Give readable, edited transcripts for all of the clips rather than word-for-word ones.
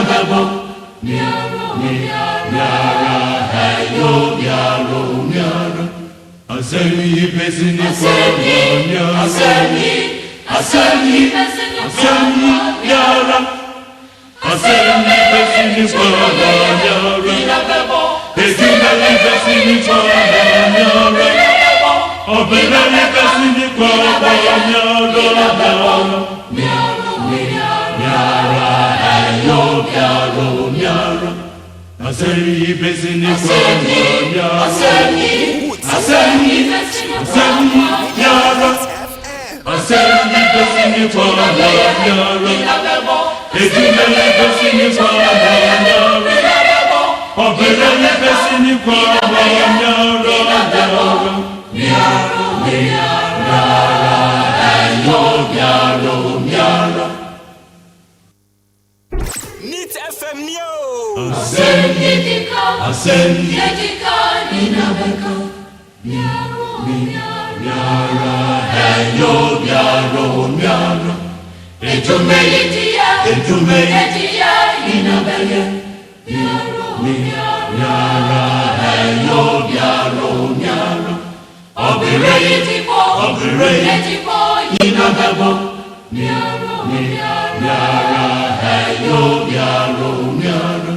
bebo miaro heyo miaro Asemi pesini kwa Asemi yara Asemi pesini kwa Ejumeli pesini kwa Obeleli pesini kwa Miara heyo miara Asemi pesini kwa Asemi yara Asemi pesini kwa Ejumeli pesini kwa Obeleli pesini kwa Neat FM Neo. Asem Yideka Ninabeko Miara heyo miara Ejume Ninabeke Miara heyo miara Obere Ninabeko Miara heyo miara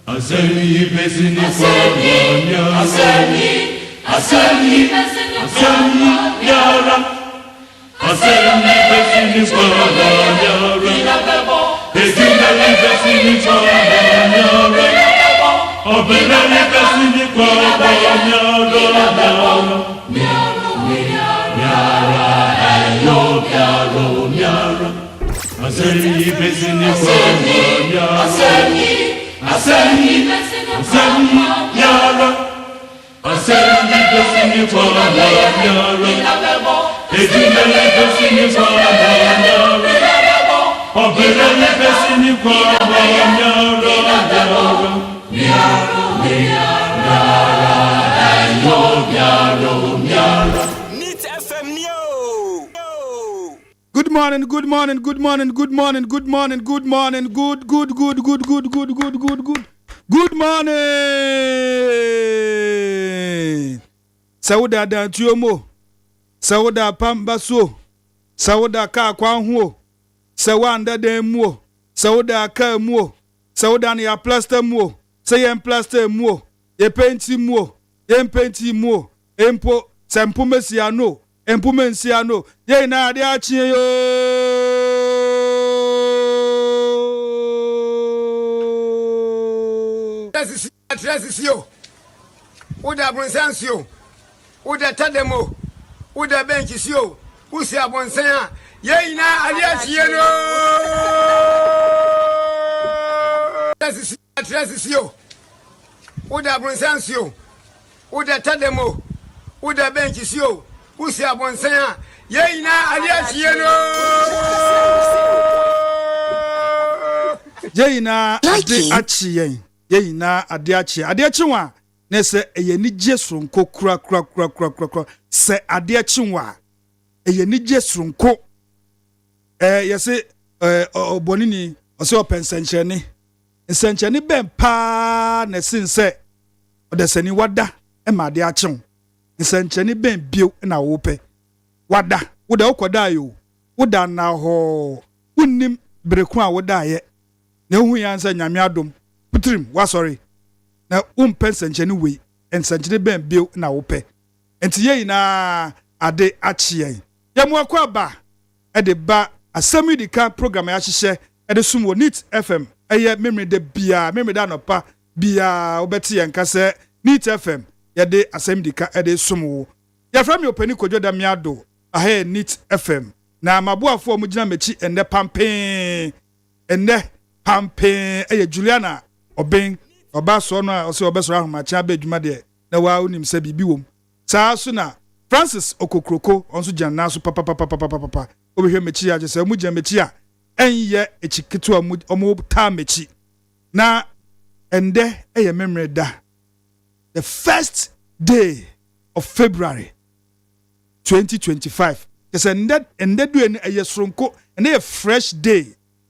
Asemi pesini kwa Asemi yara Asemi pesini kwa Ejumeli pesini kwa Obeleli pesini kwa Miara heyo miara Asemi pesini kwa Asemi yara Asemi pesini kwa Ejumeli pesini kwa Obeleli pesini kwa Neat FM Neo. Good morning. Good morning. Sauda da tuomo. Sauda pambaso. Sauda ka kwanhuo. Sawanda demuo. Sauda ka muo. Sauda ni ya plaster muo. Say plaster muo. Ye painti muo. Ye painti muo. Empo sempo mesiano. Empo mensiano. Ye na ade achie yo. Transisio. Uda bronsansio. Uda tademo. Uda benchisio. Usi abonsanya. Ye na ade achie no. Transisio. Uda bronsansio. Uda tademo. Uda benchisio. Usi abonsanya. Ye na ade achie no. Ye na ade achie. Ye na ade achie wa na se eye ni jesronko kura se ade achinwa eye ni jesronko yese obonini ose opensenchene nsenchene ben pa na sinse odesani wada e ma ade achin nsenchene ben bio na wope wada woda okoda yo woda na ho unnim bereku a woda ye na hu yansa nyame adom putrim wa sorry na pensenchene we ensenchene ben bio na wope enti ye na ade achie yemu akwa ba e de ba Asem Yideka program ya hihye e de sum Neat FM eye memory de bia memory da no pa bia obeti yenka se Neat FM ye de Asem Yideka e de sum wo ya from opani KWADWO ODAME ADDO ahe Neat FM na maboafo mu gina mechi ende pampen eye Juliana Oben oba so no a ose obeso ahomacha ba adwuma de na wa unim se bibi wom saa so na Francis Okokroko onso janna so papa obehwe mechi ya se mu jan mechi a enye echiketu omo ta mechi na ende eye memre da the first day of February 2025 kese ende do ene eye sronko ene a fresh day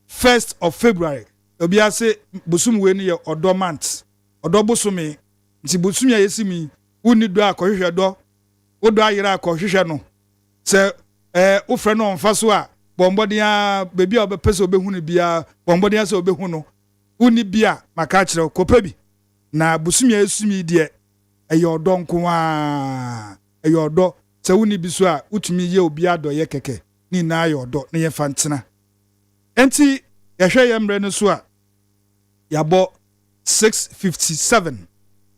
1st of February obi ase busum we ni ye odomant odo busumi nti busum ya yesimi uni do akohwehwe do wodo ayira akohwehwe no se wo frɛ no mfa so a bombɔden a bebi a obepese obehu ne bia bombɔden a se obehu no uni bia maka kyerɛ kopa bi na busum ya yesumi de ɛyɛ ɔdɔ nko a ɛyɛ ɔdɔ sɛ woni bi so a wotumi yɛ obi adɔ yɛ kɛkɛ ni na ayɛ ɔdɔ na yɛ fantena enti yɛhwɛ yɛ mbrɛ no so a yɛabɔ 657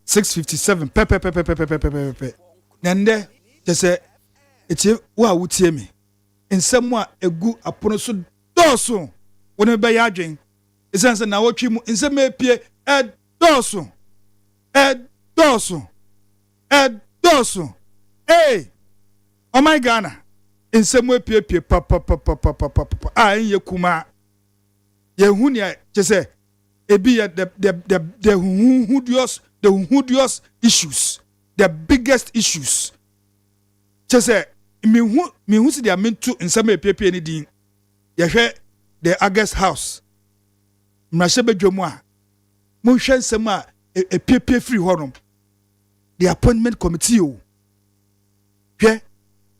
pɛpɛpɛpɛpɛpɛpɛpɛ na ndɛ kyɛ sɛ etie wo a wotie me nsɛm a egu apono so dɔɔso wone bɛyɛ adwen ɛsiane sɛ na wɔtwe mu nsɛm epie ɛdɔɔso ɛdɔɔso oh my Ghana nsɛm epie pa a ɛnyɛ kuma yɛhu ne kyɛ sɛ ebi yɛ the hudious issues, the biggest issues. Just say me who see their meant to in some paper anything. Yahweh the August House. Mrashebe Jomwa. Motion sema a paper free honum. The appointment committee. Yeah,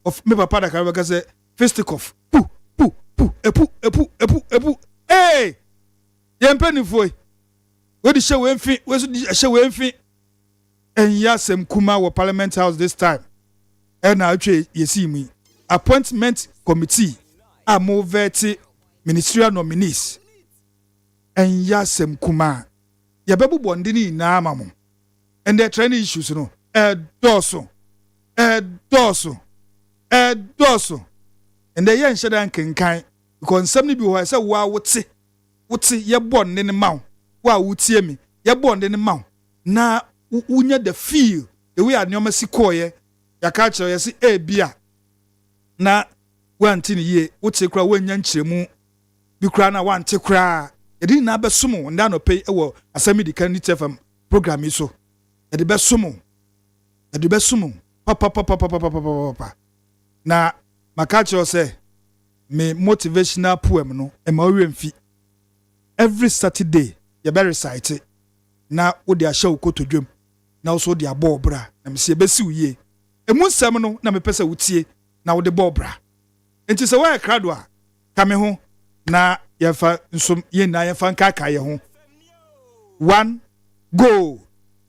of me papa da karaba say fisticuff. Poo. Epu. Hey! Yempeni foi. We di show enfi, we show enfi. And Asem Kuma wa Parliament House this time. And now yesi mi appointment committee a moveti ministerial nominees. And Asem Kuma. Yabebu bondini na amamu. And the training issues no. Doso. And the yen shadan kenkan because some bi ho say wa wote ye born ne maw wa wotie mi ye born ne maw na unya the feel the way anyoma sikoye ya ka kire ye se bia na wanti ne ye wote kra wanya nkyeremu bi kra na wante kra ye di na besomo nda no pay e wo Asem Yideka ni TFM program yi so ye de besomo papa na makacho say me motivational poem no e ma wemfi every Saturday you be recite na wo de ahye ukotodwem na wo so de abobra na me se besi uye emu nsem no na me pese wutie na wo de bobra enti se wa krado a ka me ho na ye fa nsom ye na ye fa nkaka ye ho one go.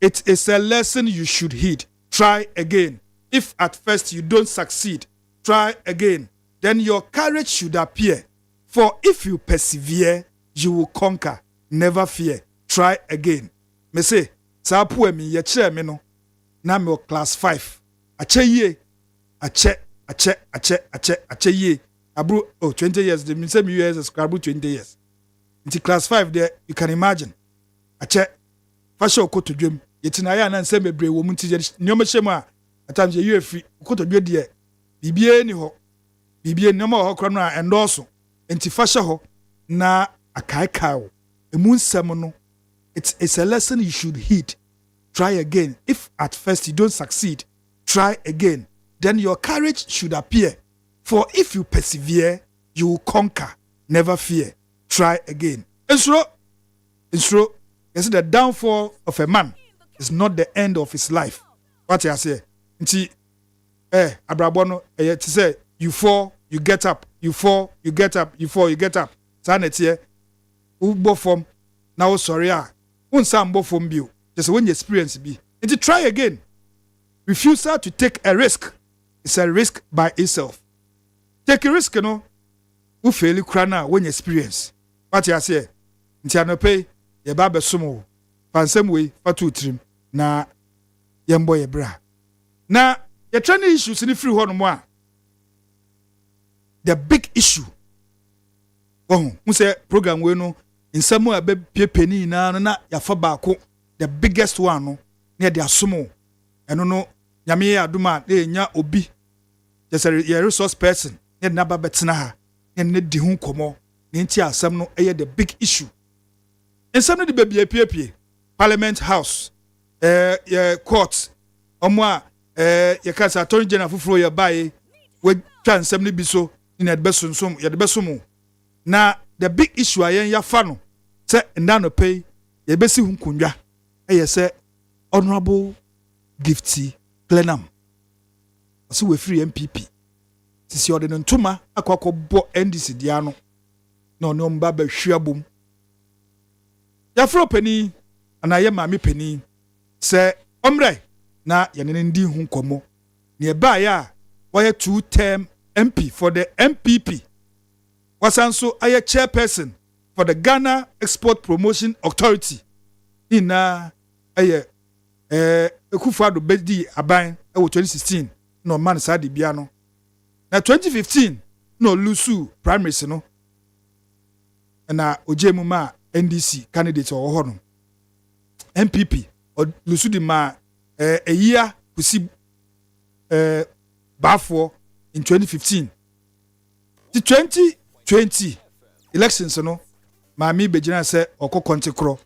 It is a lesson you should heed. Try again. If at first you don't succeed, try again. Then your courage should appear. For if you persevere, you will conquer. Never fear. Try again. Me say, sa poe mi ye kire me no. Na me class 5. Ache ye. Ache ye. Abru 20 years. The me say me years subscribe 20 years. Into class 5 there, you can imagine. Ache fashion okotodwem. Yetina ya na nsem bebre wo munti nyoma hyema at times you free okotodwe de bibie ni ho bibie nyoma ho kro no a endorso enti fashion ho na akaikawo emu nsem no it's a lesson you should heed. Try again. If at first you don't succeed, try again. Then your courage should appear. For if you persevere, you will conquer. Never fear. Try again. Insro. Yes, the downfall of a man is not the end of his life. What I say? Nti abrabono to say you fall, you get up, you fall, you get up, you fall, you get up. Sanete ubo form now sorry unsam form bio. Just when you experience be. Nti try again. Refusal to take a risk is a risk by itself. Take a risk, no. Who fail krana when you experience. What I say? Nti anope ye ba besomo. Fansem we fatu trim na yembo ye bra. Na ye training issues ni free hono mo a. The big issue. Oh, who say program we no nsɛm a be piepeni na no na ya fa baako the biggest one no na de asomo eno no nyame ya aduma na enya obi just a resource person na na ba betena ha na di hu komo na nti asɛm no the big issue nsɛm no de be piepie Parliament House court omo a ye ka sa attorney general fufuro ye bae we twa nsɛm no bi so ina de besonsom ye de besomo na the big issue ayen ya fa no se ndano pay ye besi hu nkundwa eye se honorable Gifty Plenam ose we free MPP sisi ode ntoma akwakobo NDC dia no na ono mba ba hwiabom ya fro pani ana ye maami pani se omre na ye ne ndi hu nkomo ne ba ya why 2-term MP for the MPP wasanso aye chairperson for the Ghana Export Promotion Authority ina aye Ekufuado bedi aban e 2016 no man sa de bia no na 2015 no lusu primaries no na ojemu ma NDC candidate o ho no MPP o lusu di ma eyia kusi bafo in 2015 the 2020 elections no ma mi begina se okokonte kro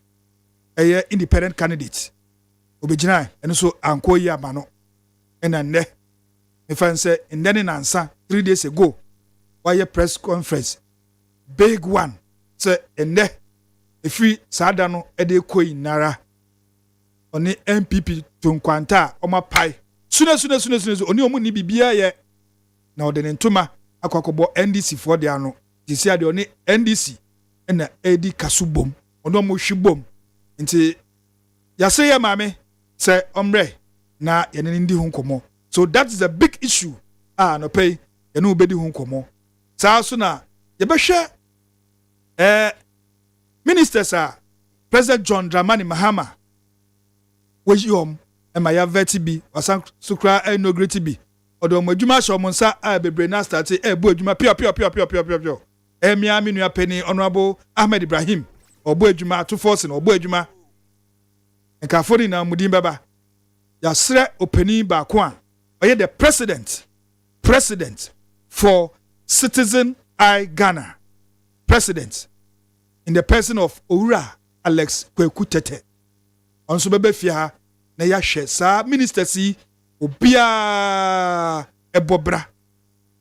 eye independent candidate obegina eno so anko yi aba no ena nne me fan say ndene nansa 3 days ago why press conference big one say enne efi saada no ede koyi nara oni MPP tunkwanta oma pai sune oni omu ni bibia ye na ode ntoma akwakobo NDC for de ano disi ade oni NDC ena edi kasubom oni omu hwibom nti yase ye mame say omre na yene ndi hu nkomo so that is a big issue no pay yene obedi hu nkomo sa so na ye behwe ministers President John Dramani Mahama wejom ema ya veti bi wasan sukra inaugurate bi odo mo adwuma hye omonsa bebre na start bu adwuma pio emia minu apeni honorable Ahmed Ibrahim obo adwuma ato force na obo adwuma nka fori na mudin baba ya sre openi ba ko a oye the president for Citizen I Ghana president in the person of Owura Alex Kweku Tete onso bebe fia na ya hwe sa minister si obia ebobra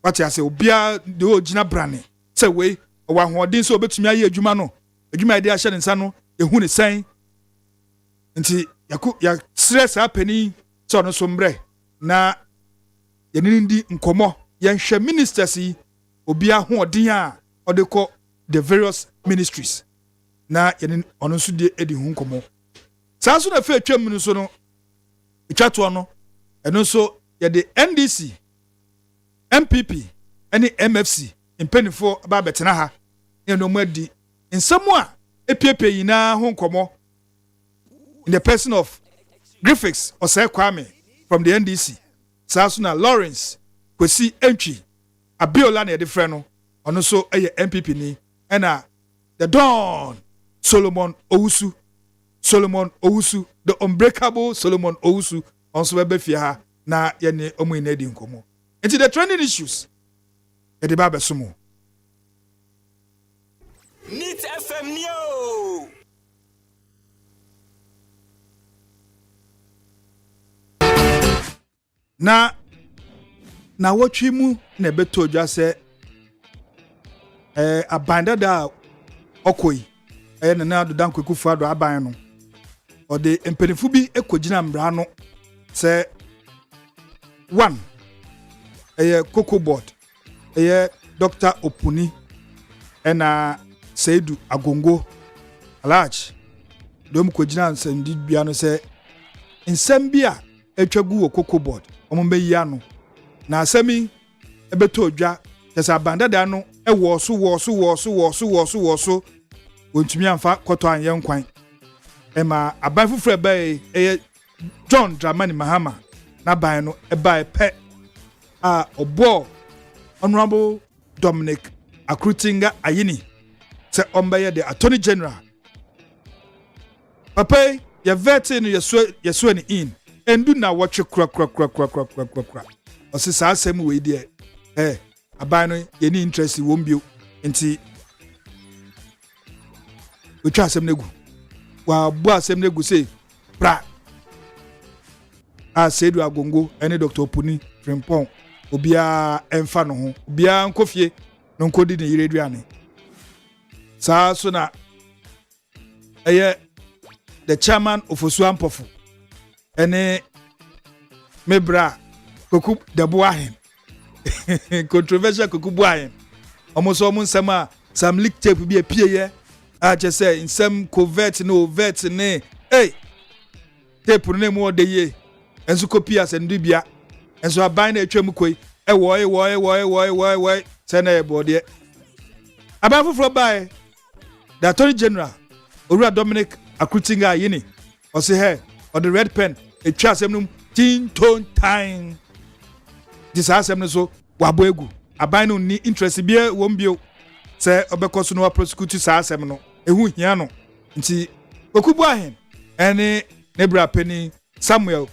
wati ase obia de ogina brane se we wa hodin so obetumi aye adwuma no adwuma ide ahye nsa no ehu ne san nti ya stress apeni so no so mbre na yenindi nkomo ye hwe minister si obia hodin a odeko the various ministries na yen ono so de edi hu nkomo sa so na fe atwam no so no itwato no eno so ye de NDC MPP any MFC impenifo ba betena ha eno mu adi nsemu a epiepie yina hu nkomo in the person of Griffiths Osei Kwame from the NDC sa so na Lawrence Kwesi Entry Abiola na de frɛ no ono so eye MPP ni ena the Don Solomon Owusu, the unbreakable Solomon Owusu, also befia ha na yene omu inedi nkomo. Into the trending issues, edi baba sumo. Nit FM Neo. Na wotwi mu na beto dwa se abanda da okoi na do dan Kweku Fuado aban no o de empenifu bi ekogina mbra no se one cocoa board Dr. Opuni ena Seidu Agongo alach dom kogina nsandi bia no se nsam bia etwagu wo cocoa board omombe yi no na asemi ebeto odwa yesa abanda da no wo so wontumi amfa kɔtɔ anye nkwan ema aban fufure bae John Dramani Mahama na ban no bae pɛ a obo Honorable Dominic Akrutinga Ayini se ombaye the Attorney General papa ye vete no yeso ni in endu na wɔtwe kura ɔse saa asɛm we die aban no ye ni interest wo mbio nti utwa asem negu wa bu asem negu say pra a Seidu Agongo ene Dr. Opuni Frimpong obia emfa no ho obia nkofie no nkodi ne yire duane saa so na the chairman of Osuampofo ene mebra koku dabuahen controversial koku buahen almost nsema some leak tape bi apue a che say in some covert no overt ne hey tape no mu ode ye enso copy as ndubia enso aban na atwam koi wo say na e bode aban foforo bai the attorney general Owura Dominic Akrutinga Ayini or say hey or the red pen a chasm num tin tone time this asem so waboegu aban no ni interest bia wombio say obekoso no prosecute sa asem no ehu hia no nti okubu ahen ene nebra penny Samuel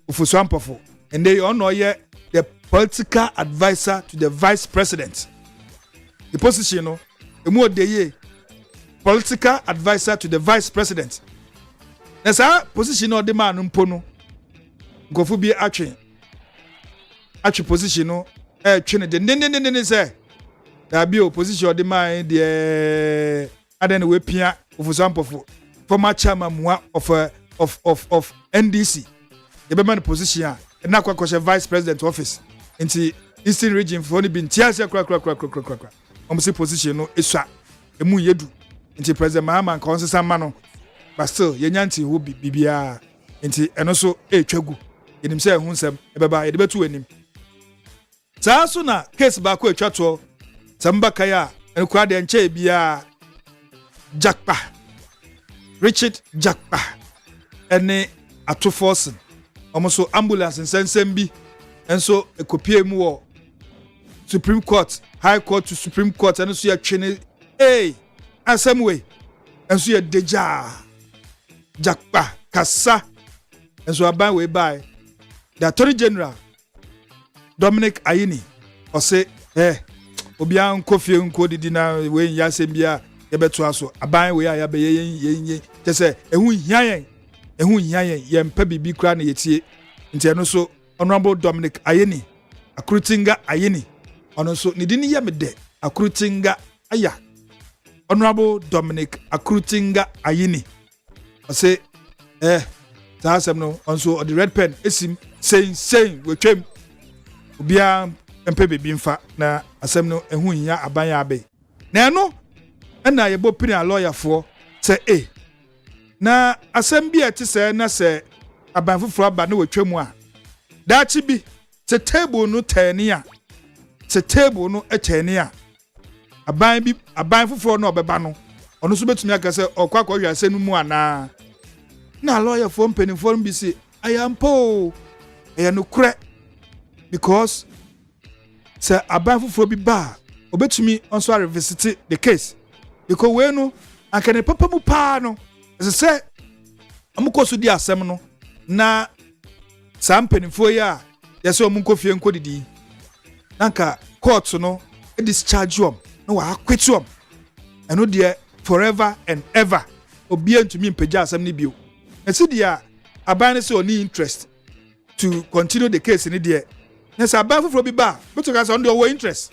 Ofosuampofo and they on the political advisor to the vice president the position no emu odeye political advisor to the vice president. That's our position of the man mpono. Go for be actually position no train the say there be opposition of the man the aden we pia of example former chairman of NDC. The man position and now kwa vice president office into Eastern region for only been tiasia kra. Almost position no iswa emu yedu. Nti President Mahama nkonsesa ma no but still yenyanti ho bibia nti eno so etwagu enim se hu nsem ebeba ede betu anim saa so na case ba ko etwato samba kaya enukwa de nche bia Jakpa Richard Jakpa ene ato forcing omoso ambulance nsensem bi enso ekopie mu wo Supreme Court High Court to Supreme Court eno so ya twene Asem way enso ye deja Jakpa kasa enso aban we by the Attorney General Dominic Ayini o say obia nkofie nkodidi na we yasem bia ye beto aso aban we ya be ye te say ehu hiayen ye mpa bibi kra na yetie nti eno so Honorable Dominic Ayini Akrutinga Ayini ono so nidini ye mede Akrutinga aya Honorable Dominic Akrutinga Ayini. I say, Tasam no, also the red pen, esim, saying, we came. Ubia MPB Bimfa, na Asem no, and who ya abaya bay. Now, no, and I abo pin a lawyer for, say, na Asem be at say, na say, a banfu for a no chemwa. That should be, the table no tenia, the table no etenia. Aban foforo no obeba no ono so betumi aka se okwa kwa hwase no mu ana na lawyer for mpenifo bi se ayampo no kure because se aban foforo bi ba obetumi onso revisit the case because we no akane papa mu pa no se amukoso di asem no na sam mpenifo ya yese omunkofie nkodidi nanka court no discharge you no wa kwetuom eno de forever and ever obia ntumi mpagya asem ni bio esi dia aban se oni interest to continue the case ni de na sa aban foforo bi ba beto ka sa on the interest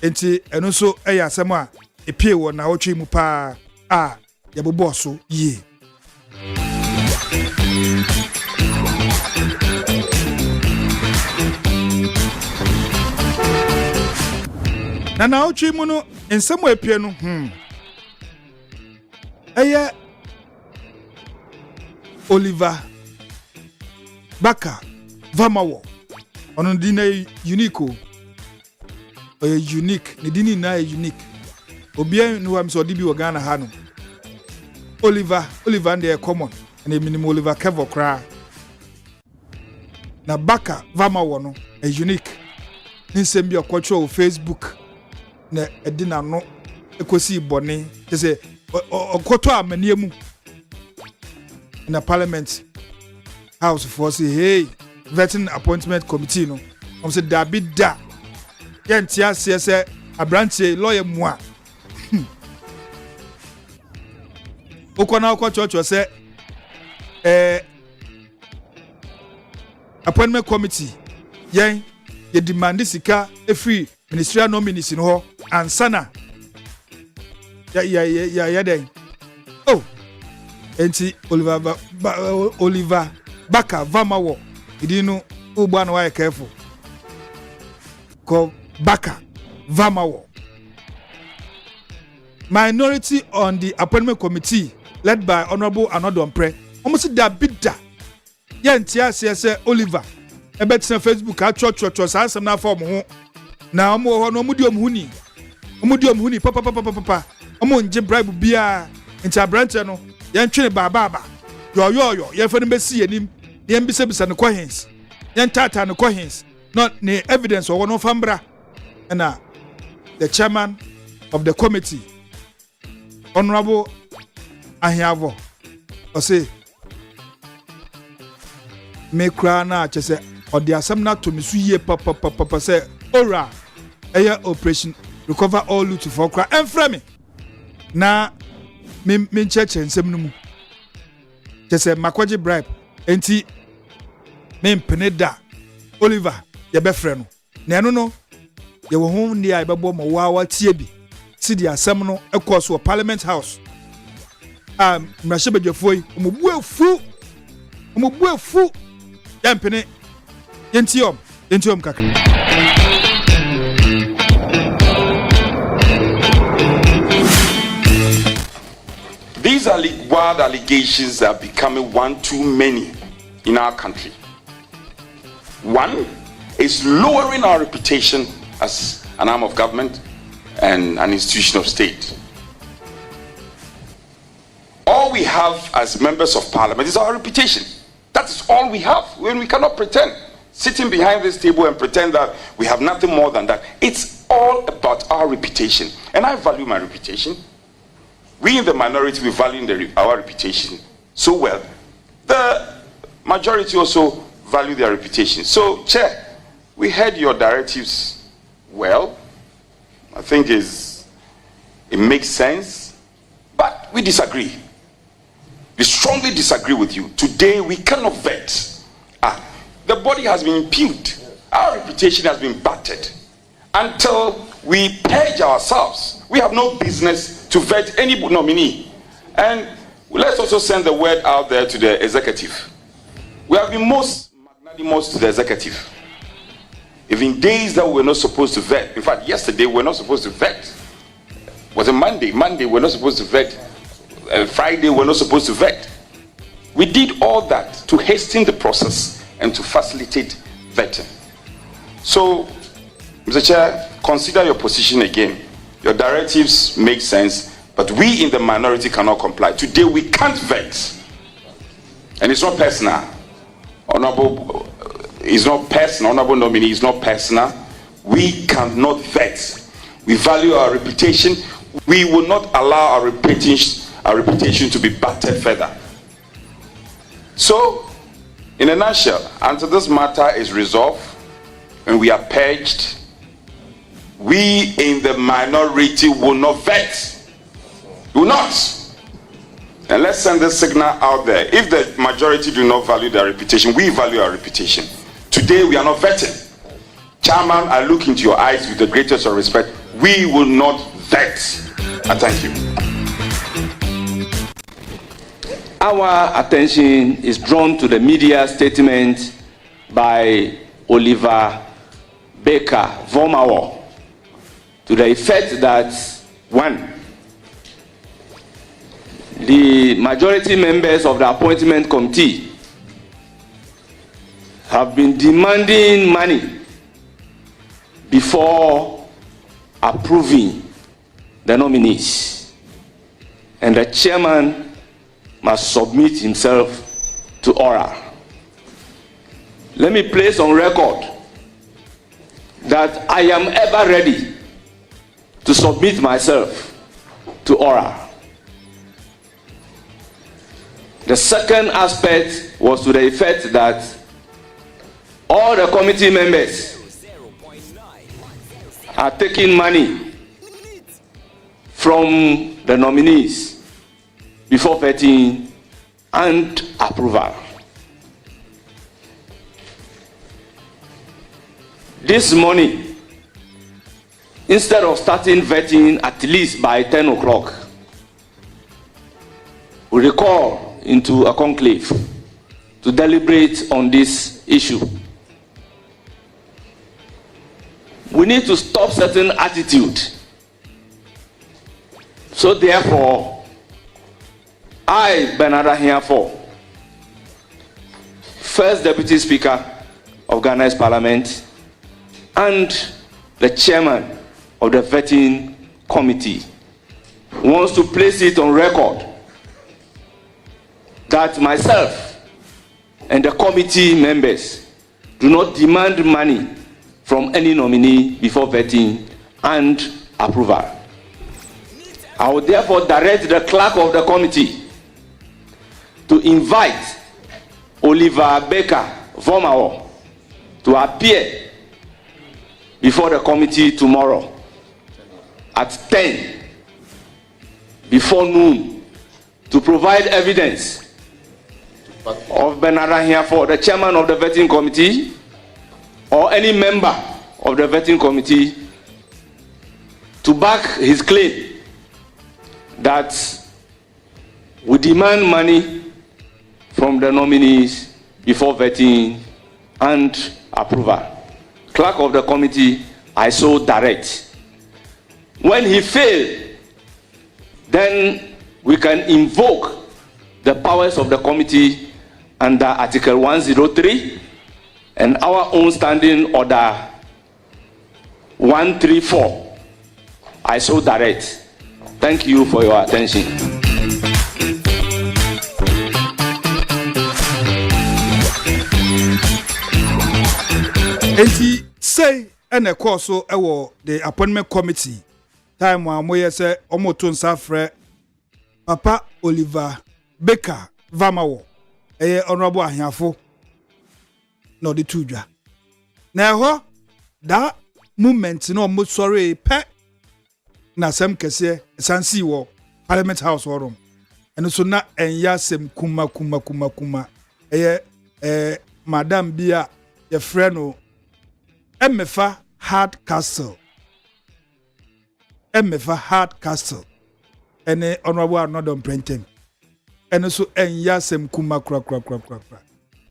enti eno so eya asem a epie wo na otwe mu pa a ye bobo so ye na otwe mu no ensem epie no eye Oliver Baka Vamawo ono dina unique unique ne dini na unique obia no am so dibi Ghana ha no Oliver and common and minimum Oliver Kevo kra na Baka Vamawo no a unique nsem bi okwocho Facebook na edina no ekosi bone say okoto amaniemu na Parliament House for say hey vetting appointment committee no say David da yentia say abranche lawyer mua okona okocho say appointment committee yen ye demand sika free ministerial nominees no ho ansana ya den oh enti Oliver Baka Vamawo idinu ugba na why careful ko Baka Vamawo. Minority on the appointment committee led by Honorable Anodompre almost da bidda yentia say Oliver ebet na Facebook a cho sansem na form ho na omo ho no omudi omhuni papa omo nje bribe bia ntia branch no yentwe baba yo yefo no besi anim yembisa no kohens yentata no kohens not ne evidence or no fambra na the chairman of the committee Honorable Ahiavo say me kra na chese odi asem na to me su ye papa say ora eya operation recover all loot for kra enfra me na me church ensem no mu chese makwaje bribe enti me mpene Oliver ye befre no na eno no ye wo hu ndi a bebo mo wa tie bi si di asem no ekoso Parliament House mrashebedwefoi omobuafu yampene yentiom kakra. These are wild allegations that are becoming one too many in our country. One is lowering our reputation as an arm of government and an institution of state. All we have as members of parliament is our reputation. That is all we have. When we cannot pretend, sitting behind this table and pretend that we have nothing more than that. It's all about our reputation. And I value my reputation. We in the minority, we value our reputation so well. The majority also value their reputation. So, Chair, we heard your directives well. I think it makes sense, but we disagree. We strongly disagree with you. Today, we cannot vet. The body has been impugned. Our reputation has been battered. Until we purge ourselves, we have no business to vet any nominee. And let's also send the word out there to the executive. We have been most magnanimous to the executive. Even days that we were not supposed to vet, in fact, yesterday we were not supposed to vet. Was it Monday? Monday we were not supposed to vet. Friday we were not supposed to vet. We did all that to hasten the process and to facilitate vetting. So, Mr. Chair, consider your position again. Your directives make sense, but we in the minority cannot comply. Today we can't vet. And it's not personal. Honorable, it's not personal. Honorable nominee is not personal. We cannot vet. We value our reputation. We will not allow our reputation to be battered further. So, in a nutshell, until this matter is resolved and we are purged, we in the minority will not vet. Will not. And let's send this signal out there. If the majority do not value their reputation, we value our reputation. Today we are not vetting. Chairman, I look into your eyes with the greatest of respect. We will not vet. I thank you. Our attention is drawn to the media statement by Oliver Baker Vomawo to the effect that, one, the majority members of the appointment committee have been demanding money before approving the nominees, and the chairman must submit himself to oral. Let me place on record that I am ever ready to submit myself to oral. The second aspect was to the effect that all the committee members are taking money from the nominees before vetting and approval. This morning, instead of starting vetting at least by 10 o'clock, we recall into a conclave to deliberate on this issue. We need to stop certain attitude. So therefore, I, Bernard Ahiafo, First Deputy Speaker of Ghana's Parliament and the Chairman of the Vetting Committee, wants to place it on record that myself and the committee members do not demand money from any nominee before vetting and approval. I will therefore direct the clerk of the committee to invite Oliver Baker Vomao to appear before the committee tomorrow at 10 before noon to provide evidence of Bernard here for the chairman of the vetting committee or any member of the vetting committee to back his claim that we demand money from the nominees before vetting and approval. Clerk of the committee, I so direct. When he failed, then we can invoke the powers of the committee under Article 103 and our own standing order 134. I so direct. Thank you for your attention. Enti say ene course ewo the appointment committee time wa moye se omoto nsafre Papa Oliver Baker Vamawo honorable ahiafo no the tudwa na ho da moment no mo sorry pe na sem kese sansi wo Parliament House forum eno so na enya sem kuma madam bia ye frɛ no Emefa Hard Castle ene honorable another printing ene so enya sem kuma kra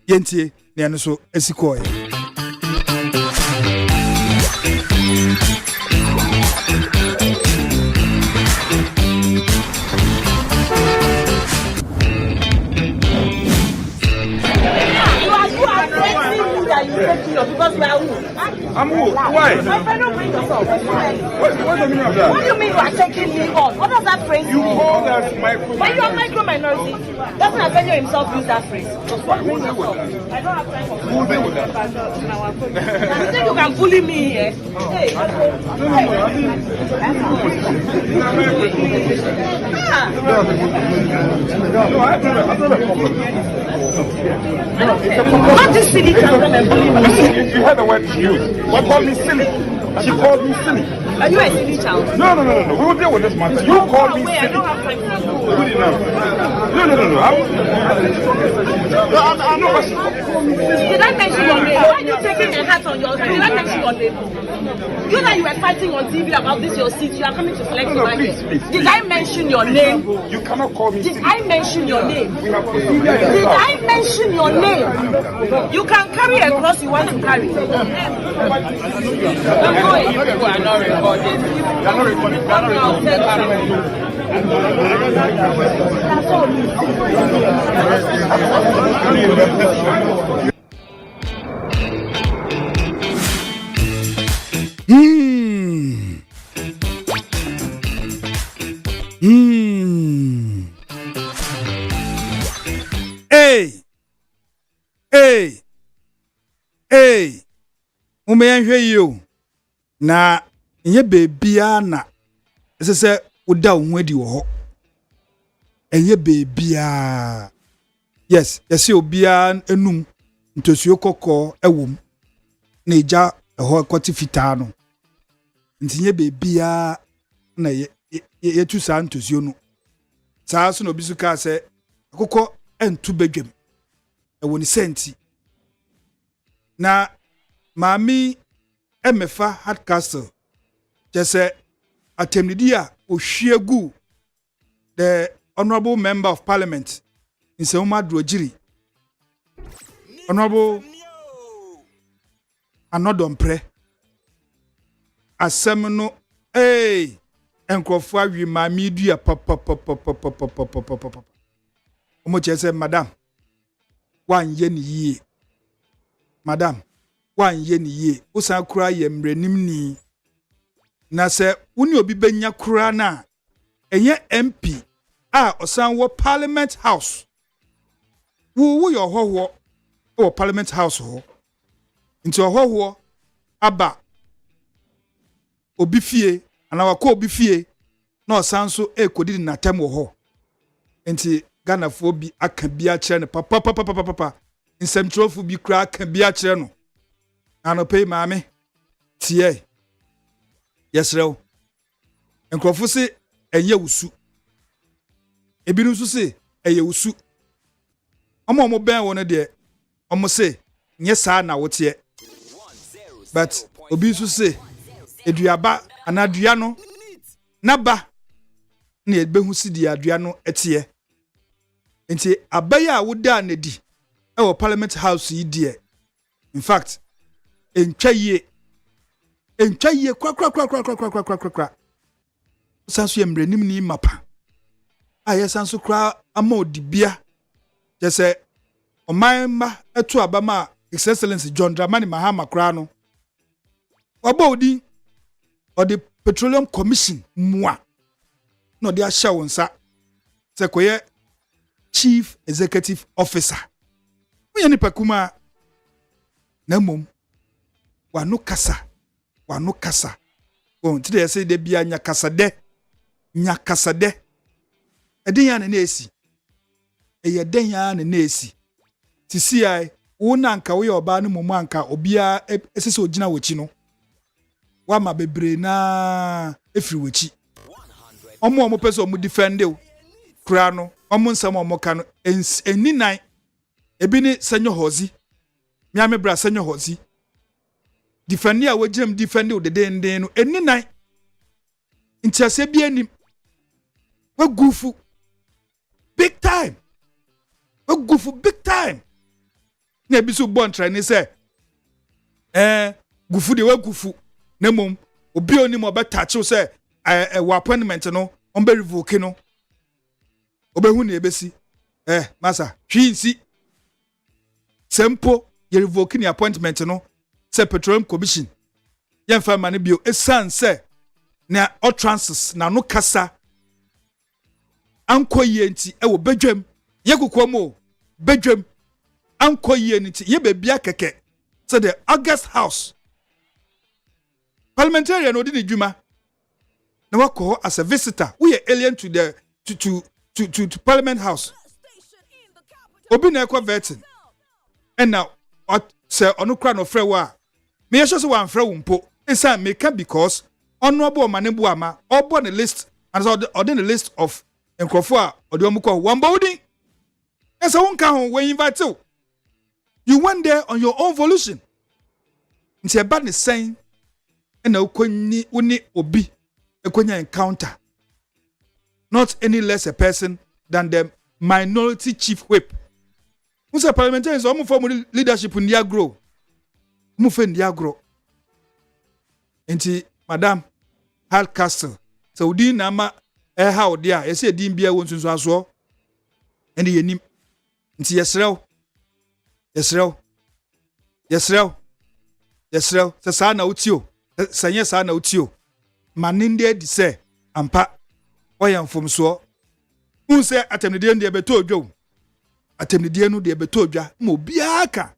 yentie ne ene so esikoye Because we are who? I'm who? Why? My friend, don't bring yourself. What's the meaning of that? What do you mean you are taking me on? What does that phrase mean? You call that micro. But you are micro minority. Doesn't Asem himself use that phrase? Who's there with that? I don't have time for Who's there with that? You think you can bully me here? Hey, No, I don't have a problem. What is silly children and bully me? You heard the word she used. What called me silly? She called me silly. Are you a silly child? No. We will deal with this matter. You called me Wait, I silly. don't have time for that. Good enough. No. I'm not. Did I mention your name? Why are you taking your hat on your head? Did I mention your name? You know you were fighting on TV about this, your seat. You are coming to select No, my please. Did I mention your name? You cannot call me Did silly. I mention your name? We have procedure in Did the I mention your name? You can carry a cross you want to carry. I'm going. People are not recording. They are not recording. They are not recording. Hey, umeyanhwe yo na nye bebia na sese uda unwedi wo ho enye bebia yes yesi obia enum ntosuo kokko ewom na eja ho kwati fitaa no ntinye bebia na ye tu sa ntosuo no saa so no bisuka se akokko entu bedwem ewoni senti na mami Emefa Hard Castle jese atemnidi a ohwiegu the honorable member of parliament nsɛmuma drogiri honorable anodompre asɛm no enkrofo awi ma media papa omo chese madam wan ye ni yie madam wan ye ni yie usan kura ye mrenim ni na se woni obi benya kura na enye MP osan wo Parliament House wo yo hoho wo Parliament House ho nti hoho aba obi fie ana wako obi fie na osan so ekodi na tem wo ho nti Ghana fo bi aka bi a kire ne papa nsɛmtrofo bi kura aka bi a kire no anope maame tie yesrew nkrofo se eye wusu ebinu so se eye wusu omo ben won de omo se nye saa na wote but obi so se eduaba anadua no naba na ebehu si di adua no etie nti abaya woda na di e Parliament House yi die in fact entwa yie kwa sanso yemrenim ni mapa sanso kra ama odibia jese omanma eto abama His Excellency John Dramani Mahama kra no obodi odi Petroleum Commission mua no dia sha wonsa se koye Chief Executive Officer uye ni pakuma na mom wanu kasa ti de say de bia nya kasa de edin ya na esi eye den ya na esi tisi ai wona anka wo ye oba no mom anka obia esese ogina wochi no wa ma bebre na efiri wochi omo pese omo defend o kura no omo nsam omo ka no eni nan ebi ni senyo hozi miame bra senyo hozi defend ya woginem defend o de den no eni nan ntiase bi anim wagufu big time na ebi so bon try ni say gufu de wagufu na mom obi oni mo betache say wa appointment no on be revoke no obehu na ebesi masa hwinsi sempo ye revoke ni appointment no say Petroleum Commission ye fa mane bio esan say na utterances na no kasa ankoye nti wo bedwam ye kokomo bedwam ankoye nti ye bebia keke say the August House Parliamentary no di ni dwuma na wako as a visitor we are alien to the to Parliament House obi na ekwa vetting and now say onu kra no frɛ wa me yɛ so wan frɛ wo mpo insan make because onu obo manebu ama obo the list and so on the list of nkrofo a ode omukɔ one body and so wonka ho we invite you went there on your own volition nti e ba ne sen na ukonni uni obi ekonya encounter not any less a person than the minority chief whip. Musa parliamentarians omo form leadership in their grow. Mu fe ndia grow. Enti madam Hal Castle. So udi na ma how dia ye say din bia won sunso aso. Ende yenim. Enti yesrew. Se sa na utio. Sanye sa na utio. Maninde di se ampa oyan fomso unse atemnidie ndie beto odwo atemnidie no de beto odwa mo biaka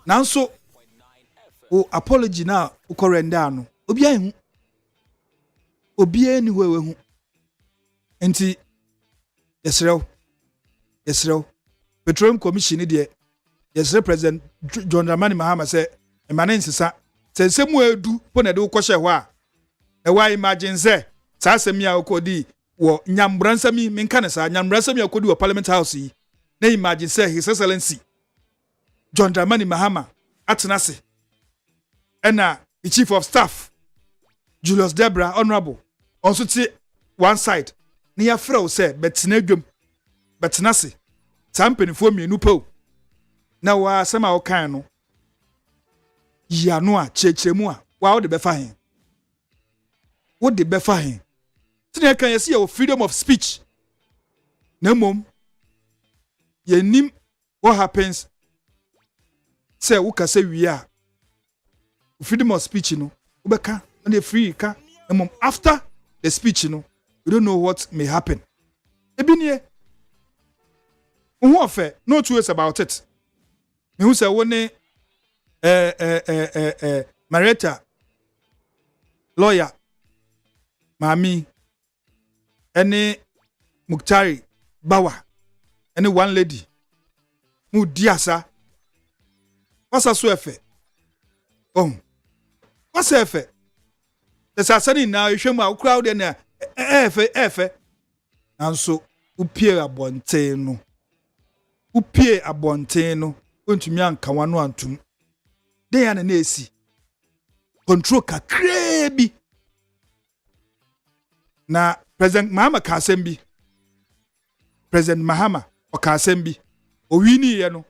nanso o apology na ukorenda no obia ni wewe hu enti yesrew Petroleum Commission de yesre President John Dramani Mahama say emane nsesa sensemu edu po na de ukɔhye ho a wa imagine say sa asemi a okodi wo nyambransami menka ne sa nyambransami akodi wo Parliament House yi na imagine say His Excellency John Dramani Mahama atenase ena the Chief of Staff Julius Debra honorable also ti one side na ya frɛ wo say betenadwom betenase mpanimfoɔ mmienu po na wa asɛm a wɔkan no yia no a kyerɛkyerɛmu a wa wode bɛfa hen wode bɛfa hen tene kan yɛsi yɛ freedom of speech na mmom yɛnim what happens sɛ wokasa wie a freedom of speech no wobɛka na de free ka na mmom after the speech no you don't know what may happen ebi nie who affair no two ways about it me who say one Marietta lawyer mami any Muktari Bawa any one lady mu diasa what's a so affair what's a affair there's a sunny now you show my crowd in there efe and so upie abonten no ontumi anka wano antum den ya na esi control kakra bi na president Mahama ka asɛm bi president Mahama o ka asɛm bi o wini ye no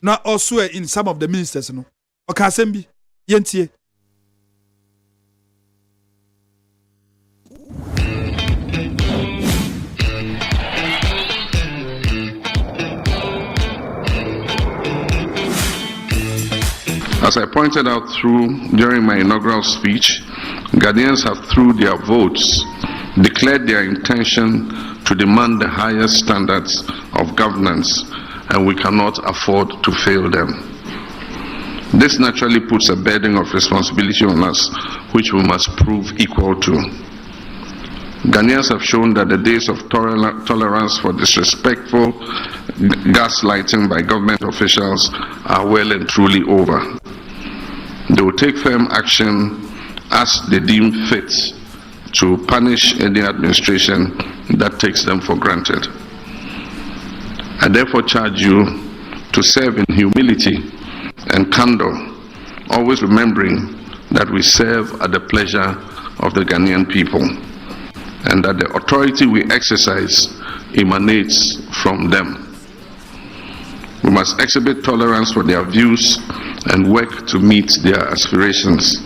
na also in some of the ministers no o ka asɛm bi yentie. As I pointed out during my inaugural speech, Ghanaians have, through their votes, declared their intention to demand the highest standards of governance, and we cannot afford to fail them. This naturally puts a burden of responsibility on us, which we must prove equal to. Ghanaians have shown that the days of tolerance for disrespectful gaslighting by government officials are well and truly over. They will take firm action as they deem fit to punish any administration that takes them for granted. I therefore charge you to serve in humility and candor, always remembering that we serve at the pleasure of the Ghanaian people, and that the authority we exercise emanates from them. We must exhibit tolerance for their views and work to meet their aspirations.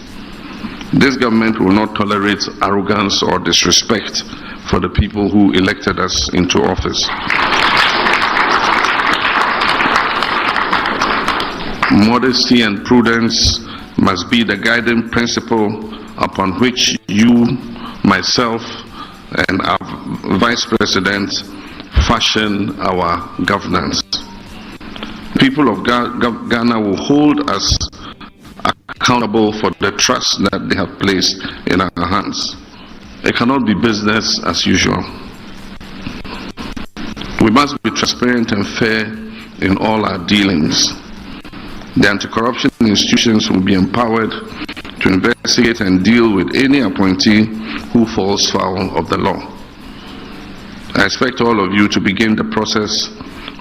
This government will not tolerate arrogance or disrespect for the people who elected us into office. Modesty and prudence must be the guiding principle upon which you, myself, and our Vice President fashion our governance. People of Ghana will hold us accountable for the trust that they have placed in our hands. It cannot be business as usual. We must be transparent and fair in all our dealings. The anti-corruption institutions will be empowered to investigate and deal with any appointee who falls foul of the law. I expect all of you to begin the process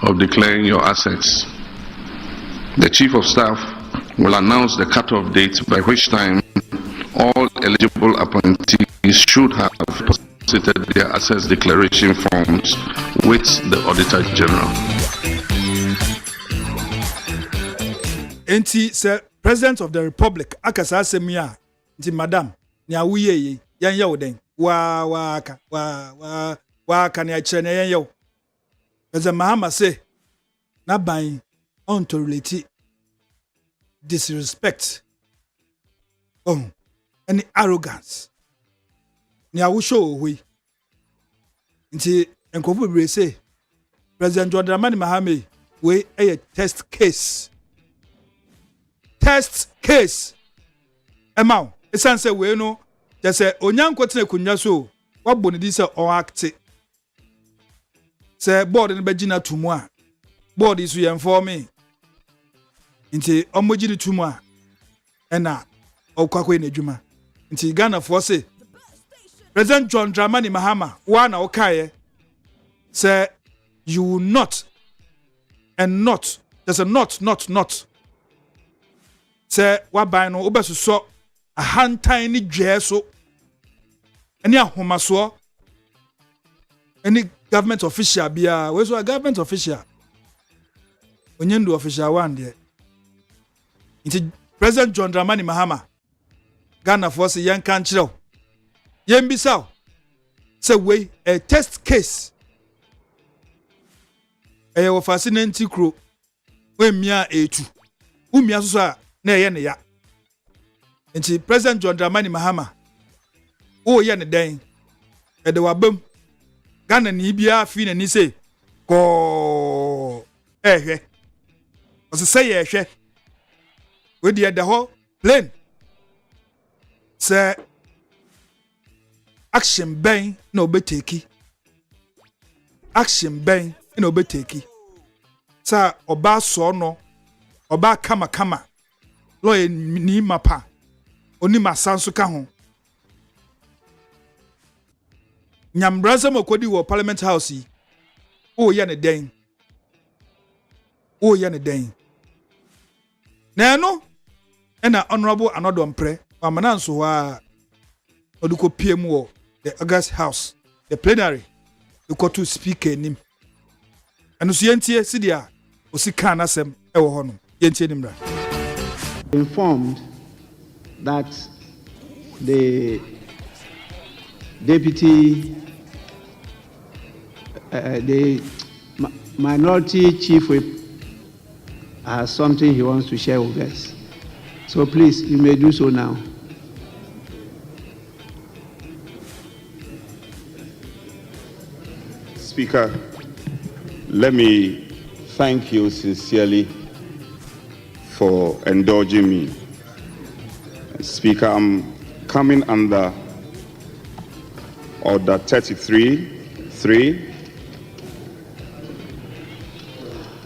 of declaring your assets. The Chief of Staff will announce the cut-off date by which time all eligible appointees should have deposited their assets declaration forms with the Auditor General. Enti sir, President of the Republic akasa asɛm ya nti madam ni awuye yi yan yew den wa ka ne akyere ne yan yew President Mahama say na ban on to relate disrespect any arrogance ni awusho ohui nti enkofu bebre say President John Dramani Mahama we a test case emao esanse we no jese onyanko tene kunya so wabo ne di se o act se board ne bagina tumu a board isu ye informe nti omogiri tumu a ena okwakwe na adwuma nti Ghana for say President John Dramani Mahama wa na okaye say you will not and not there's a not say waban no obesuso ahantan ni dweso any ahomaso any government official bia we so a government official onyendu official one there. Nti President John Dramani Mahama Ghana force yan kan chiro. Yen bisaw. Say we a test case. Wo fascinate kro. We mia etu. Umia so a na ye ne ya. Nti President John Dramani Mahama o ye ne den. E de wabam. Ghana ni bia fi na ni say ko ehwe. O say ye ehwe. We the whole plain say action bang no beteki action bang no beteki sa oba so no oba kama lawyer ni mapa oni masanso ka ho nyambraza makodi wo Parliament House yi o ye ne den na no ena honorable Anodom Pre amana nso wa oduko PM wo the August House the plenary the to speak nim eno so yentie sidia osika na asem e wo ho no yentie nimra informed that the deputy the minority chief whip has something he wants to share with us. So please, you may do so now. Speaker, let me thank you sincerely for indulging me. Speaker, I'm coming under Order 33.3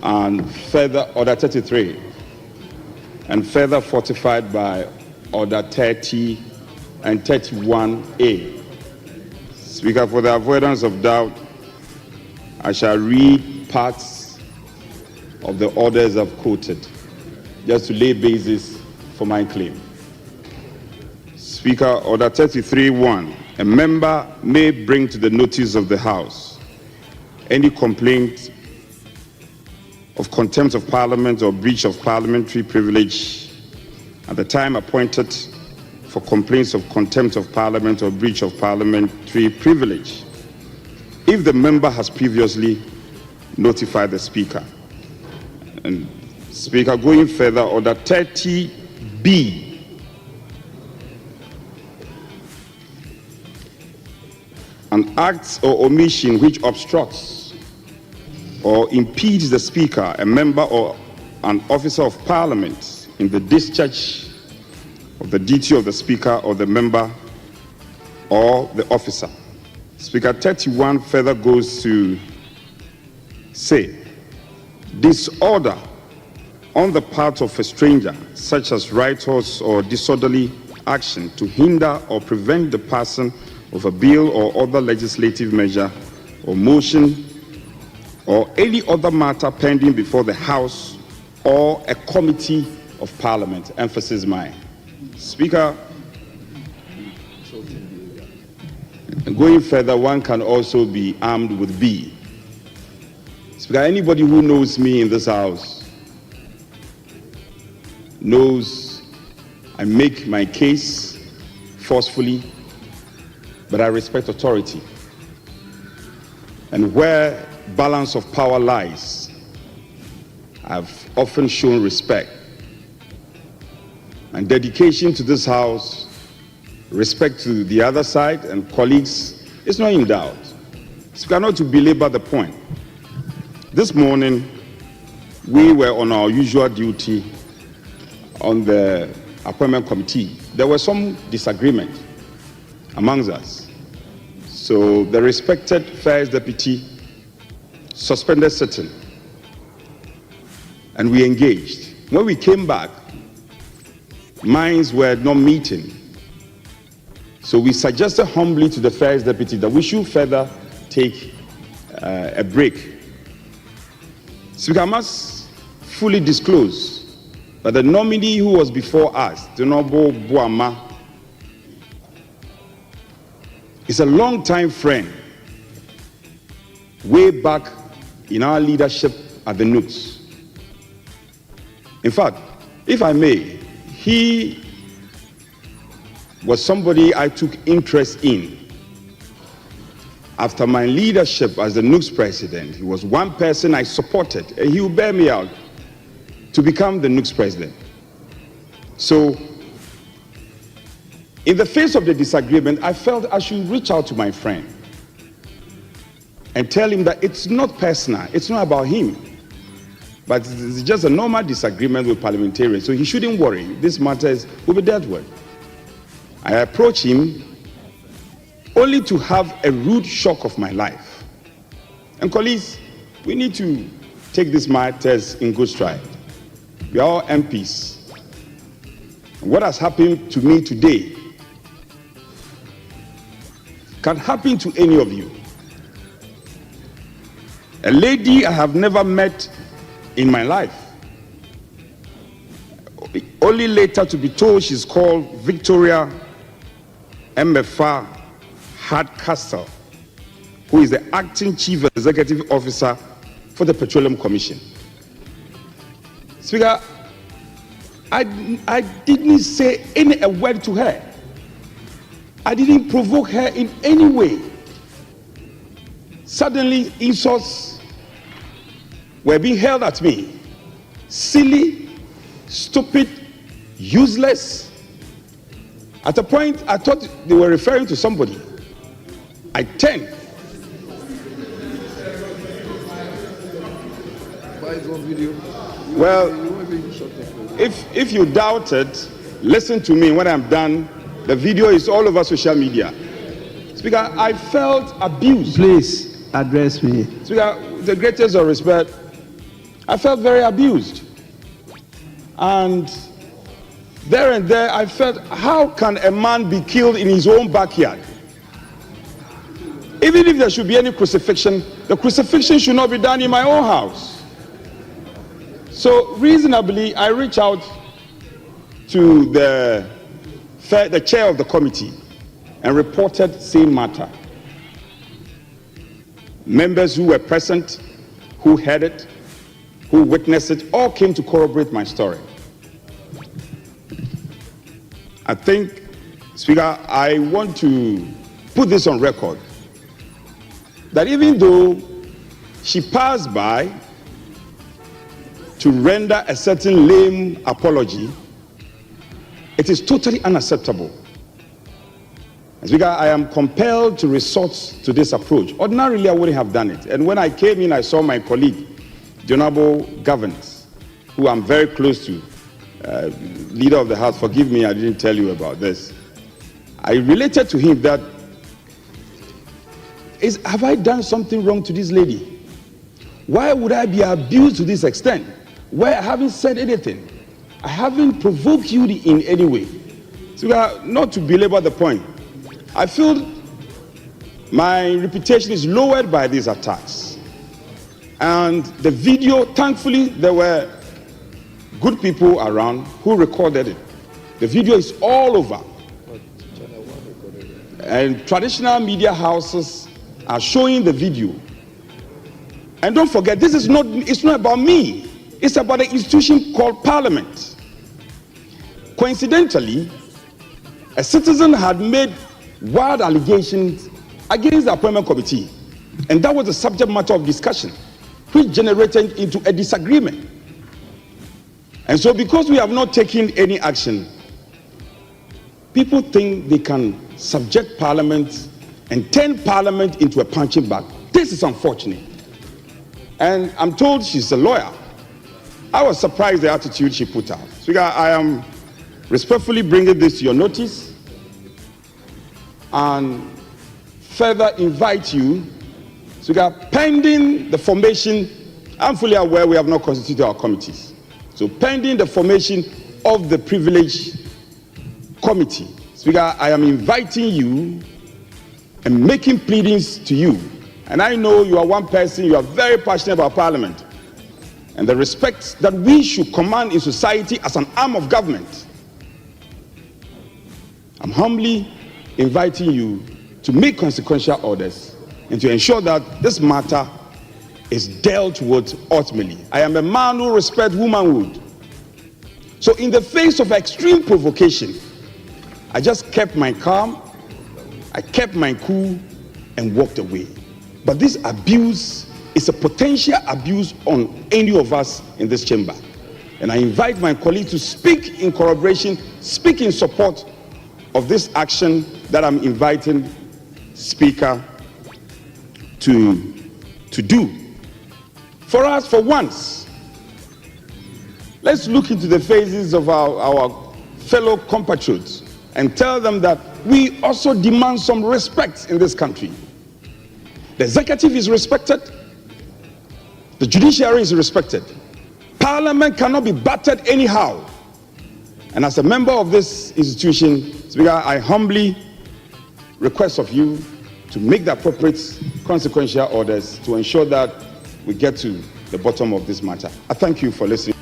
and further Order 33 and further fortified by Order 30 and 31A. Speaker, for the avoidance of doubt, I shall read parts of the orders I've quoted, just to lay basis for my claim. Speaker, Order 33.1, a member may bring to the notice of the House any complaint of contempt of Parliament or breach of parliamentary privilege at the time appointed for complaints of contempt of Parliament or breach of parliamentary privilege, if the member has previously notified the Speaker. And Speaker, going further, Order 30B, an act or omission which obstructs or impedes the Speaker, a member or an officer of Parliament in the discharge of the duty of the Speaker or the member or the officer. Speaker, 31 further goes to say, disorder on the part of a stranger, such as riotous or disorderly action to hinder or prevent the passing of a bill or other legislative measure or motion or any other matter pending before the House or a committee of Parliament. Emphasis mine. Speaker, going further, one can also be armed with B. Speaker, anybody who knows me in this House knows I make my case forcefully, but I respect authority. And where balance of power lies, I've often shown respect and dedication to this House. Respect to the other side and colleagues is not in doubt. Speaker, not to belabor the point, this morning we were on our usual duty on the appointment committee. There was some disagreement amongst us. So the respected First Deputy suspended sitting and we engaged. When we came back, minds were not meeting. So we suggested humbly to the First Deputy that we should further take a break. Speaker, I must fully disclose that the nominee who was before us, the Honorable Boama, is a long-time friend, way back in our leadership at the Nooks. In fact, if I may, he was somebody I took interest in. After my leadership as the NUGS president, he was one person I supported, and he would bear me out to become the NUGS president. So, in the face of the disagreement, I felt I should reach out to my friend and tell him that it's not personal, it's not about him, but it's just a normal disagreement with parliamentarians, so he shouldn't worry. This matter will be dealt with. I approached him only to have a rude shock of my life. And colleagues, we need to take these matters in good stride. We are all MPs. And what has happened to me today can happen to any of you. A lady I have never met in my life, only later to be told she's called Victoria Mfa Hardcastle, who is the acting chief executive officer for the Petroleum Commission. Speaker, I didn't say a word to her. I didn't provoke her in any way. Suddenly, insults were being hurled at me. Silly, stupid, useless. At a point, I thought they were referring to somebody. I turned. Well, if you doubt it, listen to me. When I'm done, the video is all over social media. Speaker, I felt abused. Please address me. Speaker, with the greatest of respect, I felt very abused. And there I felt, how can a man be killed in his own backyard? Even if there should be any crucifixion, the crucifixion should not be done in my own house. So reasonably, I reached out to the chair of the committee and reported same matter. Members who were present, who heard it, who witnessed it, all came to corroborate my story. I think, Speaker, I want to put this on record, that even though she passed by to render a certain lame apology, it is totally unacceptable. Speaker, I am compelled to resort to this approach. Ordinarily, I wouldn't have done it. And when I came in, I saw my colleague, the Honorable Governors, who I'm very close to, Leader of the House. Forgive me, I didn't tell you about this. I related to him that, have I done something wrong to this lady? Why would I be abused to this extent? Why I haven't said anything? I haven't provoked you in any way. So not to belabor the point, I feel my reputation is lowered by these attacks. And the video, thankfully, there were good people around who recorded it. The video is all over. And traditional media houses are showing the video. And don't forget, it's not about me. It's about an institution called Parliament. Coincidentally, a citizen had made wild allegations against the appointment committee. And that was the subject matter of discussion, which generated into a disagreement. And so because we have not taken any action, people think they can subject Parliament and turn Parliament into a punching bag. This is unfortunate. And I'm told she's a lawyer. I was surprised the attitude she put out. So I am respectfully bringing this to your notice and further invite you, so pending the formation, I'm fully aware we have not constituted our committees. So pending the formation of the privileged committee, Speaker, I am inviting you and making pleadings to you. And I know you are one person, you are very passionate about Parliament and the respect that we should command in society as an arm of government. I'm humbly inviting you to make consequential orders and to ensure that this matter is dealt with ultimately. I am a man who respects womanhood. So in the face of extreme provocation, I just kept my calm, I kept my cool, and walked away. But this abuse is a potential abuse on any of us in this chamber. And I invite my colleague to speak in corroboration, speak in support of this action that I'm inviting Speaker to do. For us, for once, let's look into the faces of our fellow compatriots and tell them that we also demand some respect in this country. The executive is respected, the judiciary is respected. Parliament cannot be battered anyhow. And as a member of this institution, Speaker, I humbly request of you to make the appropriate consequential orders to ensure that we get to the bottom of this matter. I thank you for listening.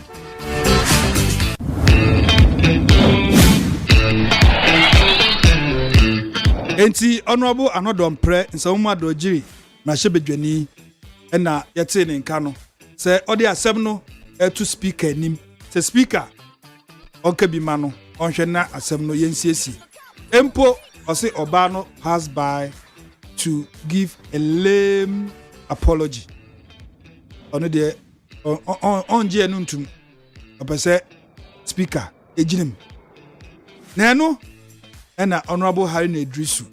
Enti honorable Anodom Pre nsawuma dojiri na shebedwani na yete ne nka no se odi asem no to speaker nim se speaker onka bi ma no onhwe na asem no yensiesi empo ose oba no pass by to give a lame apology ono de onje enu ntum opese speaker ejinem na no ena honorable Harry Nedrisu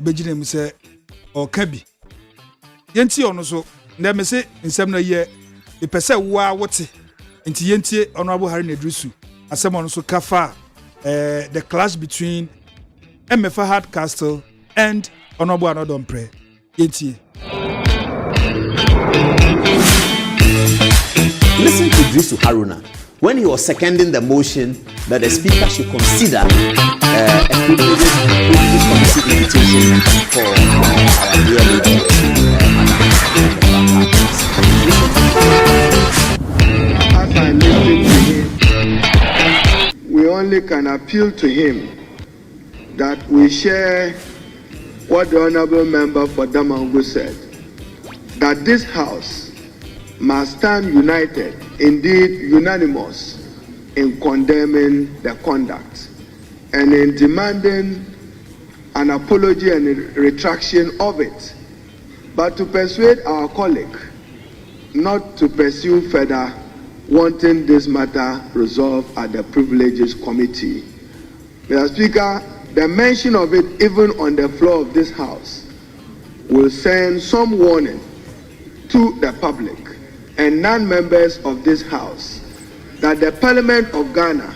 bejinem se okabi yenti ono so na me se nsem na ye epese wo a wote enti yenti honorable Harry Nedrisu asem ono so kafa the clash between MFA Hardcastle and honorable Anodom Pre yenti. Listen to Drisu Haruna when he was seconding the motion that the speaker should consider a privileged committee invitation for our dear As I listen to him, we only can appeal to him that we share what the Honorable Member for Damangu said, that this House must stand united, indeed unanimous, in condemning the conduct and in demanding an apology and a retraction of it, but to persuade our colleague not to pursue further, wanting this matter resolved at the Privileges Committee. Mr. Speaker, the mention of it even on the floor of this House will send some warning to the public and non-members of this House that the Parliament of Ghana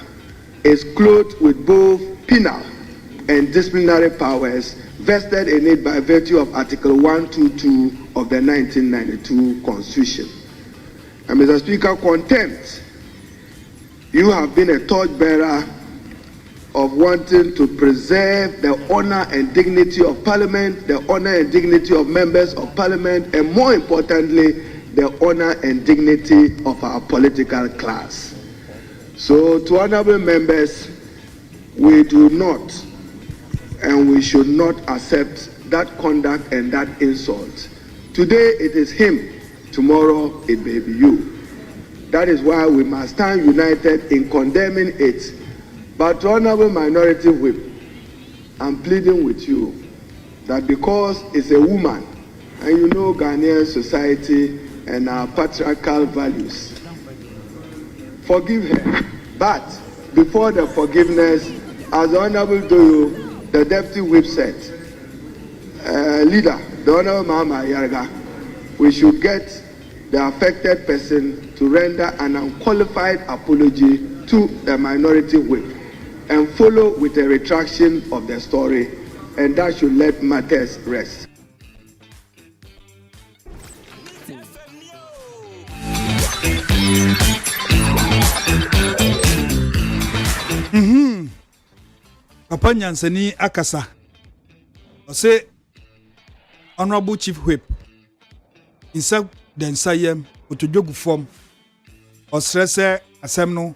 is clothed with both penal and disciplinary powers vested in it by virtue of Article 122 of the 1992 Constitution. And Mr. Speaker, contempt, you have been a torchbearer of wanting to preserve the honor and dignity of Parliament, the honor and dignity of members of Parliament, and more importantly, the honor and dignity of our political class. So to honorable members, we do not and we should not accept that conduct and that insult. Today it is him, tomorrow it may be you. That is why we must stand united in condemning it. But to honorable minority whip, I'm pleading with you that because it's a woman, and you know Ghanaian society and our patriarchal values, forgive her. But before the forgiveness, as the Honorable Doyo, the Deputy Whip said, leader, the Honorable Mama Yarga, we should get the affected person to render an unqualified apology to the minority whip and follow with a retraction of the story, and that should let matters rest. Papa Nyansani akasa. Ose Honorable Chief Whip insa densayem otojogu form osrese asem no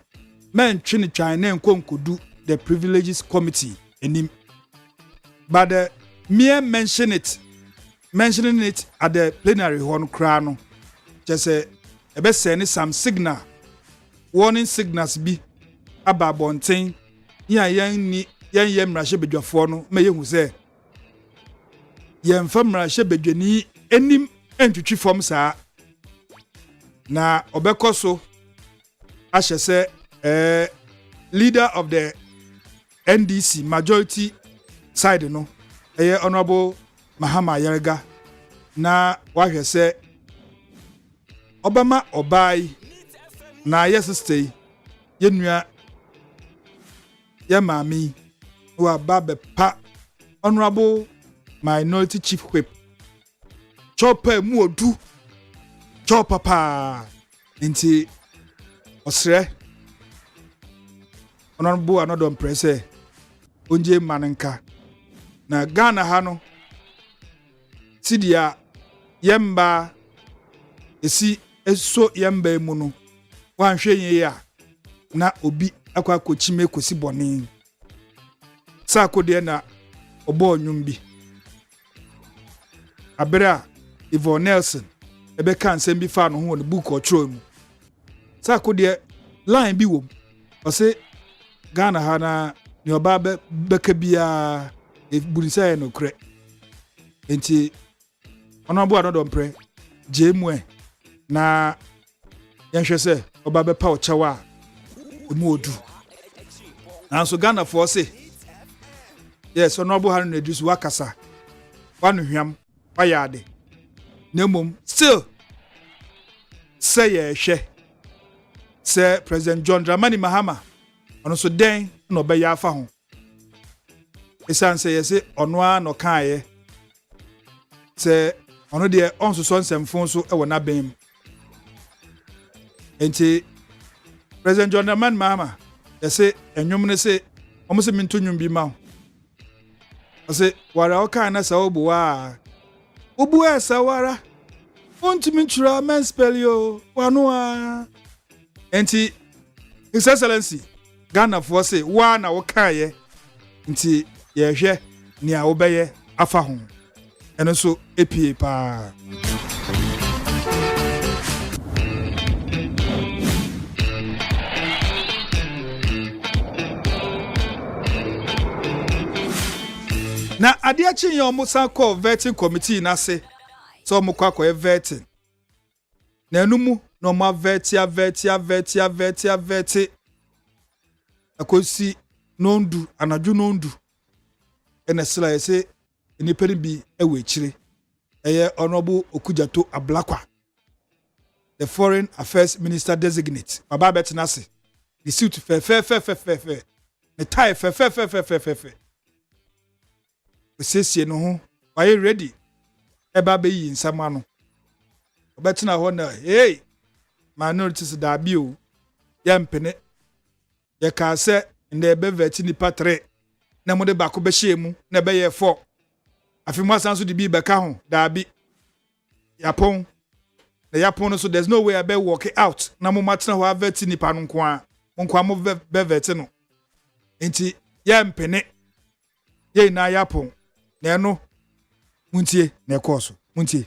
men twini twan na nkonkodu the Privileges Committee enim. But the mere mentioning it at the plenary hon kra no just ebe send some signal warning signals bi aba bonten yan mrahye bedwafo no me yehu se yan fa mrahye bedwani enim entwitwi form saa na obekoso ahye se leader of the NDC majority side no honorable Mahama Yerga na wahwe se Obama obai na yesistay yenua mami wa babe pa honorable minority chief whip chopper mu odu chopper pa nti osre honorable another presse onje manenka na Ghana ha no sidia yemba esi eso yemba mu no wanhwe yen na obi akwa kochime kosi bone sako de na obo onwum bi abera Yvonne Nelson ebe kan nsem bi fa no ho ne book otro mu sako de line bi wom o se Ghana ha na ni oba beka bia e burisa no kre enti ono bo anodom pre jemwe na yanhwe se oba be pa ochawa emu odu nanso Ghana for say yes ono bo hanu reduce wakasa wanu hwam wayade nemom still say ye hwe say President John Dramani Mahama ono so den no be ya fa ho esan say yes ono a no kan ye say ono de onso so nsemfo so e wona bem enti President John Dramani Mahama yes enwom ne say omo se minto nwum bi ma o say wara o kan na sa obu a obu esa wara ontimi ntura men spell yo wano a enti His Excellency Ghana for say wa na wo kan ye nti ye hwe ni a wo beye afa ho eno so epie pa na ade achi ye omusan call vetting committee na se so omukwa akoye vetting na enumu na omo veti akosi nondu anaju nondu ene sila yese enipeni bi ewe chire eye honorable Okujato Ablakwa the foreign affairs minister designate baba betinase the suit fe the tie fe osiesie no ho why ready eba be yi nsama no obetina ho na hey minorities da bi o yampene ye ka se nde be veti ni patre na mo de bako be hyemu na be ye 4 afimu asanso de bi be ka ho da bi yapon na yapon so there's no way I be walk it out na mo matena ho veti ni pa no nko a mo be veti no enti yampene ye na yapon na no muntie na ekoso muntie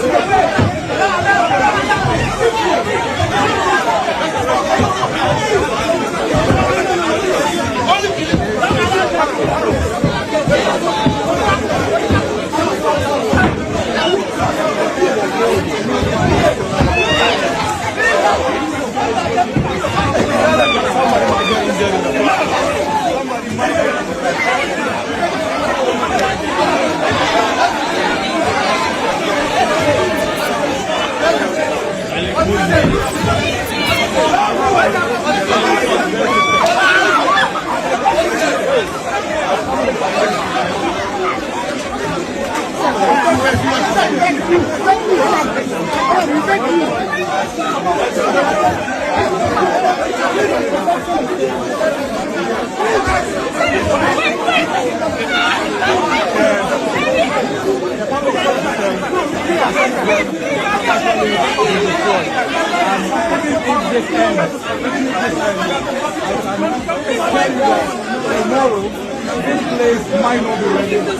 That's Tomorrow, this place might not be ready for the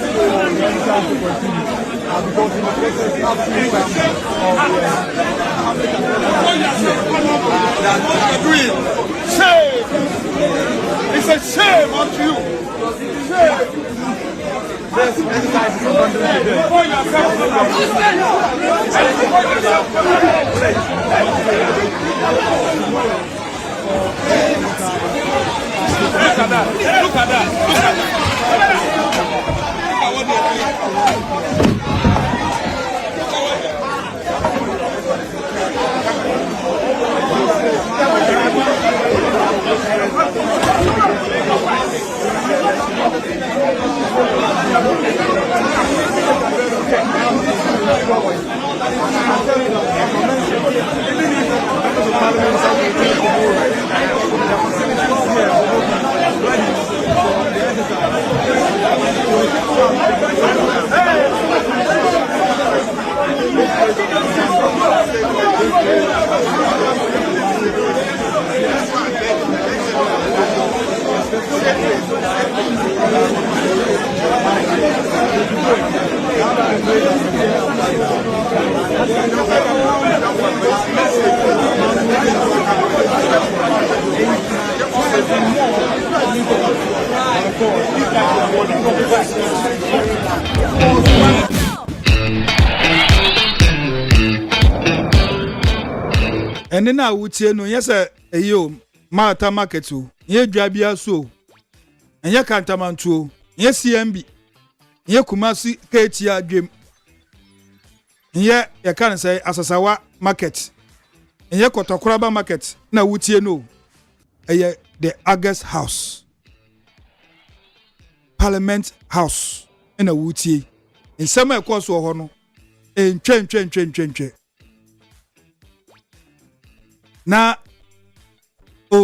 chance to continue because in the process of shame! It's a shame unto you! Shame! This exercise is Look at that. Look at that. Look at that. And then I would say, no, yes, you, Martha Market, ye Drabia so, and ye can't amount to, yes, CMB, ye Kumasi, Katia dream. Ye, you can't say Asasawa Market, and ye Kotokuraba Market, now would you know, the August House, Parliament House, in a woodsy, in summer course or honor, in train. Na I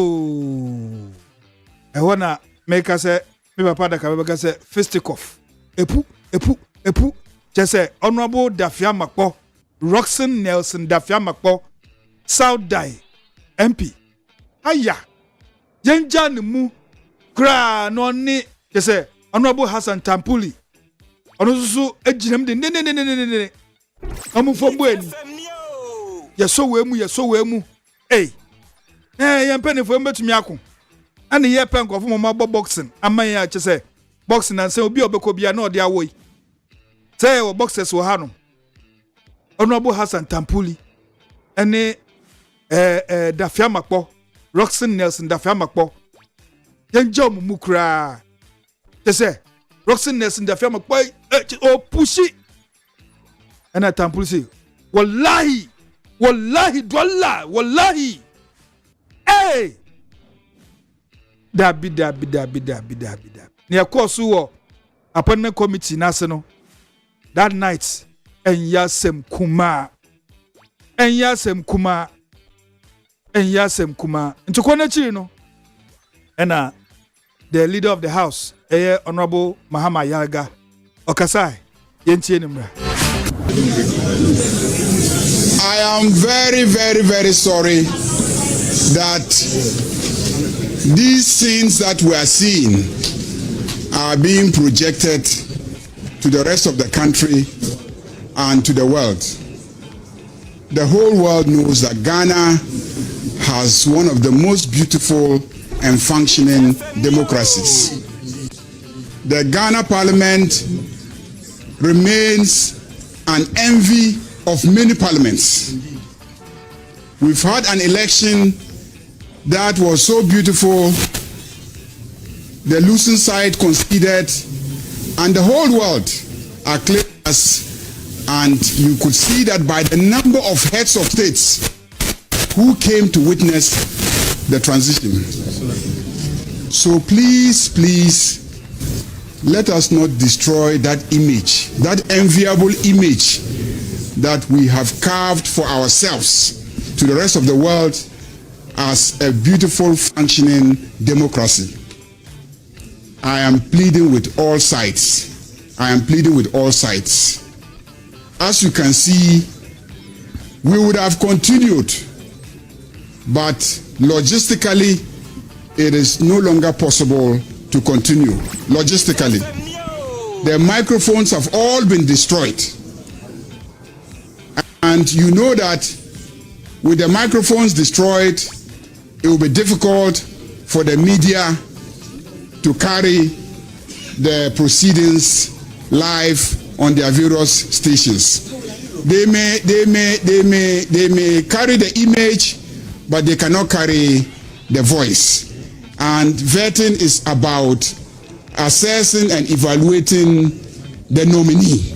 wanna make us say me papa da ka say fisticuff epu just say honorable Dafia Makpo Roxanne Nelson Dafia Makpo South Die MP aya yenja ne mu kra no ni just say honorable Hassan Tampuli ono susu ejinam de ne amu fombo eni yeso we mu hey, young penny for me akon. And the year pen of mama boxing. Amaya say boxing and say obi obeko bia no dia way. Say our boxers will hano. Honorable Hassan Tampuli. And Dafia Makpo. Roxanne Nelson Dafia Makpo. Young John Mukra. They say Roxanne Nelson Dafia Makpo oh pushy. And I Tampuli say, Wallahi. Wallahi. Hey! Dabi. Near course, appointment committee, national. That night, and Asem Kuma. Into Konachino. And the leader of the house, Honorable Mahama Yaga, Okasai, Yentinimra. I am very, very, very sorry that these scenes that we are seeing are being projected to the rest of the country and to the world. The whole world knows that Ghana has one of the most beautiful and functioning democracies. The Ghana Parliament remains an envy of many parliaments. We've had an election that was so beautiful, the losing side conceded, and the whole world acclaimed us, and you could see that by the number of heads of states who came to witness the transition. So please, let us not destroy that image, that enviable image that we have carved for ourselves to the rest of the world as a beautiful, functioning democracy. I am pleading with all sides. As you can see, we would have continued, but logistically, it is no longer possible to continue. Logistically, the microphones have all been destroyed. And you know that with the microphones destroyed, it will be difficult for the media to carry the proceedings live on their various stations. They may carry the image, but they cannot carry the voice. And vetting is about assessing and evaluating the nominee.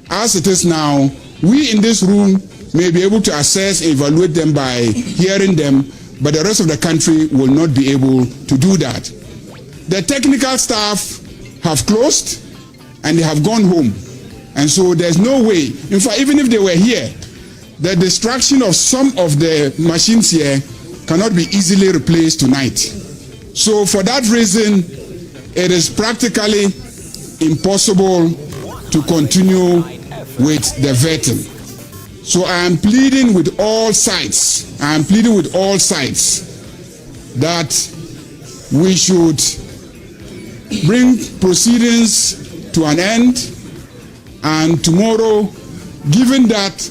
As it is now, we in this room may be able to assess and evaluate them by hearing them, but the rest of the country will not be able to do that. The technical staff have closed and they have gone home. And so there's no way, in fact, even if they were here, the destruction of some of the machines here cannot be easily replaced tonight. So for that reason, it is practically impossible to continue with the vetting. So I am pleading with all sides, that we should bring proceedings to an end, and tomorrow, given that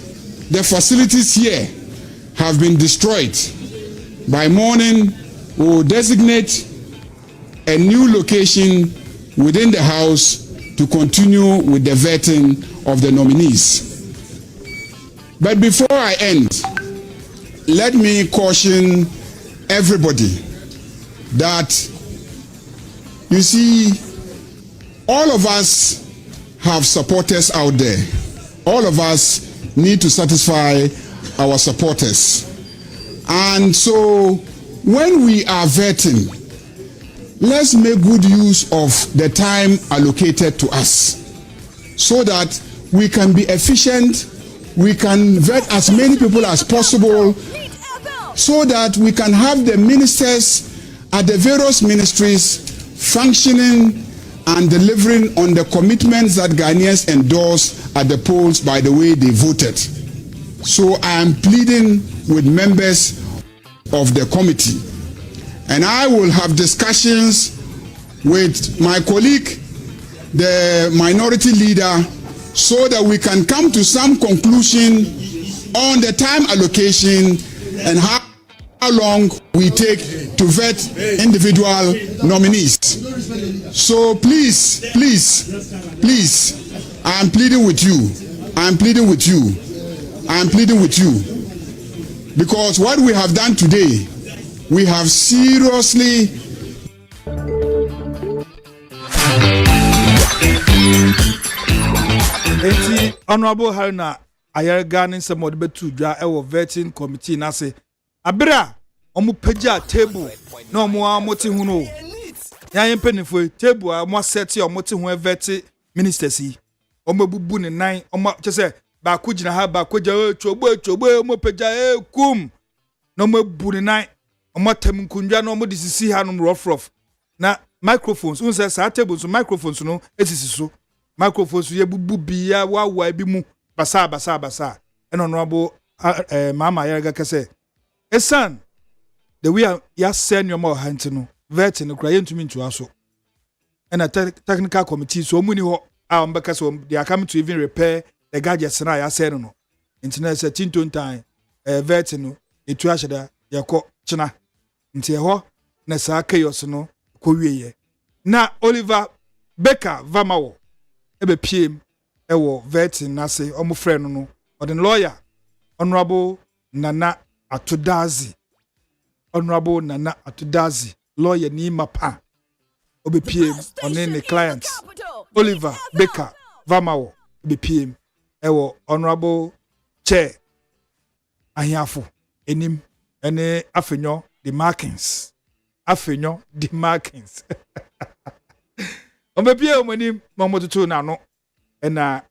the facilities here have been destroyed, by morning we will designate a new location within the House to continue with the vetting of the nominees. But before I end, let me caution everybody that, you see, all of us have supporters out there. All of us need to satisfy our supporters. And so when we are vetting, let's make good use of the time allocated to us so that we can be efficient, we can vet as many people as possible, so that we can have the ministers at the various ministries functioning and delivering on the commitments that Ghanaians endorsed at the polls by the way they voted. So I am pleading with members of the committee, and I will have discussions with my colleague, the minority leader, so that we can come to some conclusion on the time allocation and how long we take to vet individual nominees. So please, I am pleading with you, because what we have done today, we have seriously Honorable Haruna Ayerga nin se mo de betu dwa e wo vetting committee na se abira omo pagya table na omo amoti hu no ya yempenifo table a mo set omo ti hu vetting ministers yi omo bubu ne nan omo chese ba ko gina ha ba ko ja chogbo omo pagya kum na omo bu ne nan omo tam nkundwa na omo disisi ha no rough na microphones unse sa table so microphones no esisi so microphones ye bubu bia wa bi mu basa and honorable mama Ayerga kase esan the way ya send your more hand no vet no kra yentumi ntu aso and a technical committee so muni ho ambeka so they are coming to even repair the gadgets na ya send no internet se tinton time vet no etu aheda yakọ china nti ho na sa chaos no ko wieye na Oliver Baker Vamawo ebe piem ewo vetting na se omo frɛ no the lawyer honorable Nana Atodazi lawyer ni mapa obe piem on the clients Oliver Baker Vamawo obe piem ewo honorable chair ahiafo enim ene afenyo the markings afenyo the markings omepie omani mamotutu na no ena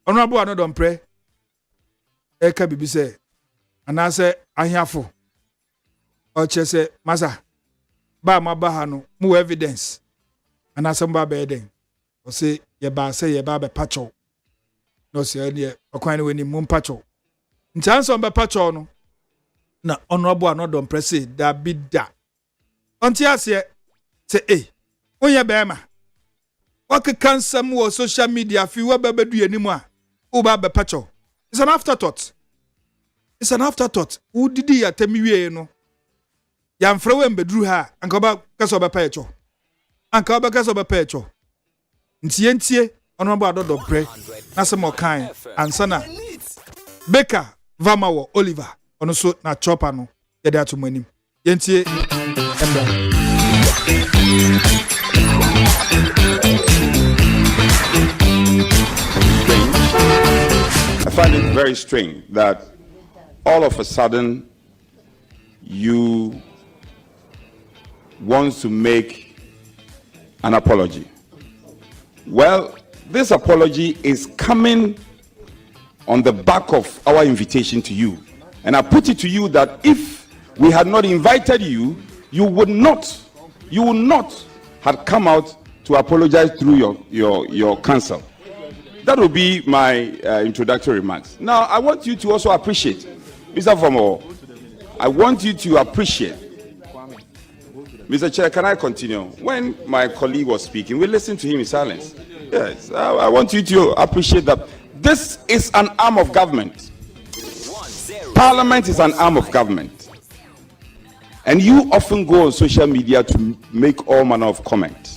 honorable anodon pre eka bibi se anase ahiafo oche se masa ba mabaha no mu evidence anase mba be den o se ye ba be pacho no se ene okwan ni weni mu pacho ntanso mba pacho no na honorable anodon pre se da bida onti ase se onye bema wakeka nsam wo social media fi wa babedu yanimu a wo ba be pacho. It's an afterthought. It's an afterthought. Who did ya temiwe no? Ya mfrewe mbedru ha anka ba kaso ba pacho. Anka ba kaso ba pacho. Ntie honorable adodo pre na se mo kan ansana Beka Vamawo Oliver ono so na chopper no ye da to manim. Yentie embra. I find it very strange that all of a sudden you want to make an apology. Well, this apology is coming on the back of our invitation to you. And I put it to you that if we had not invited you, you would not have come out to apologize through your counsel. That will be my introductory remarks. Now, I want you to also appreciate, Mr. Fomo, I want you to appreciate. Mr. Chair, can I continue? When my colleague was speaking, we listened to him in silence. Yes, I want you to appreciate that this is an arm of government. Parliament is an arm of government. And you often go on social media to make all manner of comments.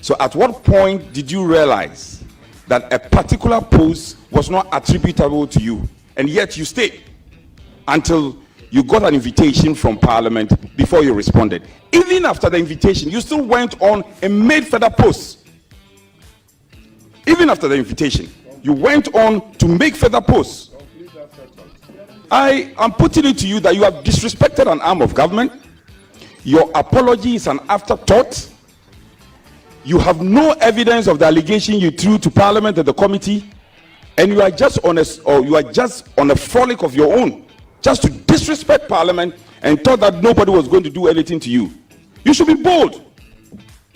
So at what point did you realize that a particular post was not attributable to you, and yet you stayed until you got an invitation from Parliament before you responded? Even after the invitation, you still went on and made further posts. Even after the invitation, you went on to make further posts. I am putting it to you that you have disrespected an arm of government. Your apology is an afterthought. You have no evidence of the allegation you threw to Parliament and the committee, and you are just on a frolic of your own, just to disrespect Parliament and thought that nobody was going to do anything to you. You should be bold.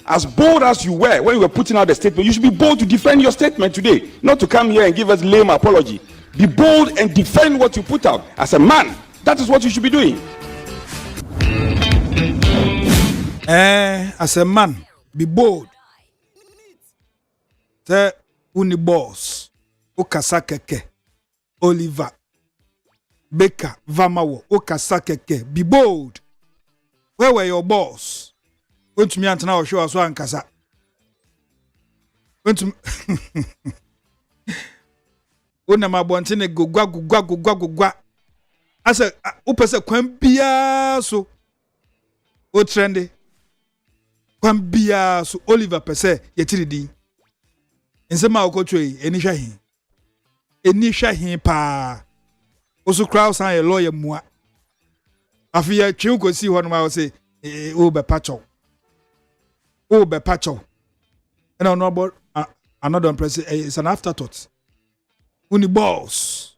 As bold as you were when you were putting out the statement, you should be bold to defend your statement today, not to come here and give us lame apology. Be bold and defend what you put out. As a man, that is what you should be doing. As a man, be bold. Te uni boss okasakeke Oliver Beka Vamawo okasakeke. Be bold. Where were your boss? Went to me and now show us one kasa. Went to Una mabontine gugwa. Asa upese kwambia so o trendy. Kwambia so Oliver pese yetiridi. Nsema okotwe enisha hin pa osu crowd san a lawyer mua afia twe ko si ho no ma say o be pacho and on about another press is an afterthought. Uni balls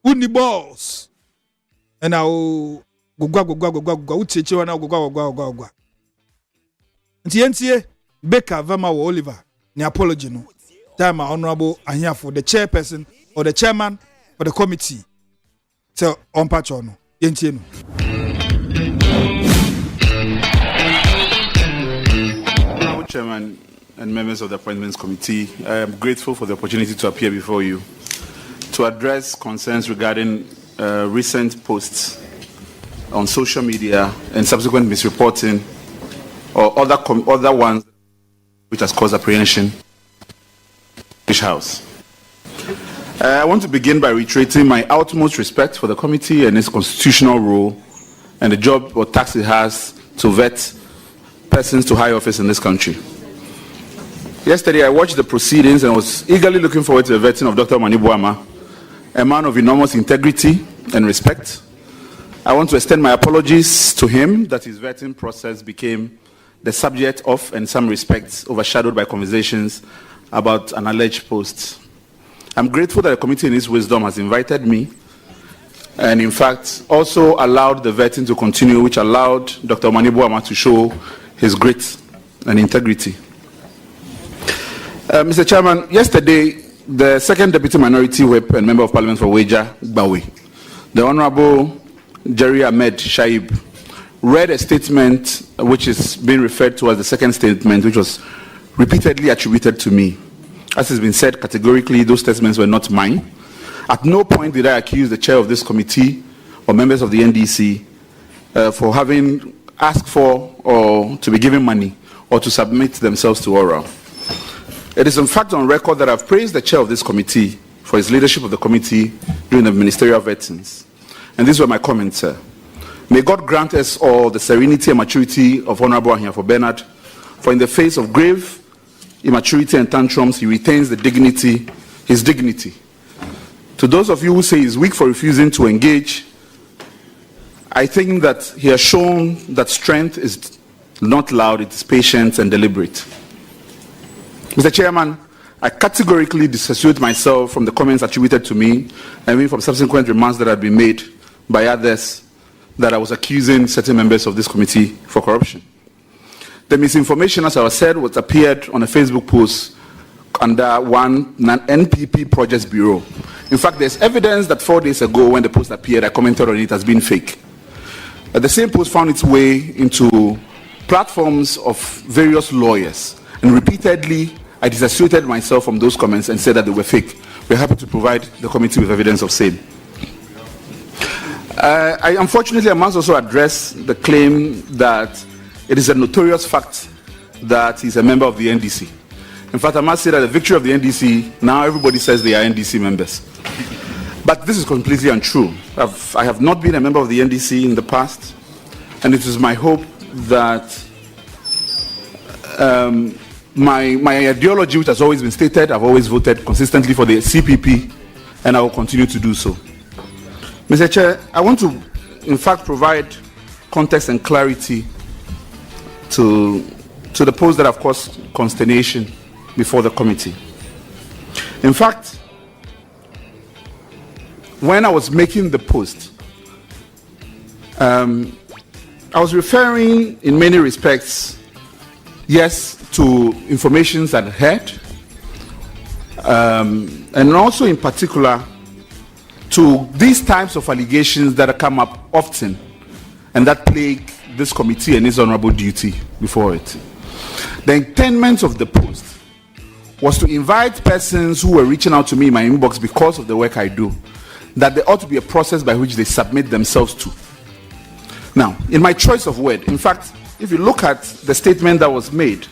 and now go ucheche wana go ntie Beka Vamawo Oliver ni apology no time honorable here for the chairperson or the chairman for the committee. So on pacho no yentie no. Honorable Chairman and members of the Appointments Committee, I am grateful for the opportunity to appear before you to address concerns regarding recent posts on social media and subsequent misreporting or other ones which has caused apprehension. House. I want to begin by reiterating my utmost respect for the committee and its constitutional role and the job or task it has to vet persons to high office in this country. Yesterday, I watched the proceedings and was eagerly looking forward to the vetting of Dr. Mani Buama, a man of enormous integrity, and respect. I want to extend my apologies to him that his vetting process became the subject of, in some respects, overshadowed by conversations about an alleged post. I'm grateful that the committee in its wisdom has invited me and, in fact, also allowed the vetting to continue, which allowed Dr. Omanibuama to show his grit and integrity. Mr. Chairman, yesterday, the second Deputy Minority Whip and Member of Parliament for Weja, Bawe, the Honorable Jerry Ahmed Shaib, read a statement which is being referred to as the second statement, which was repeatedly attributed to me. As has been said categorically, those statements were not mine. At no point did I accuse the chair of this committee or members of the NDC for having asked for or to be given money or to submit themselves to oral. It is in fact on record that I've praised the chair of this committee for his leadership of the committee during the ministerial vettings. And these were my comments, sir. May God grant us all the serenity and maturity of Honorable Ahiafo Bernard, for in the face of grave immaturity and tantrums, he retains the dignity, his dignity. To those of you who say he's weak for refusing to engage, I think that he has shown that strength is not loud, it is patient and deliberate. Mr. Chairman, I categorically dissociate myself from the comments attributed to me, and even from subsequent remarks that had been made by others that I was accusing certain members of this committee for corruption. The misinformation, as I said, was appeared on a Facebook post under one NPP Projects Bureau. In fact, there's evidence that 4 days ago when the post appeared, I commented on it as being fake. The same post found its way into platforms of various lawyers, and repeatedly I disassociated myself from those comments and said that they were fake. We're happy to provide the committee with evidence of same. Unfortunately, I must also address the claim that it is a notorious fact that he's a member of the NDC. In fact, I must say that the victory of the NDC, now everybody says they are NDC members. But this is completely untrue. I have not been a member of the NDC in the past, and it is my hope that my ideology, which has always been stated, I've always voted consistently for the CPP, and I will continue to do so. Mr. Chair, I want to, in fact, provide context and clarity to the post that have caused consternation before the committee. In fact, when I was making the post, I was referring in many respects, yes, to information that I had, and also in particular to these types of allegations that come up often and that plague this committee and its honorable duty before it. The intent of the post was to invite persons who were reaching out to me in my inbox because of the work I do, that there ought to be a process by which they submit themselves to. Now, in my choice of word, in fact, if you look at the statement that was made,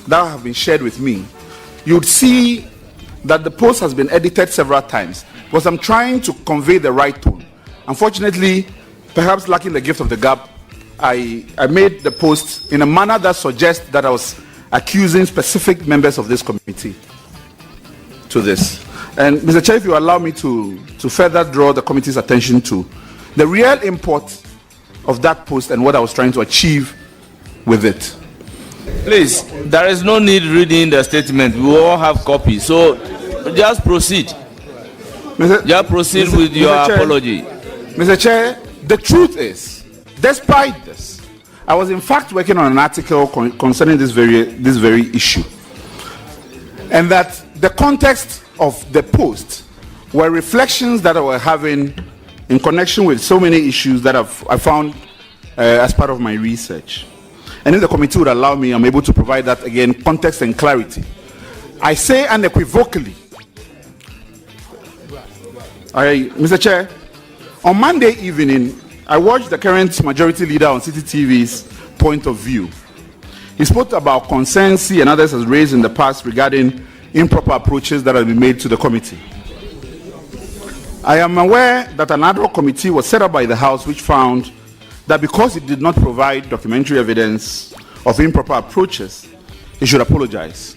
that have been shared with me, you'd see that the post has been edited several times because I'm trying to convey the right tone. Unfortunately, perhaps lacking the gift of the gab, I made the post in a manner that suggests that I was accusing specific members of this committee to this. And Mr. Chair, if you allow me to further draw the committee's attention to the real import of that post and what I was trying to achieve with it. Please, there is no need reading the statement. We all have copies. So just proceed. Just proceed with your apology. Mr. Chair, the truth is, despite this, I was in fact working on an article concerning this very issue. And that the context of the post were reflections that I were having in connection with so many issues that I found as part of my research. And if the committee would allow me, I'm able to provide that again, context and clarity. I say unequivocally, Mr. Chair, on Monday evening, I watched the current majority leader on City TV's point of view. He spoke about concerns he and others has raised in the past regarding improper approaches that have been made to the committee. I am aware that an ad hoc committee was set up by the House which found that because it did not provide documentary evidence of improper approaches, he should apologize.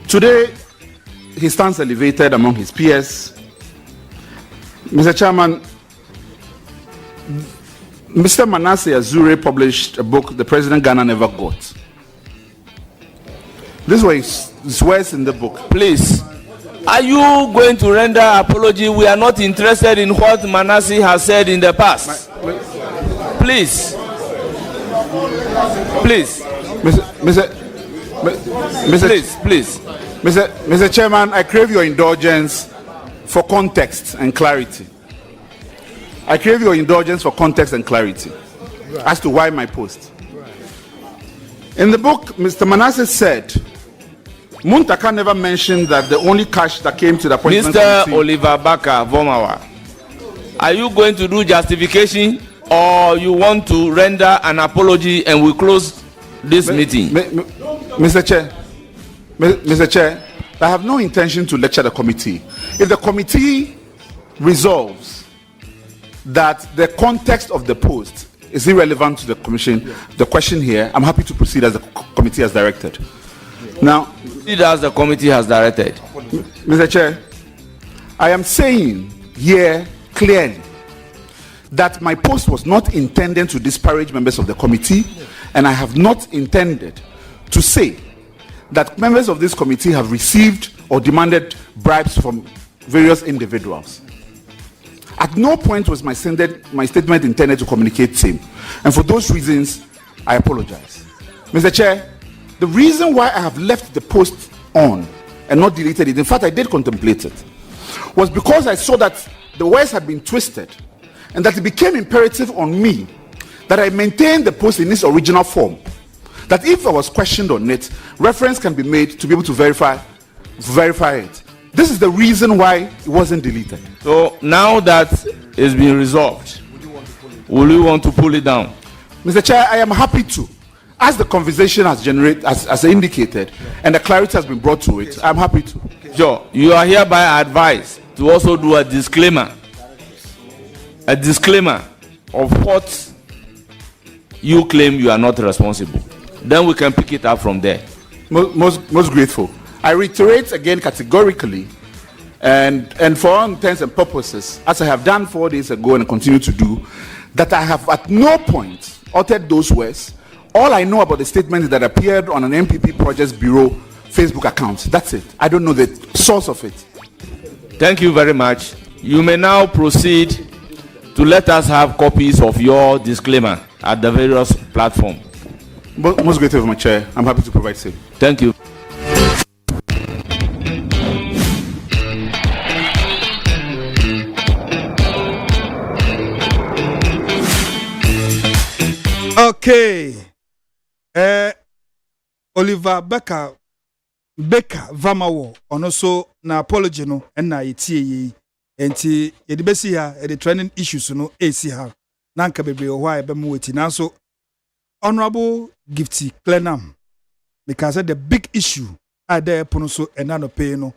Today, he stands elevated among his peers. Mr. Chairman, Mr. Manasseh Azure published a book, The President Ghana Never Got. This was his words in the book. Please, are you going to render apology? We are not interested in what Manasseh has said in the past. Please. Mr. Chairman, I crave your indulgence for context and clarity. I crave your indulgence for context and clarity as to why my post. In the book, Mr. Manasseh said, Muntaka never mentioned that the only cash that came to the appointment Mr. committee. Oliver Baka Vomawa, are you going to do justification or you want to render an apology and we close this meeting? Mr. Chair, I have no intention to lecture the committee. If the committee resolves that the context of the post is irrelevant to the commission, the question here, I'm happy to proceed as the committee has directed. Now, as the committee has directed. Mr. Chair, I am saying here clearly that my post was not intended to disparage members of the committee, and I have not intended to say that members of this committee have received or demanded bribes from various individuals. At no point was my statement intended to communicate same. And for those reasons, I apologize. Mr. Chair, the reason why I have left the post on and not deleted it, in fact, I did contemplate it, was because I saw that the words had been twisted and that it became imperative on me that I maintain the post in its original form. That if I was questioned on it, reference can be made to be able to verify it. This is the reason why it wasn't deleted. So now that it's been resolved, will you want to pull it down? Mr. Chair, I am happy to. As the conversation has generated, as indicated, and the clarity has been brought to it, I'm happy to. Sure. You are hereby advised to also do a disclaimer. A disclaimer of what you claim you are not responsible. Then we can pick it up from there. Most grateful. I reiterate again categorically, and for all intents and purposes, as I have done 4 days ago and continue to do, that I have at no point uttered those words. All I know about the statement that appeared on an MPP Projects Bureau Facebook account. That's it. I don't know the source of it. Thank you very much. You may now proceed to let us have copies of your disclaimer at the various platforms. Most grateful, my chair. I'm happy to provide same. Thank you. Okay. Oliver Baker Vamawo ono so na apology no na yetie yi enti ye de besi ha the trending issues no esi ha na nka bebre ho a ebe mu weti na so honorable Gifty Clenam because the big issue are there pono so ena no pay no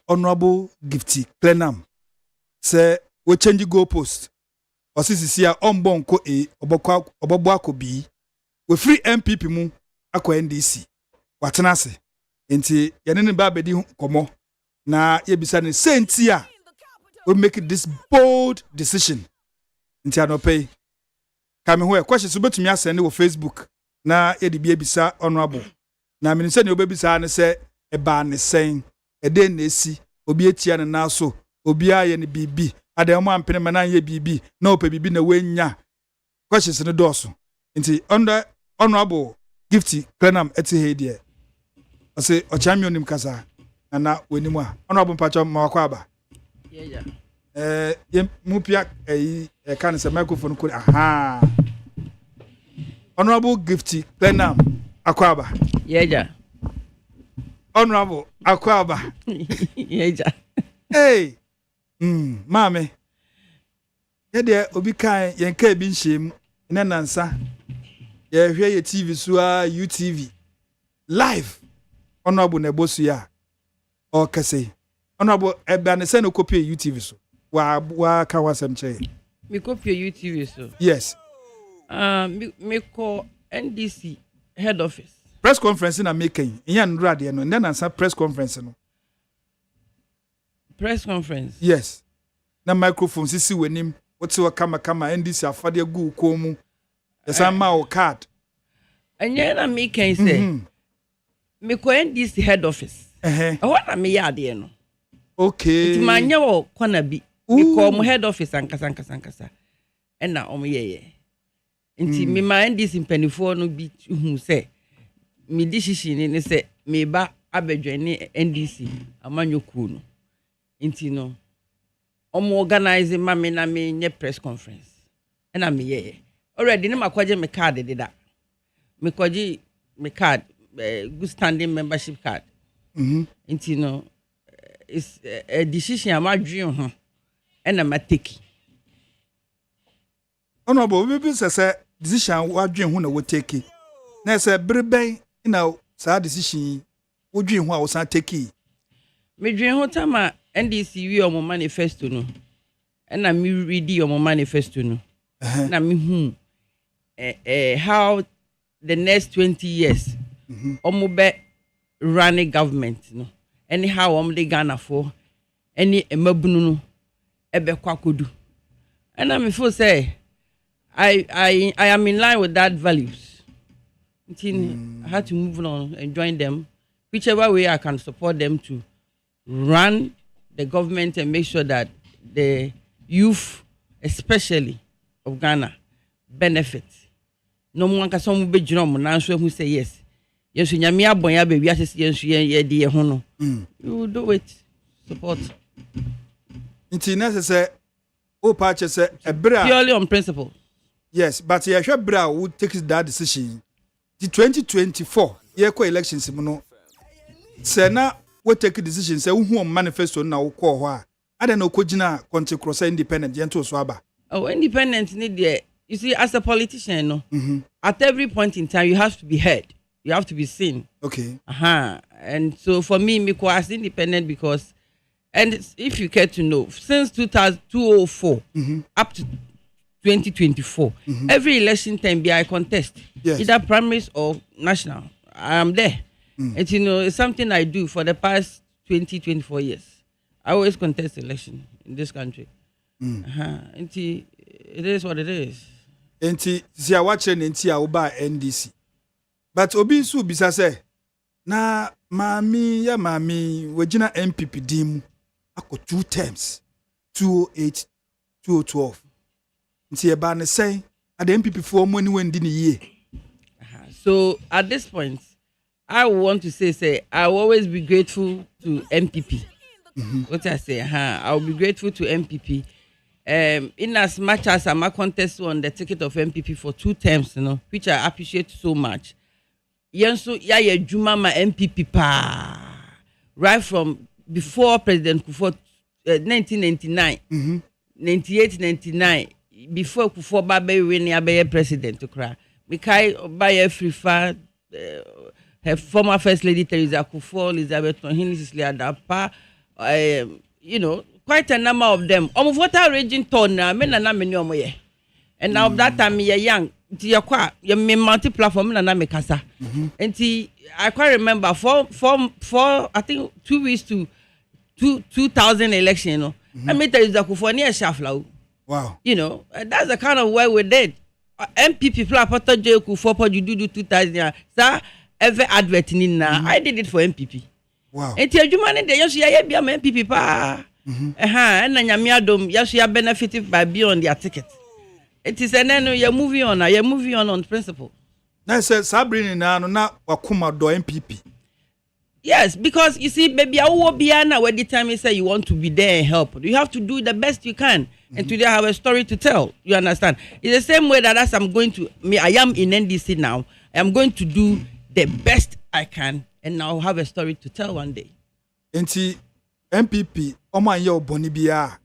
honorable Gifty Clenam say we change goalpost osisi a ombonko obobwa ko bi we free MPP mu akwa NDC watenase enti yene ne ba bedi komo na yebisa ne senti a we make this bold decision enti anope kame ho e question so betumi asende wo Facebook na yedi bi ebisa honorable na me se ne obebisa ne se e ba ne sen e de na esi obi etia ne na so obi aye ne bibi ade mo ampene mana ye bibi na ope bibi na wenya questions ne doso nti under honorable Gifty Clenam eti he die ose ochamio nim kasa na wenimu a honorable mpacho mawakwa aba ye mupia kan se microphone ko aha honorable Gifty Clenam akwaba yeja honorable akwaba yeja hey mame yede obi kan yenka bi nhiem na nansa ye hwe ye TV so UTV live honorable nebosu ya o kase honorable ebe ne se no copy UTV so wa ka wasem che me copy UTV so yes me call NDC head office press conference na making yan nrade no nansa press conference no press conference yes na microphone sisi wenim what's wa kama NDC afade gu komu esa ma o card anya na me can say me ko NDC head office na me yade no okay it manya wo kona bi me ko mo head office ankasa na ye nti me ma NDC mpanifo no bi hu say me decision ni say me ba abedwane NDC amanyoku no nti no organize mama na me nye press conference na me ye already na makwaje me card de da me kwaje me card good standing membership card nti no is a decision amadwen ho na ma take honorable we be say decision wadwen ho na we take na say breben na sa decision wodwen ho a wo san take me dwen ho tama NDC we omo manifesto no na me read omo manifesto no na me hu how the next 20 years omo be running government no anyhow omo de Ghana for any emabunu no ebe kwakodu and me feel say I am in line with that values until I had to move on and join them whichever way I can support them to run the government and make sure that the youth, especially of Ghana, benefit. No one can some be drum answer who say yes. Yes, when you are born, baby, yes, you do it. Support. It's necessary. Oh, patches a bra purely on principle. Yes, but yeah, sure, bra would take that decision. The 2024 year elections, Sena. We take a decision say who manifesto na wo call ho a ada na okogina country cross independent yento so aba independent need there you see as a politician no at every point in time you have to be heard, you have to be seen. Okay. And so for me ko as independent because and if you care to know since 2004 up to 2024 every election time I contest either primaries or national I am there. And you know, it's something I do for the past 24 years. I always contest election in this country. And it is what it is. And see, I watch and see I buy NDC. But Obi Su bisa say, na mami, wajina MPP dim, ako 2 terms, 2008, 2012. And see, about say, at the MPP for money when didn't ye. So at this point, I want to say I will always be grateful to MPP. What I say, I will be grateful to MPP. In as much as I'm a contest on the ticket of MPP for 2 terms, you know, which I appreciate so much. Yenso ya Juma ma MPP pa. Right from before President Kufuor 1999, 98, 99, before Kufuor Babe when he president to cry. Mikai Obaye Frifa. Her former First Lady Teresa Kufuor, Elizabeth Tohin, Adapa, you know, quite a number of them. Almost what I raging torn now, men and I and now that time you're young, you're multi-platform and I'm casa. And I quite remember for I think 2 weeks to 2000 election, you know, I met Teresa Kufuor near Shaflau. Wow. You know, that's the kind of way we did. MPP Flapata J Kufuor, you do 2000, sir. Ever advert na I did it for MPP. Wow. And tell you man dey yes ya be MPP pa. And na nyame adom yes ya benefited by being on their ticket. It is and then you're moving on principle. Na say Sabrina na wakuma do MPP. Yes, because you see baby I will be na where the time you say you want to be there and help. You have to do the best you can. And today I have a story to tell. You understand? It's the same way that as I'm going to I am in NDC now. I am going to do the best I can, and I'll have a story to tell one day. Enti MPP, Oman yo Bonnie Bia.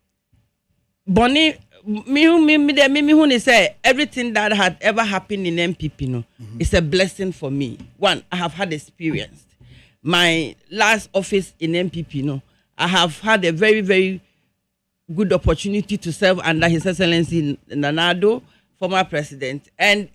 Bonnie, me who say everything that had ever happened in MPP, no, is a blessing for me. One, I have had experience. My last office in MPP, no, I have had a very, very good opportunity to serve under His Excellency Nana Addo, former president, and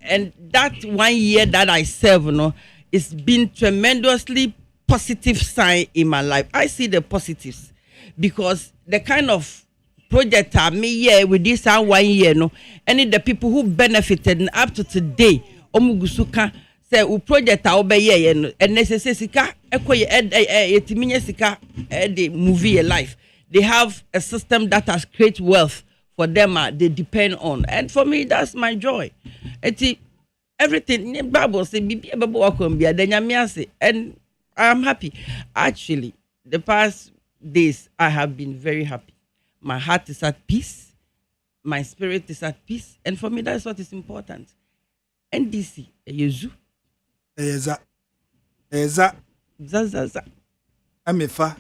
that 1 year that I serve, no. It's been tremendously positive sign in my life. I see the positives because the kind of project me year with this 1 year no, any the people who benefited up to today, omugusuka say we project obey year no, and necessary sika ekoye etiminya sika the movie life. They have a system that has created wealth for them. They depend on, and for me that's my joy. Everything Bible say and I'm happy. Actually, the past days I have been very happy. My heart is at peace, my spirit is at peace, and for me that's what is important. NDC, Yezu, Eza, Amefa,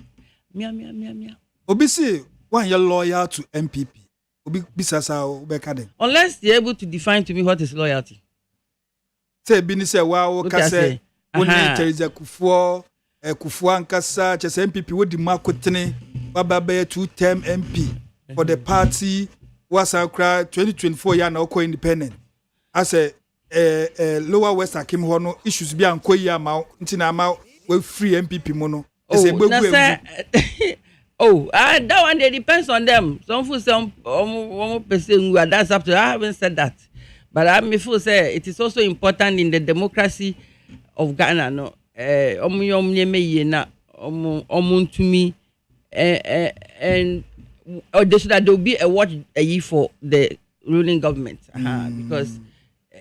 Mia. Obisi, one you're loyal to MPP. Obi bisasa obekade. Unless you're able to define to me what is loyalty. Say bini say wow kase woni Teresa Kufuor Kufuor ankasa chese MPP wo di makotene wababa 2-term MP for the party was akra 2024 ya na oko independent as a lower west akim ho no issues bi ankoyi ama ntina ama we free MPP mo no ese gbegu that one they depends on them. Some feel some person that's up to. I haven't said that. But I may feel say it is also important in the democracy of Ghana. No, and they should there will be a watch a year for the ruling government because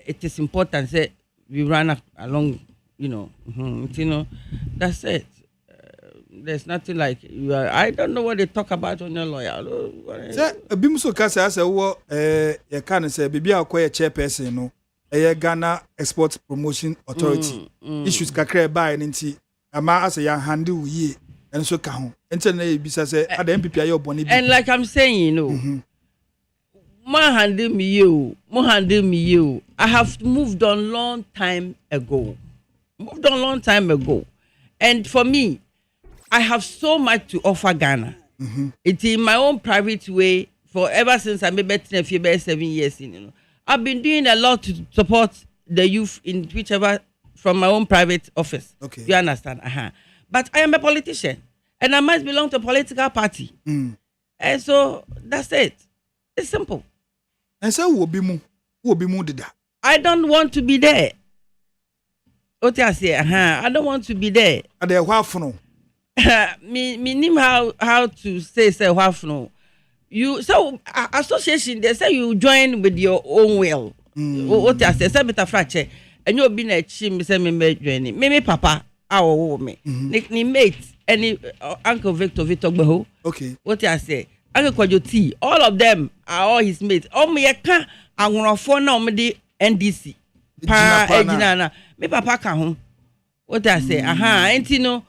it is important. Say we run along, that's it. There's nothing like you are. I don't know what they talk about on your lawyer. Say bimso kasa say wo you can say bibia akoye chairperson no Ghana Export Promotion Authority issues kakra by nti ama asa ya handle ye and so ka ho enti na e bisa say ada MPP ayo boni bi. And like I'm saying, mo handle me you. I have moved on long time ago. And for me, I have so much to offer Ghana. It's in my own private way for ever since I made 7 years in. I've been doing a lot to support the youth in whichever from my own private office. Okay. You understand? But I am a politician and I must belong to a political party. And so that's it. It's simple. And so who will be mu did that? I don't want to be there. What I say, I don't want to be there. Are they no? me name how to say what no. You so association they say you join with your own will. What I say better fracture and you be na chim say me join me papa our me ni mate any Uncle Victor Gbeho. Okay. What I say Uncle Kwajoti, all of them are all his mates. Me ka anwonfo na me di NDC pa ejina na me papa ka ho. What I say enti no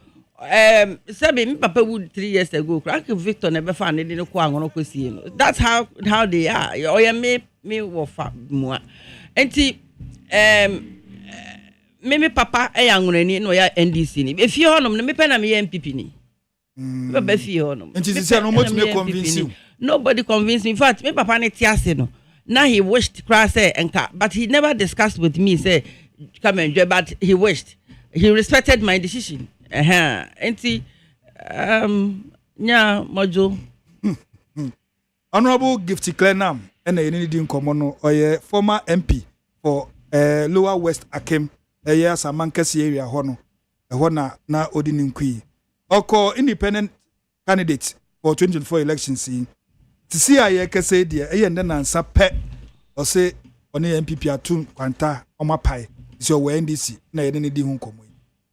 sabi me papa would 3 years ago Uncle Victor never found it in a kwangono kwesi no. That's how they are. Oya me wo fa mu enti me papa anwonani no ya NDC ni if you honom me pe na me MPP ni be fi honom enti say no mo to me convince you. Nobody convinced me. In fact, me papa ne tiase no. Now he wished cry say enka, but he never discussed with me say come and join, but he wished. He respected my decision. Enti nya mojo. Honorable Gifty Clenam and any din komono or former MP for Lower West Akem Samankasi area hono na odinin kui. Oko independent candidate for 2024 elections to see I can say dear and then answer pet or say on the MPP atun kwanta on my pie. So we NDC na any di hun komo.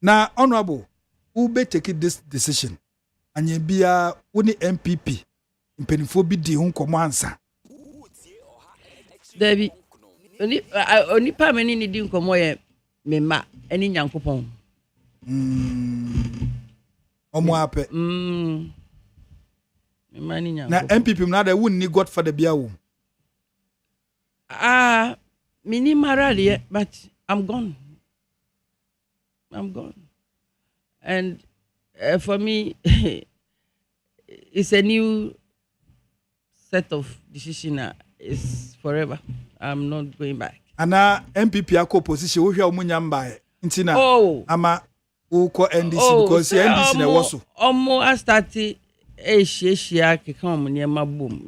Na honorable who be take this decision and ye be a only MPP in penifo bi di hun komo answer. David oni pa meni ni di hun komo ye me ma eni nyankopon. Omo ape. Na MPP na da won ni Godfather bia wo. Mini married, but I'm gone. And for me, it's a new set of decision. It's forever. I'm not going back. And MPP ako position wo hwe omunyamba ntina ama wo ko NDC because NDC na wo so. I started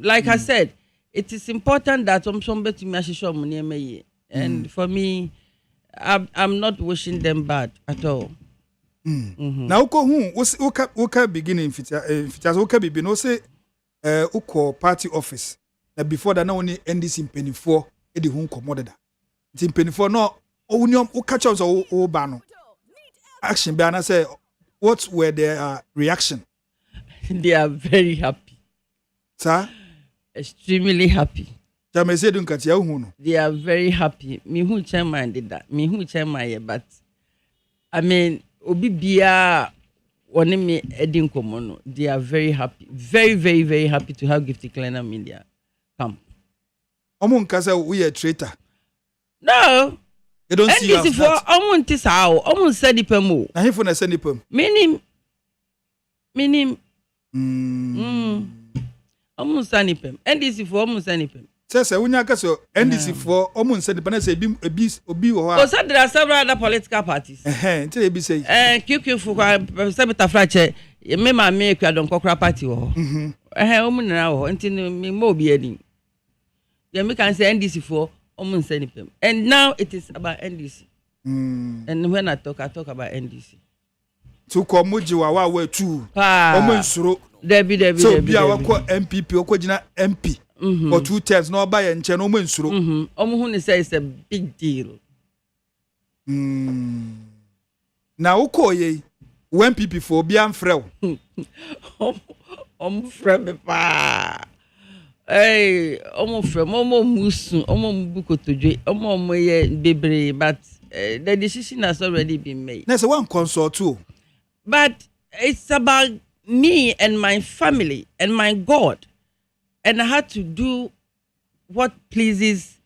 Like I said, it is important that somebody to me and for me, I'm not wishing them bad at all. Now, okay, beginning fitas okay be no say uko party office. Now before that, now only NDC in penny for the home commodity. In penny for no union catch us or bano. Action banner say what were their reaction? They are very happy. Sir? Extremely happy. They are very happy. Me who chairman did that. Me who chairman, but I mean, Obibia one me Edin Komono. They are very happy. Very, very, very happy to have Gifty Kleiner Media come. Omun kasa we a traitor. No. They don't see us. For Omun Tisao, Omun said it mo. Na him for na send it pem. Meaning. Omun sanipem. NDC for Omun sanipem. Say unya kaso NDC for Omun sanipem say obi wo ha. So there are several other political parties. Until be say. QQ for Senator Frache, me ma me kwa don kokra party wo. Omun na wo until me mo bi edi. Then we can say NDC for Omun sanipem. And now it is about NDC. And when I talk about NDC. To come wa we too. Omun suro. Debi. So be our MPP okojina MP. For 2 terms no buy and channel omun suro. Omun say it's a big deal. Na ukoye MPP for be amfrel. Frɛ me pa. Hey, frɛ musu, mbukotojwe, ye bebre, but the decision has already been made. There's one consult too. But it's about me and my family and my God. And I had to do what pleases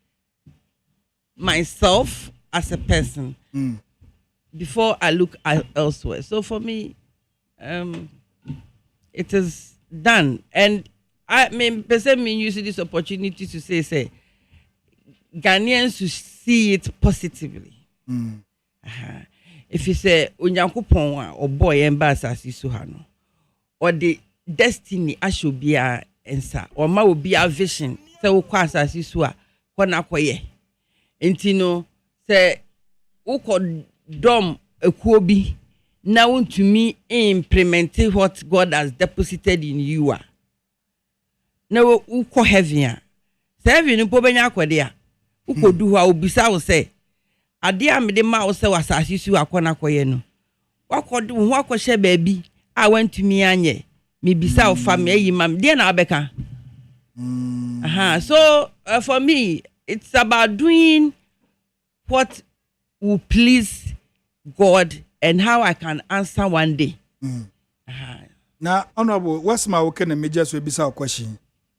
myself as a person before I look elsewhere. So for me, it is done. And I mean, me using this opportunity to say, Ghanaians to see it positively. If you say, Unyankupon or boy ambassador Suhano, or the destiny I should be a answer, or ma will be a vision, so kwasa sisua, konakoye. Intino say, Uko dom a kuobi, now to me implementing what God has deposited in you. Now, uko heavier. Say, you pobenya kwadia. Uko duha ubisa will say, Adia me de ma say was asisu akona koye no. Wako she baby. I went to me anye. Me bisa of family mam de na abeka. So for me, it's about doing what will please God and how I can answer one day. Now, Honorable, what's my work and majors will be our question?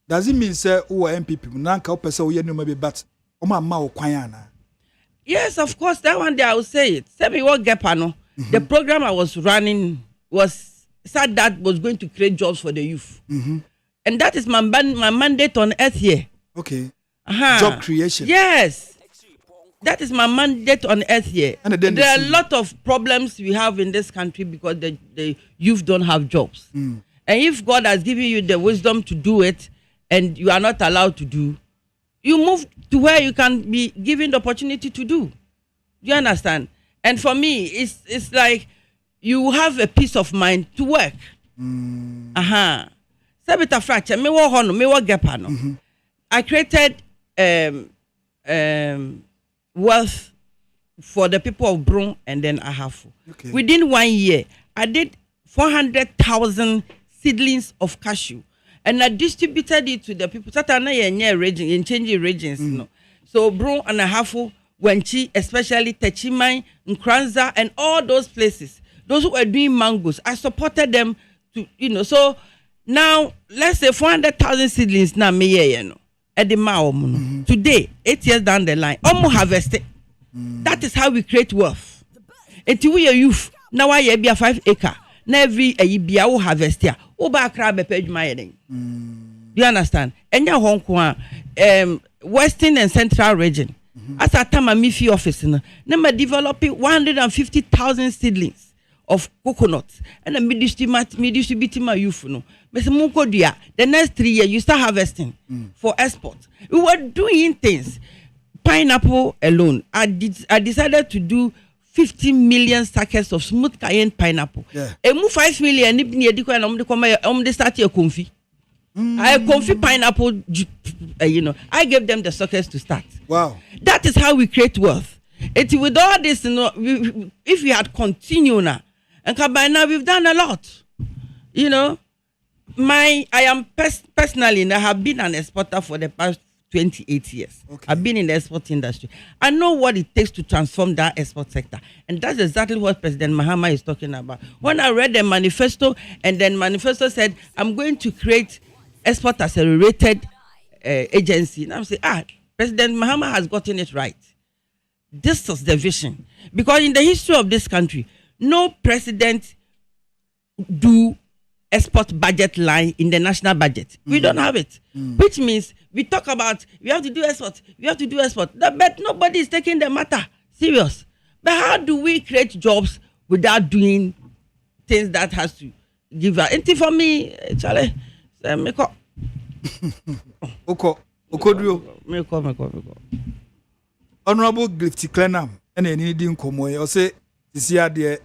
Does it mean say who are MPP? Nanka opesa we no maybe but oma ma okwanyana. Yes, of course. That one day I will say it. Say me what gepano. The program I was running was said that was going to create jobs for the youth, and that is my mandate on earth here. Okay. Job creation. Yes, that is my mandate on earth here. And there are a lot of problems we have in this country because the youth don't have jobs. And if God has given you the wisdom to do it, and you are not allowed to do, you move to where you can be given the opportunity to do. Do you understand? And for me, it's like you have a peace of mind to work. Sabita fracture, me wo hono, me wo gepano. I created wealth for the people of Brum and then Ahafu. Okay. Within 1 year, I did 400,000 seedlings of cashew. And I distributed it to the people. Satana region, in changing regions. No. So Brum and Ahafu, Wenchi, especially Techimai, Nkranza, and all those places. Those who were doing mangoes, I supported them to, So now, let's say 400,000 seedlings now, at the Mao. Today, 8 years down the line, almost harvested. That is how we create wealth. Until we are youth, now I be a 5 acre. Now every year we harvest here. Oba crab page my do you understand? And your Hong Kong, Western and Central region. As a time Mifi office, now developing 150,000 seedlings of coconut and a distribute my youth no. The next 3 years you start harvesting for export. We were doing things. Pineapple alone. I decided to do 50 million sackets of smooth cayenne pineapple. Yeah. I move 5 million. They start your confit. I confit pineapple. I gave them the sockets to start. Wow. That is how we create wealth. With all this, if we had continued now, and by now we've done a lot. I am personally, I have been an exporter for the past 28 years. Okay. I've been in the export industry. I know what it takes to transform that export sector. And that's exactly what President Mahama is talking about. When I read the manifesto, and then manifesto said, I'm going to create export accelerated agency. And I'm saying, President Mahama has gotten it right. This is the vision. Because in the history of this country, no president do export budget line in the national budget. We don't have it. Which means we talk about we have to do export. But nobody is taking the matter serious. But how do we create jobs without doing things that has to give us? And for me, Charlie, make up. Honorable Gifty Clenham and any din komoy or say this year there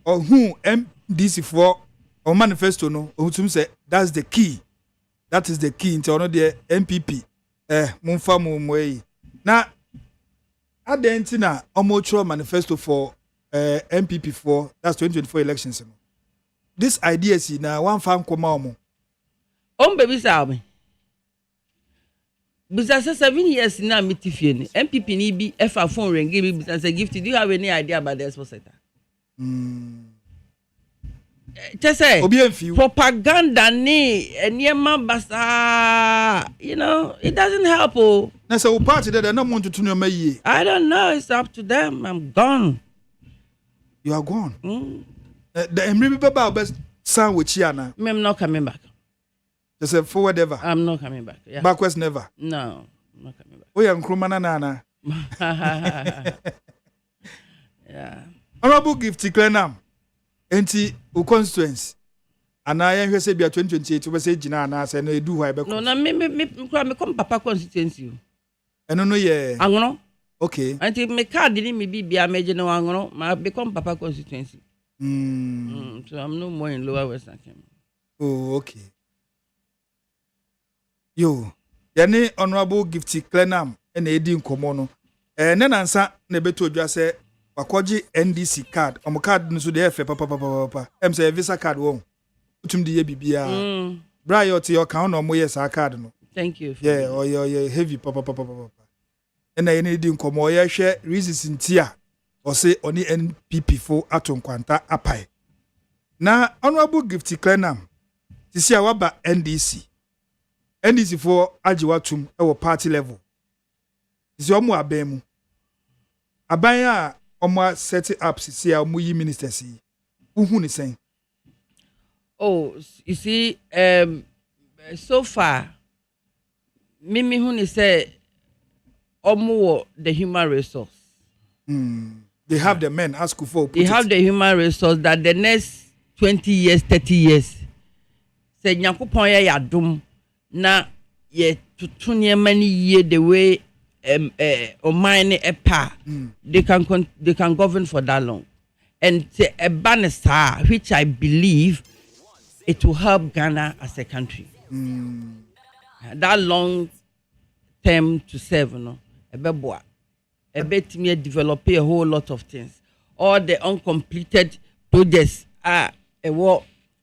or who MDC for or manifesto no who say that's the key. That is the key into honor the MPP. Mumfa mumway. Now Adentina Omocho manifesto for MPP for that's 2024 elections. This idea is now one farm komamo. Baby Salmi. Because 7 years now, MPP need be FR phone ring give me business a gift. Do you have any idea about the export sector? Just say propaganda ni and basa. It doesn't help. Oh, that's a party that I don't want to know me. I don't know. It's up to them. I'm gone. You are gone. The Emre Baba best sandwich yana. I'm not coming back. They say forward ever. I'm not coming back. Yeah. Backwards never. No, I'm not coming back. Oh, yeah, Nkrumah nana. Yeah. Honorable Gifty Clenham, enti u constituents. And I am here say be 2028. We say Jina and I say no do why be. No, me come papa constituency. I don't know yeah. Angono. Okay. Until me card didn't me be a major no angono. Ma become papa constituency. So I'm no more in Lower Western Kenya. Oh, okay. Yo, yani Honorable Gifty Clenham and Edi Nkomono. Nenansa nebeto dwa say wakoji NDC card. Omo card nso de efe papa. Say visa card won. Utum de ye bibia. Bra yo ti your count no mo yes card no. Thank you. Yeah, or your heavy papa. And I Edi Nkomo ye hwe reasons ntia or say oni NPP for aton kwanta apai. Na Honorable Gifty Clenham tisi awaba NDC. NDC for ajiwatum ewo party level. Is your mo abemu. Abaya omo set up sisi a omo yi ministers yi. Uhu ni sen. Oh, you see, so far, Mimi Huni say omo the human resource. They have the men ask for. They have the human resource that the next 20 years, 30 years, say Nyankopon ya yadom. Na ye tutunye many year the way mine they can govern for that long, and a banner which I believe it will help Ghana as a country. That long term to serve, a beboa, a bit me develop a whole lot of things. All the uncompleted projects are a war.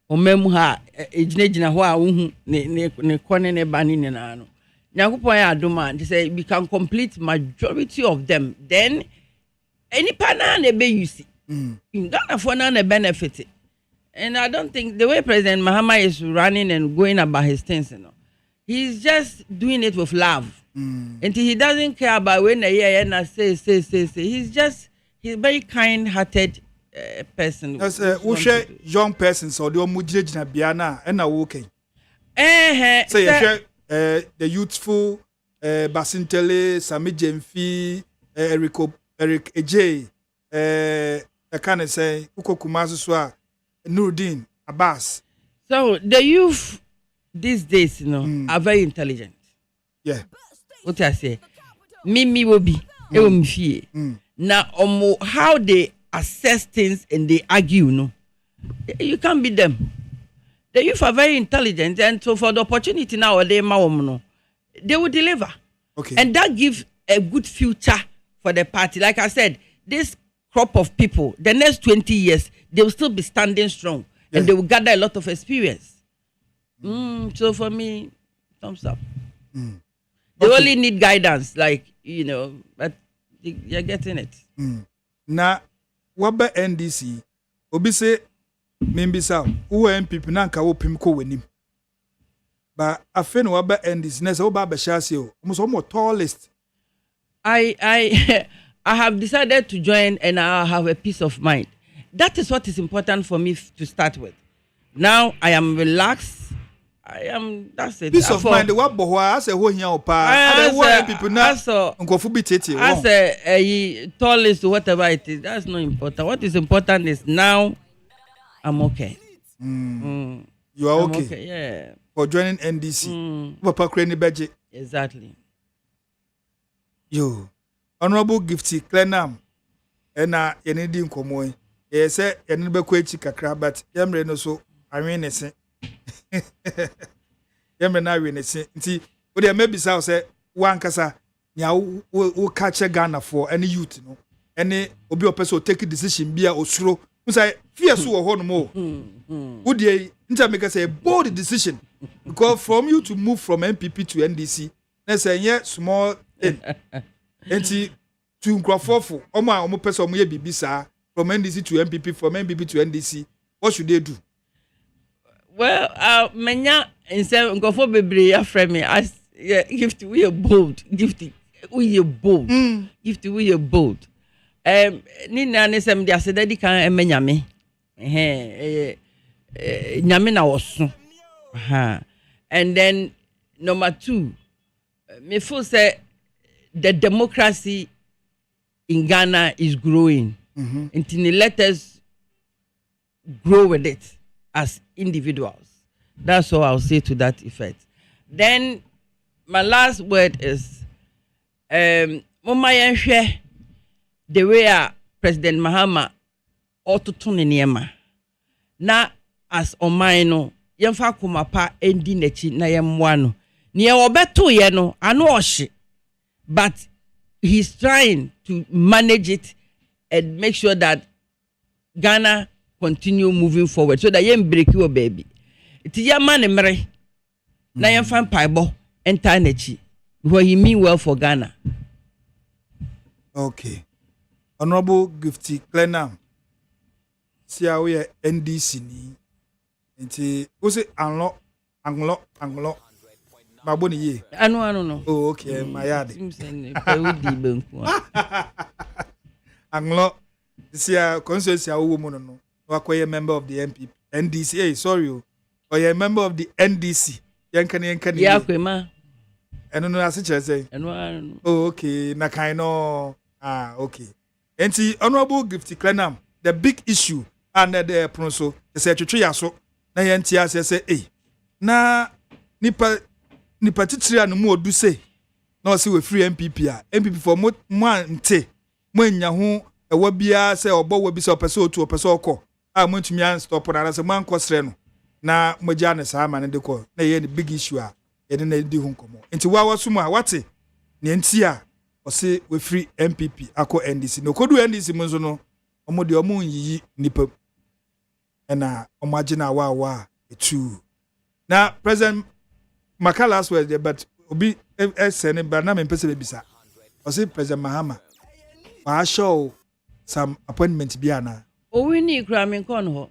Omemuha ejinejina ho a uhu ne kone ne bani ne na no Nyankopon ya adoma they say we can complete majority of them, then any partner na be use in Ghana for na benefit. And I don't think the way President Mahama is running and going about his things, he's just doing it with love. Until he doesn't care about when a say he's very kind-hearted person. As young persons or the omujina biana and a walking. Say the youthful Basintele, Sami Jemfi, Eric Ej, I can't say uko Kumasi so Nuruddin Abbas. So the youth these days, are very intelligent. Yeah. What I say, Mimi will be now how they assess things and they argue, you can't beat them. The youth are very intelligent, and so for the opportunity now, they will deliver. Okay. And that gives a good future for the party. Like I said, this crop of people, the next 20 years, they will still be standing strong, and they will gather a lot of experience. So for me, thumbs up. They only need guidance, but you're getting it. Now, what about NDC? Obi say, Mimbisa, who MPP nanka wo pimko wenim. But I feel what about NDC? Nessa oba bashasio, almost tallest. I have decided to join, and I have a peace of mind. That is what is important for me to start with. Now I am relaxed. That's it. Peace of mind. What bohwa? As a whole here opa. People now. Nkofu bi tete. As a tallest, whatever it is, that's not important. What is important is now I'm okay. You are okay. Yeah. For joining NDC. Papa Kreni Beji. Exactly. Yo, Honorable Gifty Clenam, and Yenidi Nkomoy. Yes, and be quite kakra, but Yamre no so. I mean, it's Yamre na win it. See, what there may be so say one kasa. Nya will catch a Ghana for any youth, any obi a person take a decision be a osuro. Who say fear so or more. Would ye intermake say a bold decision because from you to move from MPP to NDC, let's say yeah small. Enti to nkrofofo omo person omo ye bibisa from NDC to MPP, from MPP to NDC, what should they do? Well, menya inse nkrofo bebre aframe me as gift we are bold, gift we are bold, gift we are bold. Ni na ne sem dia se dedi kan emenya me nyame na woso and then number 2 me feel say the democracy in Ghana is growing. And let us grow with it as individuals. That's all I'll say to that effect. Then my last word is the way President Mahama autotune niema. Na as omaino yemfa kumapa endi nechi na yemwano. Niye obeto ye no ano oshe. But he's trying to manage it and make sure that Ghana continue moving forward so that you break your baby. It's your man emre. Na yem fan paibo enter nechi. Because he mean well for Ghana. Okay. Honorable Gifty Clenam. See how we NDC ni. Nti ose anlo. Baboni ye. Anu no. Oh, okay, my yard. Anglo, this year, consensus, a woman, no, a member of the MP, NDC. Hey, sorry, or you're a member of the NDC. Yankan, yeah, Quema. I don't know, as I say. Oh, okay, Nakaino. Okay. And see, Honorable Gifty Clenam, the big issue under the Pronso, the secretary, so, Nayantia say, hey, na nipa titiri anu mo odu say na o se we free MPP for mo ante mo nya ho ewa bia say obo wa bi say opese otu opese okọ a mo ntumi an stop na say mo an kosre no na mo ja ne sa ma ne de ko na ye big issue a ye ne na di ho nkomo nti wa waso mu a wate ne nti a o se we free MPP akọ NDC no kodu NDC mo nso no omo de omo yiyi nipa na omo agina wa etu na President Makalas were there, but Obi sending but na me pese bisa. O say President Mahama. I show some appointment biana. O we ni kra me kon ho.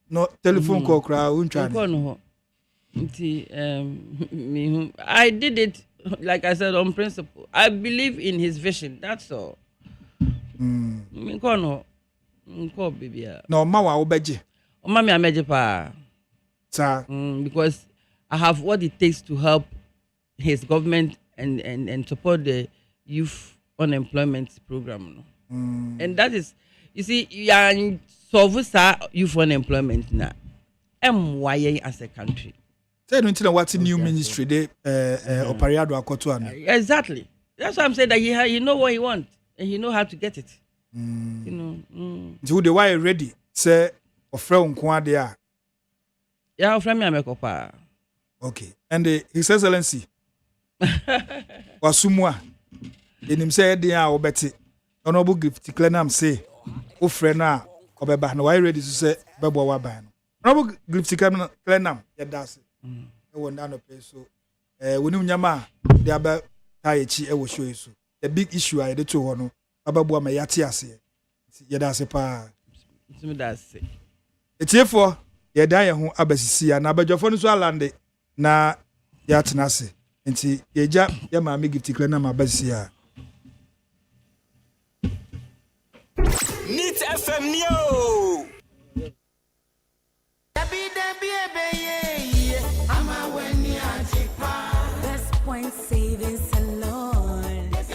No telephone call kra untwa. Kon ho. I did it like I said on principle. I believe in his vision. That's all. Me kon ho. Nko bibia. No ma wa obeje. O ma me ameje pa. Sir. Because I have what it takes to help his government and support the youth unemployment program. And that is, You see, you are solve youth unemployment now. MYA as a country. Say no know what new ministry they Parliamentary akoto ana. Exactly. That's why I'm saying that he know what he wants and he know how to get it. You know. Do the why ready? Say ofre nko ade a. Yeah, ofre me amekopa. Okay. And His Excellency Wasumwa enim say dey a obeti honorable gift Clenam say ofre na obeba na why ready to say bebo wa ban no. Honorable gift Clenam yedase. E won no pay so woni nyama dey aba tayechi e wo show so. The big issue I dey to ho no ababu am yate ase. Yedase pa. Ntimi dase. Etiefo yeda ye ho abasisi ya na abadwafo no so alande na ya tenase nti yeja ya maame gift Clenam abasisi ya. Neat FM Neo. Best Point Savings and Loans.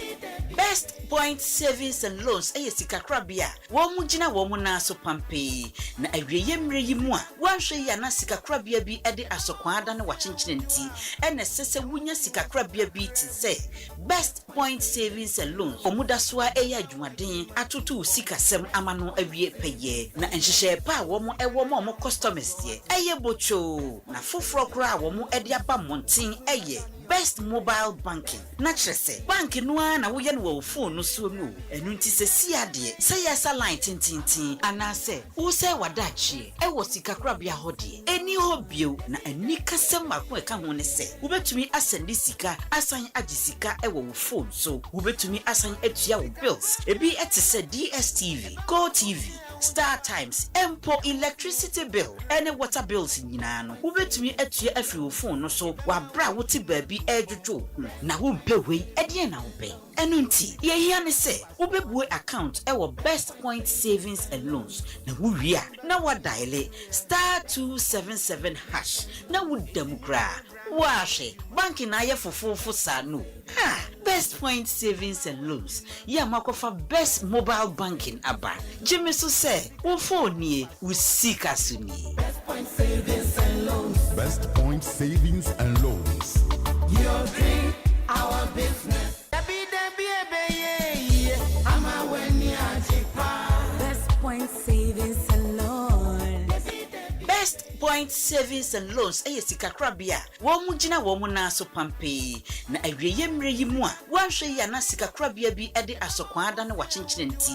Best Point Savings and Loans. Sika krabia. Womu jina womu na so pampe. Na awiye mre yi mu a. Wanhwe ya na sika krabia bi ede asokwaada na wachinchine nti. Ene sese wunya sika krabia bi ti se. Best Point Savings and Loans. Omuda soa eya adwumaden atutu sika sem amano awie peye. Na enhyehyɛ pa womu ewomo mo customers ye. Eye bocho. Na foforo kra womu ede aba monten eye. Best Mobile Banking. Na kyerese bank no na wo ye no wo phone no so no. Enu nti se si ade. Se yesa line tintintin anase wo se wadachi e wo sika krabia hode. Eni hobio na ani kasem mako e ka ho ne se. Wo betumi asend sika asan agi sika e wo phone so. Wo betumi asan atua wo bills. Ebi etese DSTV, Go TV, Star Times, Empo electricity bill, any water bills nyina no. Wo betumi atua afri wo phone no so. Wa bra wo ti baabi ejojo. Na wo mpe we ede na wo be. Enu nti ye hia ne se wo bebu account e wo Best Point Savings and Loans. Na wo wi a na wa dial *277# na wo demukra. Washe banki na ye fofofo sa no. Best Point Savings and Loans. Ya makofa Best Mobile Banking aba. Jimmy so say wo phone nie wo sika suni. Best Point Savings and Loans. Best Point Savings and Loans. Your dream, our business. Best Point Savings and Loans. Best Point Savings and Loans. Sika krabia. Womu jina womu na so pampe. Na awiye mre yi mu a. Wanhwe ya na sika krabia bi ede asokwaada na wachinchine nti.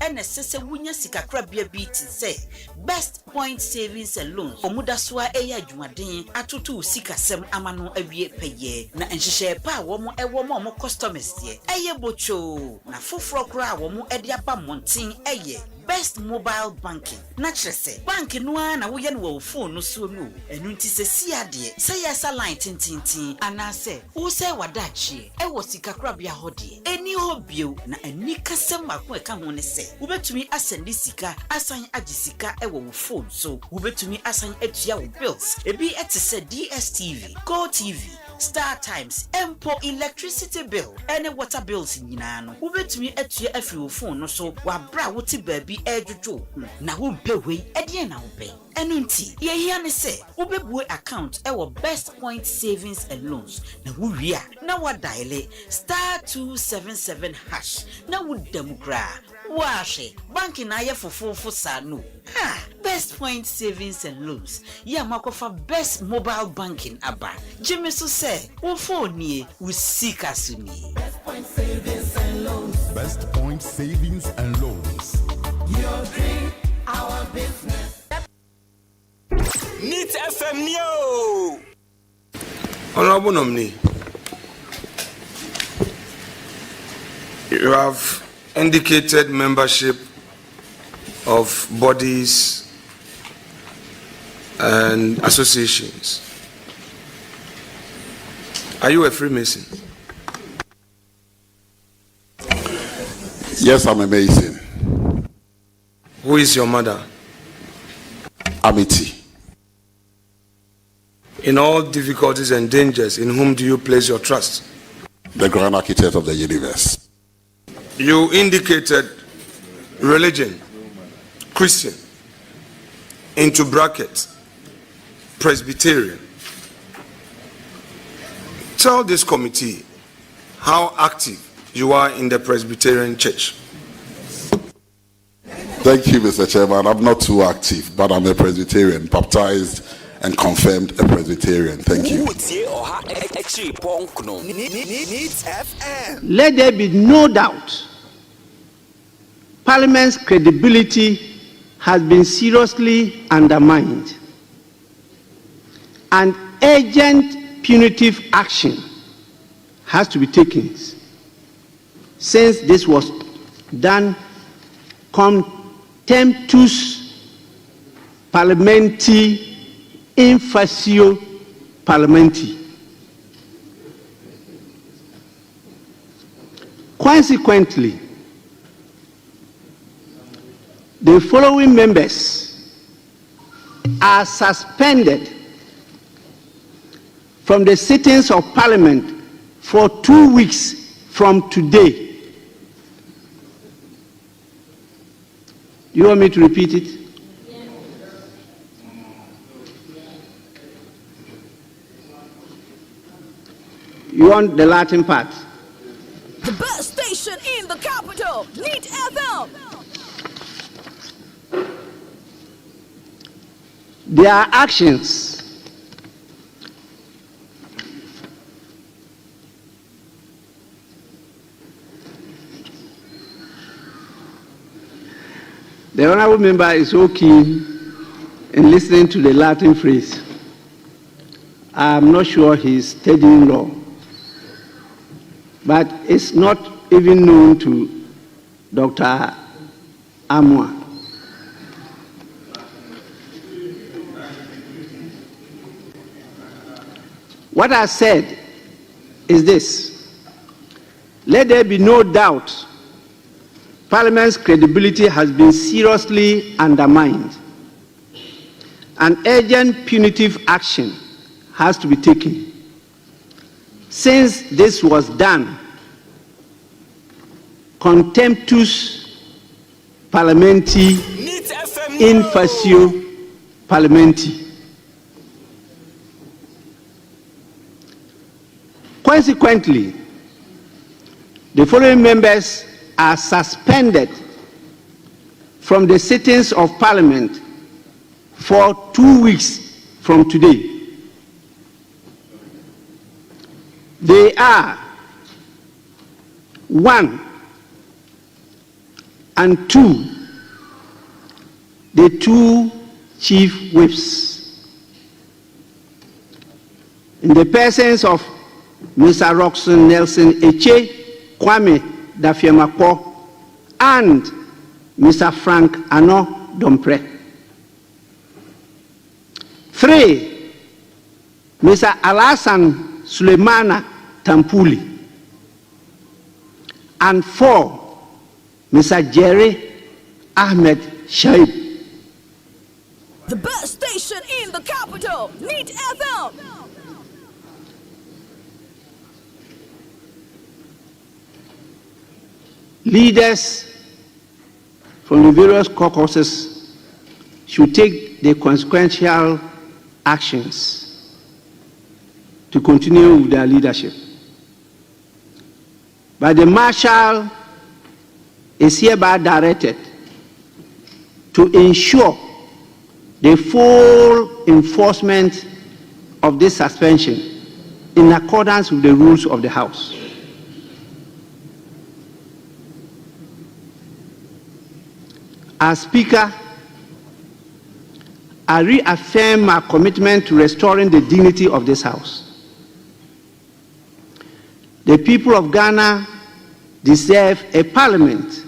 Ene sese wunya sika krabia bi ti se. Best Point Savings and Loans. Omuda soa eya adwumaden atutu sika sem amano awie peye. Na enhyehyɛ pa womu ewomo mo customers ye. Eye bocho. Na foforo kra womu ede aba monten eye. Best Mobile Banking. Na kyerese bank no na wo ye no wo phone no so no. Enu nti se si ade. Se yesa line tintintin anase wo se wadachi e wo sika krabia hode. Eni hobio na ani kasem mako e ka ho ne se. Wo betumi asend sika asan agi sika e wo phone so. Wo betumi asan atua wo bills. Ebi etese DSTV, Go TV, Star Times, Empo electricity bill, any water bills nyina no. Wo betumi atua afri wo phone no so. Wa bra wo ti baabi ejojo. Na wo mpe we ede na wo be. Enu nti ye hia ne se wo bebu account e wo Best Point Savings and Loans. Na wo wi a na wa dial *277# na wo demukra. Washe banki na ye fofofo sa no. Best Point Savings and Loans. Ya makofa Best Mobile Banking aba. Jimmy so say wo phone nie wo sika suni. Best Point Savings and Loans. Best Point Savings and Loans. Your dream, our business. Neat FM Neo. Honorable nominee, you have indicated membership of bodies and associations. Are you a Freemason? Yes, I'm a Mason. Who is your mother? Amity. In all difficulties and dangers, in whom do you place your trust? The Grand Architect of the universe. You indicated religion. Christian, into brackets, Presbyterian. Tell this committee how active you are in the Presbyterian Church. Thank you, Mr. Chairman. I'm not too active, but I'm a Presbyterian, baptized and confirmed a Presbyterian. Thank you. Let there be no doubt, Parliament's credibility has been seriously undermined, and urgent punitive action has to be taken, since this was done contemptuous parliamentary in facio parliamentary. Consequently, the following members are suspended from the sittings of Parliament for 2 weeks from today. You want me to repeat it? You want the Latin part? The best station in the capital, Need FM. Their actions the honorable member is so keen in listening to the Latin phrase. I'm not sure he's studying law, but it's not even known to Dr. Amwa. What I said is this: let there be no doubt, Parliament's credibility has been seriously undermined, and urgent punitive action has to be taken, since this was done contemptuous parliamentary in facio parliamentary. Consequently, the following members are suspended from the sittings of Parliament for 2 weeks from today. They are 1 and 2, the 2 chief whips, in the persons of Mr. Roxon Nelson Eche, Kwame Dafiemako, and Mr. Frank Ano Dompre. 3, Mr. Alasan Suleimana Tampuli. And 4, Mr. Jerry Ahmed Shaib. The best station in the capital, Need FM. Leaders from the various caucuses should take the consequential actions to continue with their leadership. But the Marshal is hereby directed to ensure the full enforcement of this suspension in accordance with the rules of the House. As Speaker, I reaffirm my commitment to restoring the dignity of this House. The people of Ghana deserve a parliament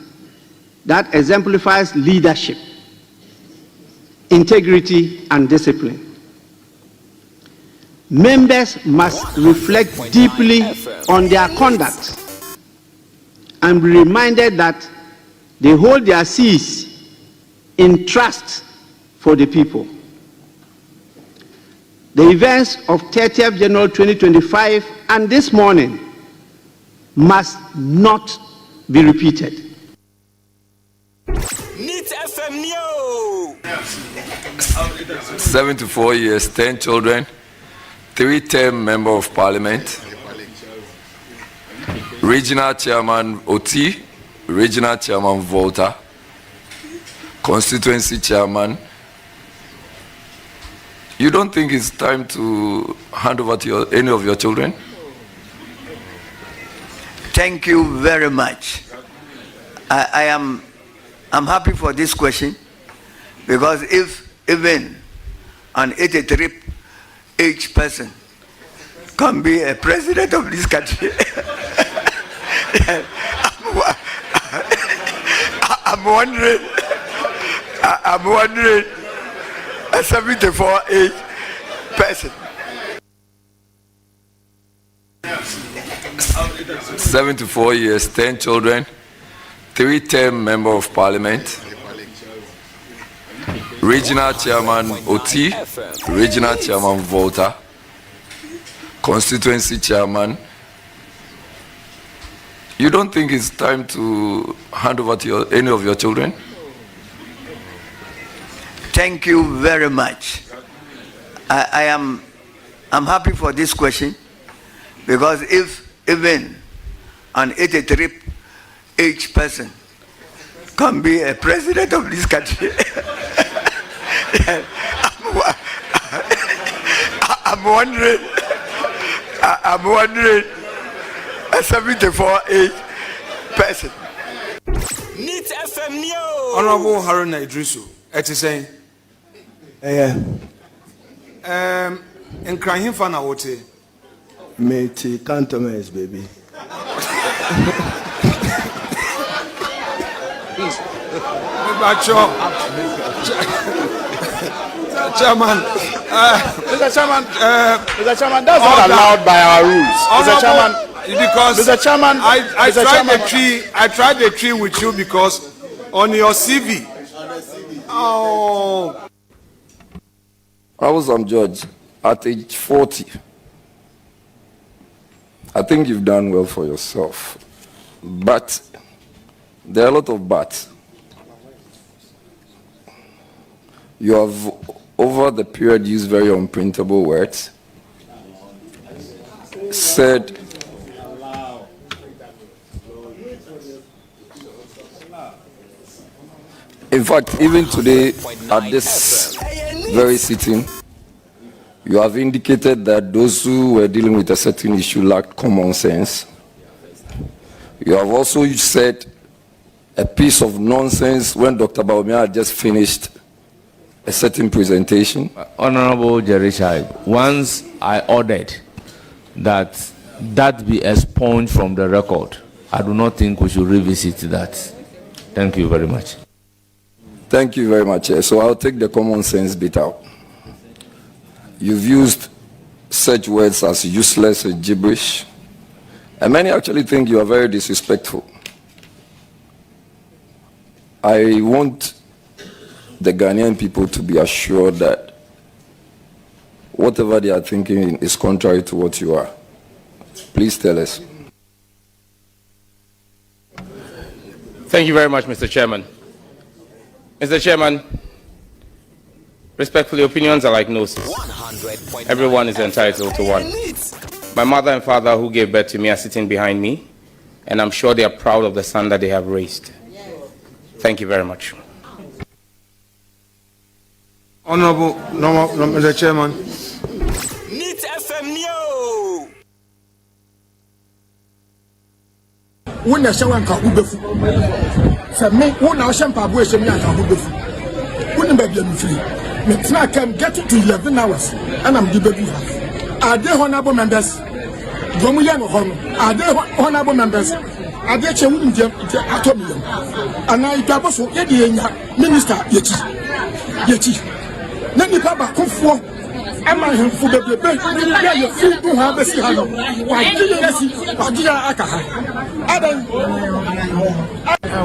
that exemplifies leadership, integrity, and discipline. Members must reflect deeply on their conduct and be reminded that they hold their seats in trust for the people. The events of 30th January 2025 and this morning must not be repeated. Need FM Neo. 74 years, 10 children, 3-term member of parliament, regional chairman Oti, regional chairman Volta, constituency chairman. You don't think it's time to hand over to any of your children? Thank you very much. I'm happy for this question, because if even an 83 age person can be a president of this country, I'm wondering a 74 age person. 74 years, 10 children, 3-term member of parliament, regional chairman Oti, regional chairman Volta, constituency chairman. You don't think it's time to hand over to any of your children? Thank you very much. I'm happy for this question, because if even an 83 age person can be a president of this country, I'm wondering a 74 age person. Neat FM Neo. Honorable Haruna Idrisu, it is saying, in crying for now, what? Mate, cantonese, baby. Chairman, Mr. Chairman, that's not allowed by our rules. Mr. Chairman, because Mr. Chairman, I tried the tree with you because on your CV. Oh. I was on judge at age 40. I think you've done well for yourself. But there are a lot of buts. You have, over the period, used very unprintable words. Said, in fact, even today, at this very sitting, you have indicated that those who were dealing with a certain issue lacked common sense. You have also said a piece of nonsense when Dr. Baumia had just finished a certain presentation. Honorable Jerry Shaib, once I ordered that be expunged from the record, I do not think we should revisit that. Thank you very much. Thank you very much. So I'll take the common sense bit out. You've used such words as useless and gibberish, and many actually think you are very disrespectful. I want the Ghanaian people to be assured that whatever they are thinking is contrary to what you are. Please tell us. Thank you very much, Mr. Chairman. Mr. Chairman, respectfully, opinions are like noses. Everyone is entitled to one. My mother and father who gave birth to me are sitting behind me, and I'm sure they are proud of the son that they have raised. Thank you very much. Honorable Mr. Chairman. Neat FM Neo. When the shower can ubefu, for me, when I shall pabu shemi can ubefu. When the baby is free, me I can get it to 11 hours, and I'm the baby. Are they honorable members? Gomuya no hono. Are they honorable members? Are they chewing the atomium? And I taboso yedi minister yeti. Nani baba kufo. Ama hemfu bebe ya yefu tu ha besi hano. Wajia yesi, wajia akaha.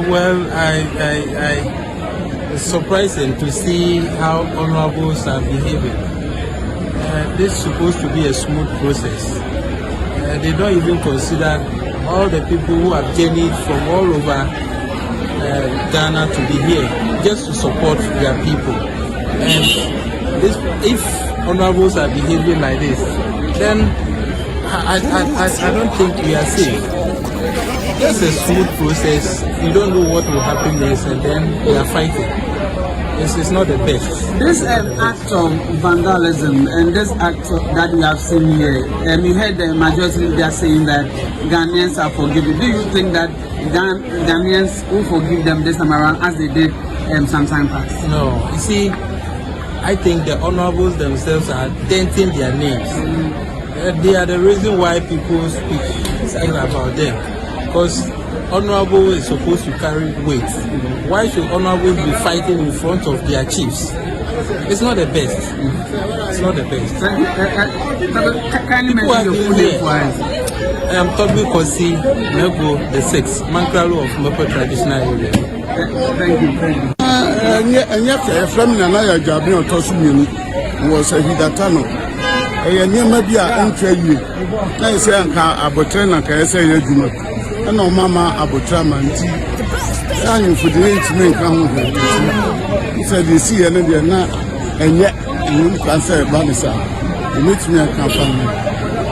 Well, it's surprising to see how honorables are behaving. This is supposed to be a smooth process. They don't even consider all the people who have journeyed from all over Ghana to be here just to support their people. And if honorables are behaving like this, then I don't think we are safe. It's a smooth process. You don't know what will happen next, and then we are fighting. This is not the best. This act of vandalism and this act that we have seen here, you heard the majority leader saying that Ghanaians are forgiven. Do you think that Ghanaians will forgive them this time around as they did some time past? No. You see, I think the honorables themselves are denting their names. They are the reason why people speak ill about them. Because honorable is supposed to carry weight. Why should honorables be fighting in front of their chiefs? It's not the best. It's not the best. People have been here. I am Toby Kosi Nego the 6th, Mankralo of Mopo Traditional Area. Thank you. And yet, from Nana Gabriel Tosumini was a Hidatano. And you may be an entry. I say, I Abotrena Kayasa. No mama abutramanti anyu fudin timi kan ho said you see and they na enye you can say banisa you meet me kan fan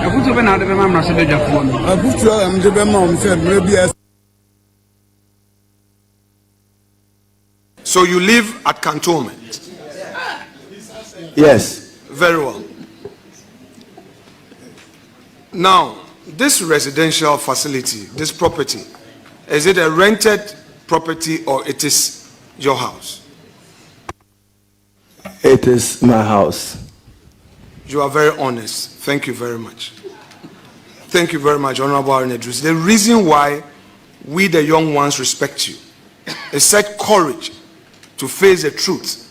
abutu be na de be mamra se be dwafo no abutu am de be ma say maybe. So you live at Cantonment? Yes. Very well. Now, this residential facility, this property, is it a rented property or it is your house? It is my house. You are very honest. Thank you very much. Thank you very much, Honorable Arinedrus. The reason why we, the young ones, respect you is such courage to face the truth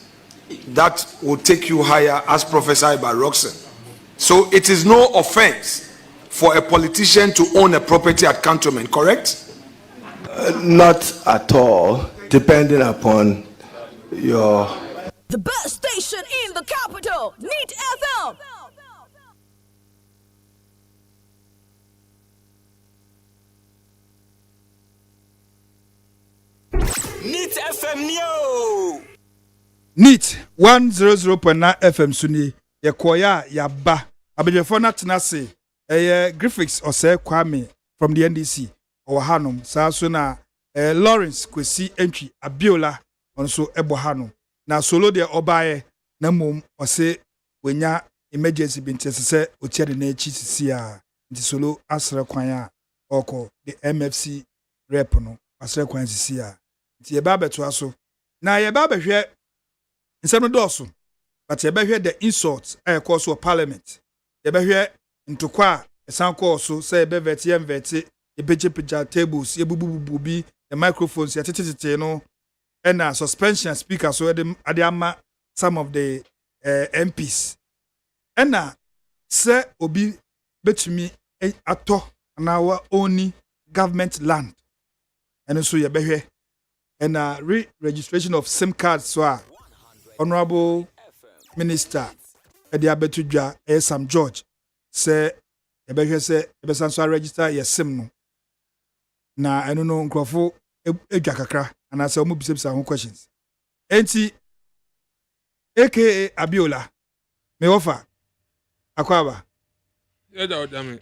that will take you higher, as prophesied by Roxanne. So it is no offense for a politician to own a property at Cantonment, correct? Not at all, depending upon your... The best station in the capital, Neat FM. Neat FM Neo. Neat 100.9 FM Suni. Yekoya Yaba. Abejefo na tenase. Graphics Ose Kwame from the NDC. Or Hanum. Sa na Lawrence Kwesi entry Abiola onso ebo Hanum. Na solo de obaye na mum ose wenya emergency binti se otie de na echi sisi a nti solo asre kwan a oko the MFC rep no asre kwan sisi a nti ye ba beto aso na ye ba behwe nsem do so but ye behwe the insult course of parliament ye behwe ntokwa esan course say ye be veti ye bejepeja tables ye bububu bi the microphones ye tete no and suspension speaker so adama some of the MPs and say obi betumi ato na our own government land and so ye behwe and re-registration of SIM cards so Honorable Minister Edi Abetudwa Asem George say ye behwe say ye besan so register ye SIM no na eno no nkrofo edwa kakra and I say omo bisabisa ho questions enti aka Abiola me offer akwaba Yeda odame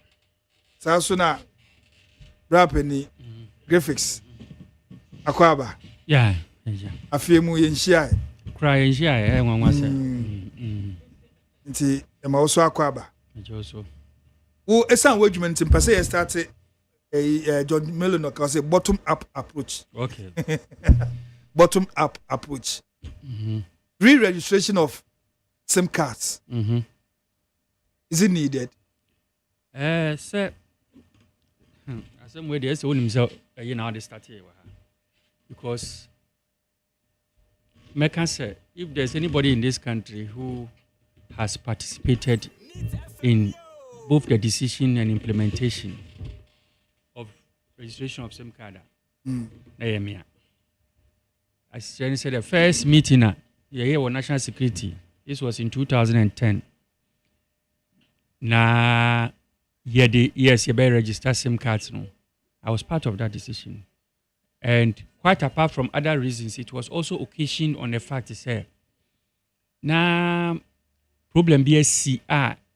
sa so na rap ni graphics akwaba yeah afiemu yenhia kra yenhia nwanwa se nti e ma wo so akwaba ejoso wo esan wadwuma nti mpase ye start John Melo no say bottom up approach. Okay. Bottom up approach. Re-registration of SIM cards. Is it needed? Sir. Asem way dey say onim say you know how they start here because Mecca say if there's anybody in this country who has participated in both the decision and implementation of registration of SIM card. As Jenny said, the first meeting with national security, this was in 2010. Yes, you better register SIM cards. No, I was part of that decision. And quite apart from other reasons, it was also occasioned on the fact to say, Now, problem BSC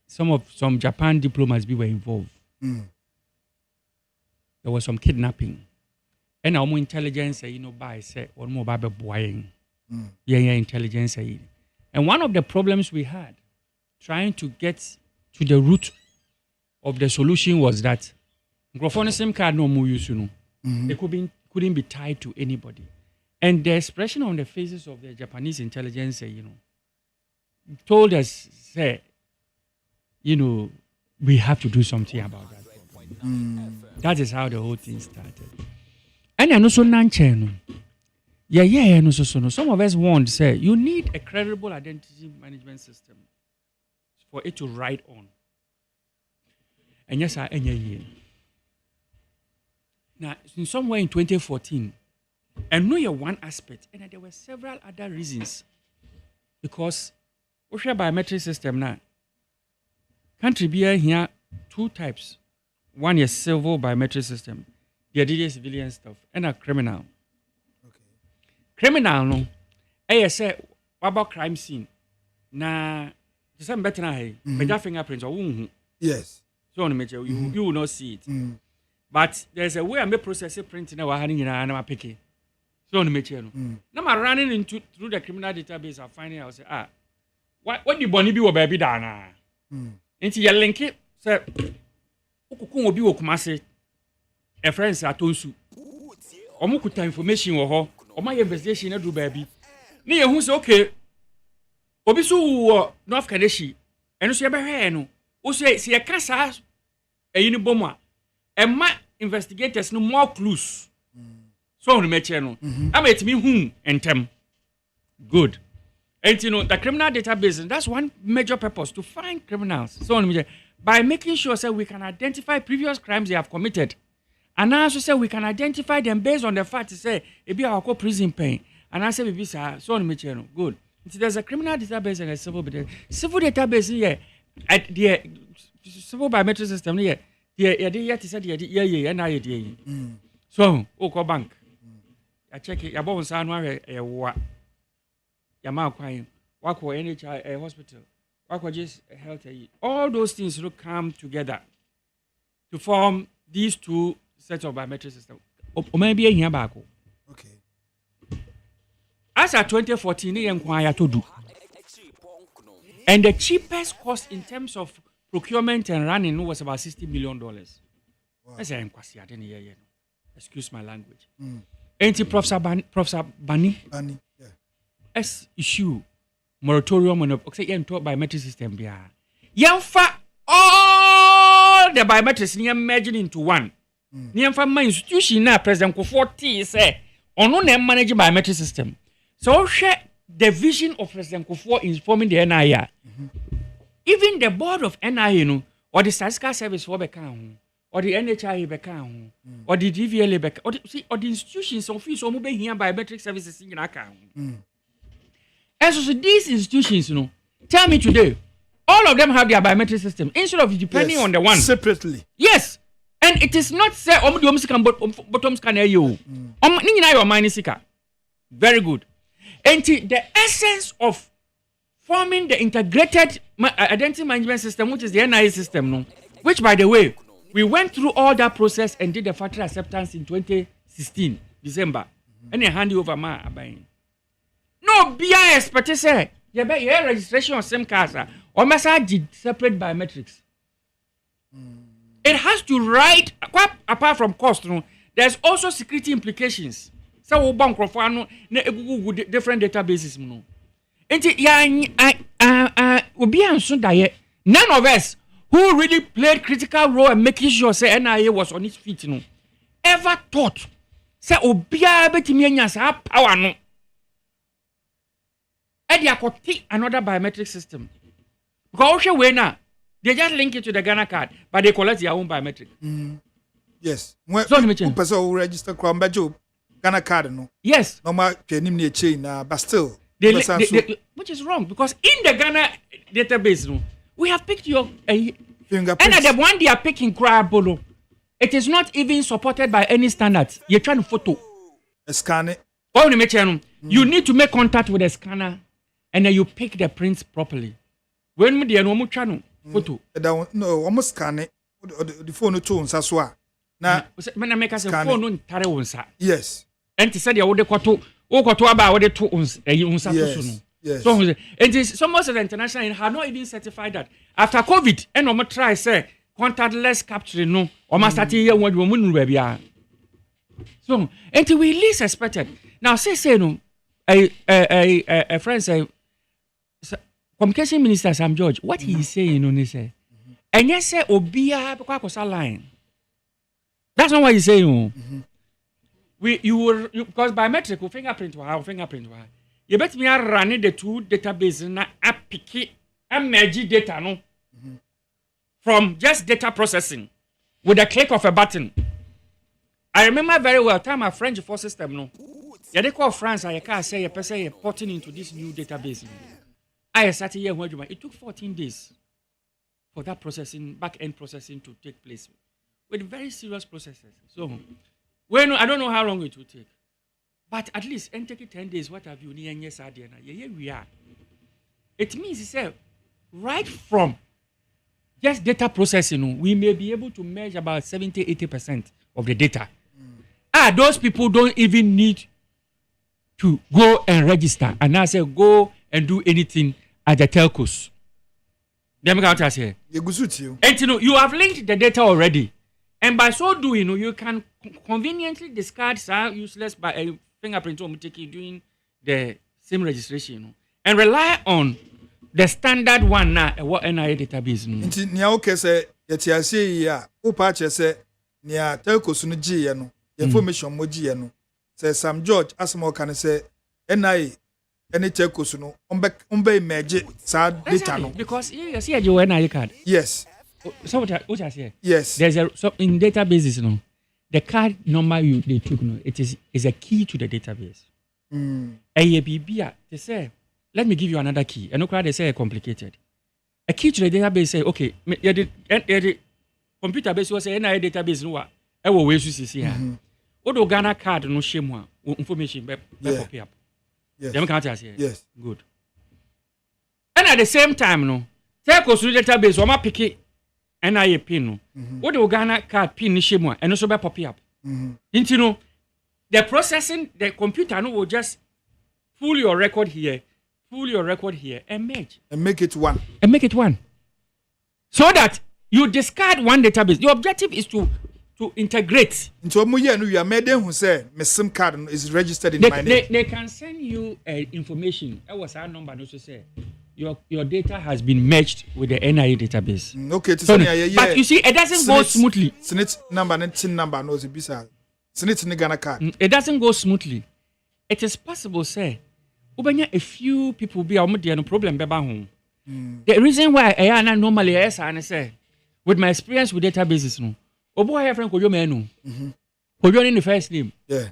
some Japan diplomats were involved. There was some kidnapping. And our intelligence, by say, or more by boying. Yeah, intelligence. And one of the problems we had, trying to get to the root of the solution was that microphone SIM card no more use, They couldn't be tied to anybody. And the expression on the faces of the Japanese intelligence, told us, say, we have to do something about that. That is how the whole thing started. And I know so nancheno. Yeah, no, so. Some of us want to say you need a credible identity management system for it to ride on. And yes, now, in some way in 2014, and know one aspect, and there were several other reasons. Because we share biometric system now. Country be here two types. One is civil biometric system. The other is civilian stuff. And a criminal. Okay. Criminal, no. I say, what about crime scene? Na, the same better na but that fingerprints or yes. So on the you will not see it. But there's a way I may process it printing our handing in an picky. So on the material. Now I'm running into through the criminal database. I'm finding out say, what the bonnie be or baby dana? Into your link it, sir. Will be Okumase. A friend Satonsu. Omukuta information or my investigation do baby. Near who's okay. Obisu North Kadeshi. And so no. Also, see a casa a uniboma. And my investigators no more clues. So on the material. I met me whom and tem. Good. And the criminal database, that's one major purpose to find criminals. So on the by making sure that we can identify previous crimes they have committed. And also say we can identify them based on the fact to say it be our prison pain. And I say so on the material. Good. There's a criminal database and a civil database. Civil database here at the civil biometric system here. So, call bank. I check it. Your bones are what? Your mouth crying. Walk for NHI hospital. Walk for just health. All those things will come together to form these two sets of biometric systems. Or maybe here back. Okay. As at 2014, inquire to do. And the cheapest cost in terms of procurement and running was about $60 million. Wow. That's an inquiry. I didn't hear you. Excuse my language. Ain't Professor Bani? Bani, yeah. As issue moratorium on the biometric system. Yamfa all the biometrics near merging into one. Near my institution now, President Kufuor say, on no name manage biometric system. So share the vision of President Kufuor in forming the NIA. Even the board of NIA, or the statistical service for Beckham, or the NHI Beckham, or the DVLA Beckham, or the institutions of fees or mobile here biometric services in account. And so these institutions, tell me today, all of them have their biometric system instead of depending on the one separately. Yes, and it is not say bottom scan you. Very good. And the essence of forming the integrated identity management system, which is the NIA system, which, by the way, we went through all that process and did the factory acceptance in 2016, December. And they hand you over my buying. No, BI expert say, your registration on same cars or message separate biometrics. It has to write, apart from cost, there's also security implications. So we bank different databases. None of us who really played critical role in making sure say NIA was on its feet, ever thought say Obia betimianya sa power no. And they could take another biometric system. Because we now they just link it to the Ghana card, but they collect their own biometric. Yes. When person register Kwambajo Ghana card, no. Yes. Normal can chain, but still. Which is wrong because in the Ghana database, no, we have picked your fingerprint. And the one they are picking, Crabolo, it is not even supported by any standards. You're trying to photo. Scan it. You need to make contact with the scanner and then you pick the prints properly. When me the no channel photo. No, almost scan it. The phone to unsa so a. Na me na make us phone no ntare unsa. Yes. And to say the wo kwato aba wo de to unsa to so no. Yes. So and some of the international have not even certified that. After COVID, and no try say contactless capturing no, or must start here when we move. So until we least expected. Now say no, a friend say, Communication Minister Sam George, what he is saying on this say, and yes say obia because line. That's not what he's saying. Because biometric or fingerprint. You bet me are running the two database na apiki and merge data no from just data processing with a click of a button. I remember very well time my French force system no. Yeah, they call France. I can't say a person porting into this new database. I started here when it took 14 days for that processing, back-end processing to take place with very serious processes. So, I don't know how long it will take, but at least and take it 10 days. What have you? Here we are. It means it's right from just data processing, we may be able to measure about 70-80% of the data. Those people don't even need to go and register and I say go and do anything at the telcos. Them counters here. And you have linked the data already, and by so doing, you can conveniently discard useless by a fingerprint or doing the same registration, and rely on the standard one now. What NIA database? Nia okay say yeti ase ya upa che say nia telcos no GE no information mo GE no say Sam George asmo kan say NIA any telcos no umbe merge sa data no because you see your NIA card. Yes. So what I say? Yes. There's in databases no the card number they took no it is a key to the database. They say let me give you another key. And no they say complicated. A key to the database say okay the computer base was say NIA database no e wo we su see here. Odo Ghana card no shame information be copy up. Yes. Them can't say. Yes. Good. And at the same time no take us to the database or ma pick it NIA pin no. Odo Ghana card pin ni shame and also be copy up. You know the processing the computer no will just pull your record here and merge and make it one. So that you discard one database. The objective is to integrate. Into omuye no you are made who say my SIM card is registered in my name. They can send you information. That was our number. Also say your data has been merged with the NIA database. Okay, so, but you see, it doesn't go smoothly. Snit number and tin number knows it bisa. Snit ni Ghana card. It doesn't go smoothly. It is possible say ubanya a few people be no problem beba home. The reason why I normally say with my experience with databases no. Obo have friend Kojo Menu. Kojo in the first name. Yeah.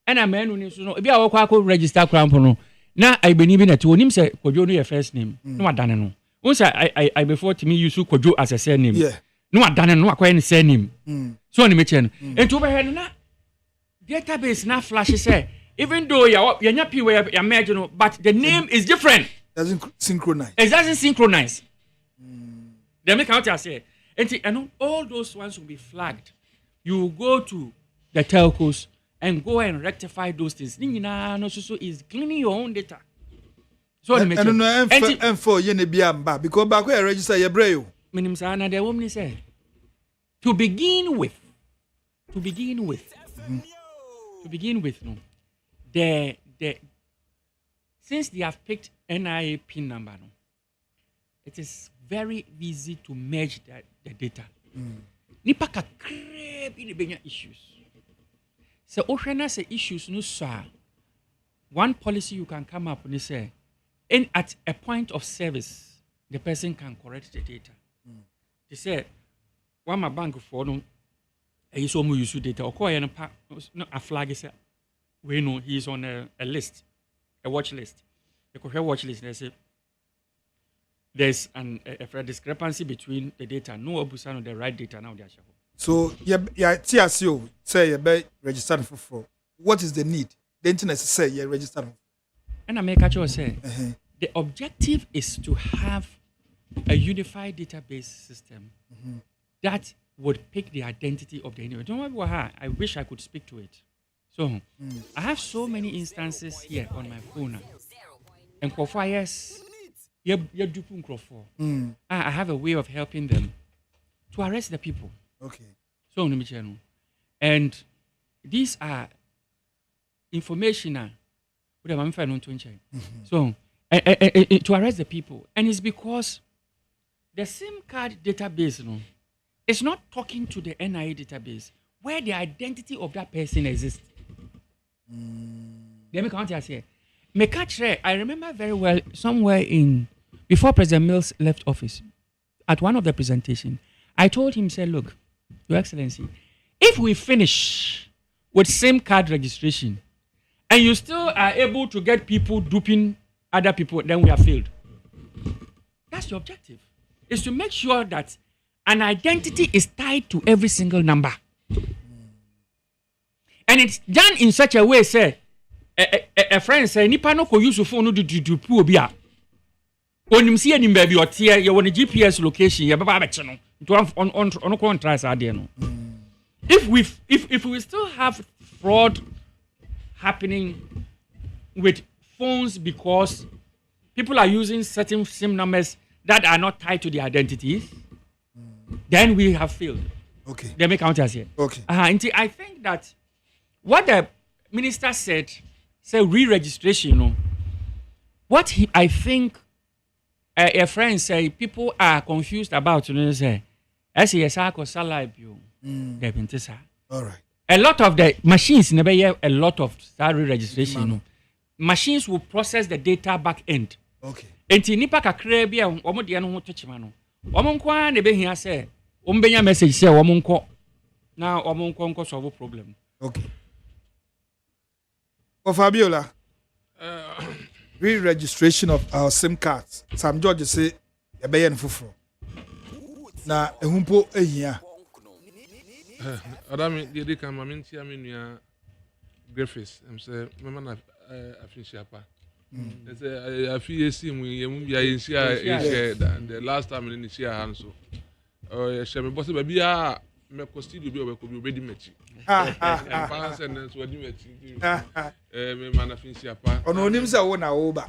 And a man who no be our kwako register cramp no. Na I believe in it to him say Kojo no your first name. No adane no. Once I before to me use Kojo as a surname. Yeah. No adane no akwa any surname. So on me chen. And to be na database na flash say even though you nyapi we you imagine but the name is different. Doesn't synchronize. It doesn't synchronize. They make out say and all those ones will be flagged. You go to the telcos and go and rectify those things. So is cleaning your own data. So and for you because back where register your braille. The woman say to begin with, no. The since they have picked NIA PIN number, no, it is very easy to merge the data. Nipa ka crave in the issues. So Oshana say issues no sir. One policy you can come up and say, and at a point of service, the person can correct the data. They say, one my bank for no, he saw me use data or call a flag is we know he's on a list, a watch list. The watch list, they say there's a discrepancy between the data. No obusan the right data now. So TSO say you be registered for. What is the need? The internet say you registered. And I make a choice say the objective is to have a unified database system that would pick the identity of the individual. Don't worry, I wish I could speak to it. So I have so many instances here on my phone now. And yes, I have a way of helping them to arrest the people. Okay. So and these are information. So to arrest the people, and it's because the SIM card database, it's not talking to the NIA database where the identity of that person exists. Let me count here. I remember very well somewhere before President Mills left office, at one of the presentation, I told him, say, look, Your Excellency, if we finish with SIM card registration and you still are able to get people duping other people, then we have failed. That's the objective, is to make sure that an identity is tied to every single number. And it's done in such a way, say, a friend say, nipa no ko use phone no to dupe obi a. Onim see any baby or tear, you want a GPS location, you baba beche no. On contrast ade no. If we still have fraud happening with phones because people are using certain SIM numbers that are not tied to the identities, then we have failed. Okay. They make counters here. Okay. I think that what the minister said, say re-registration, I think a friend say people are confused about, say, all right. A lot of the machines never have a lot of salary registration. Machines will process the data back end. Okay. Enti nipa kakra bia omo de no ho tochima no. Omo nkwa na be hia say ombenya message say omo nko na omo nko solve problem. Okay. For Fabiola, re-registration of our SIM cards. Sam George say e be yen fufuro. Na ehumpo ehia. Adami dey kan ma mentia me nua Griffiths. Em say mama na afinsiapa. They say I feel sim we the last time in the hand so. She me boss baby me studio bi obekobi obedi mechi. Balance and so di mechi. Me man afinsiapa. Ono onim say wo na wo ba.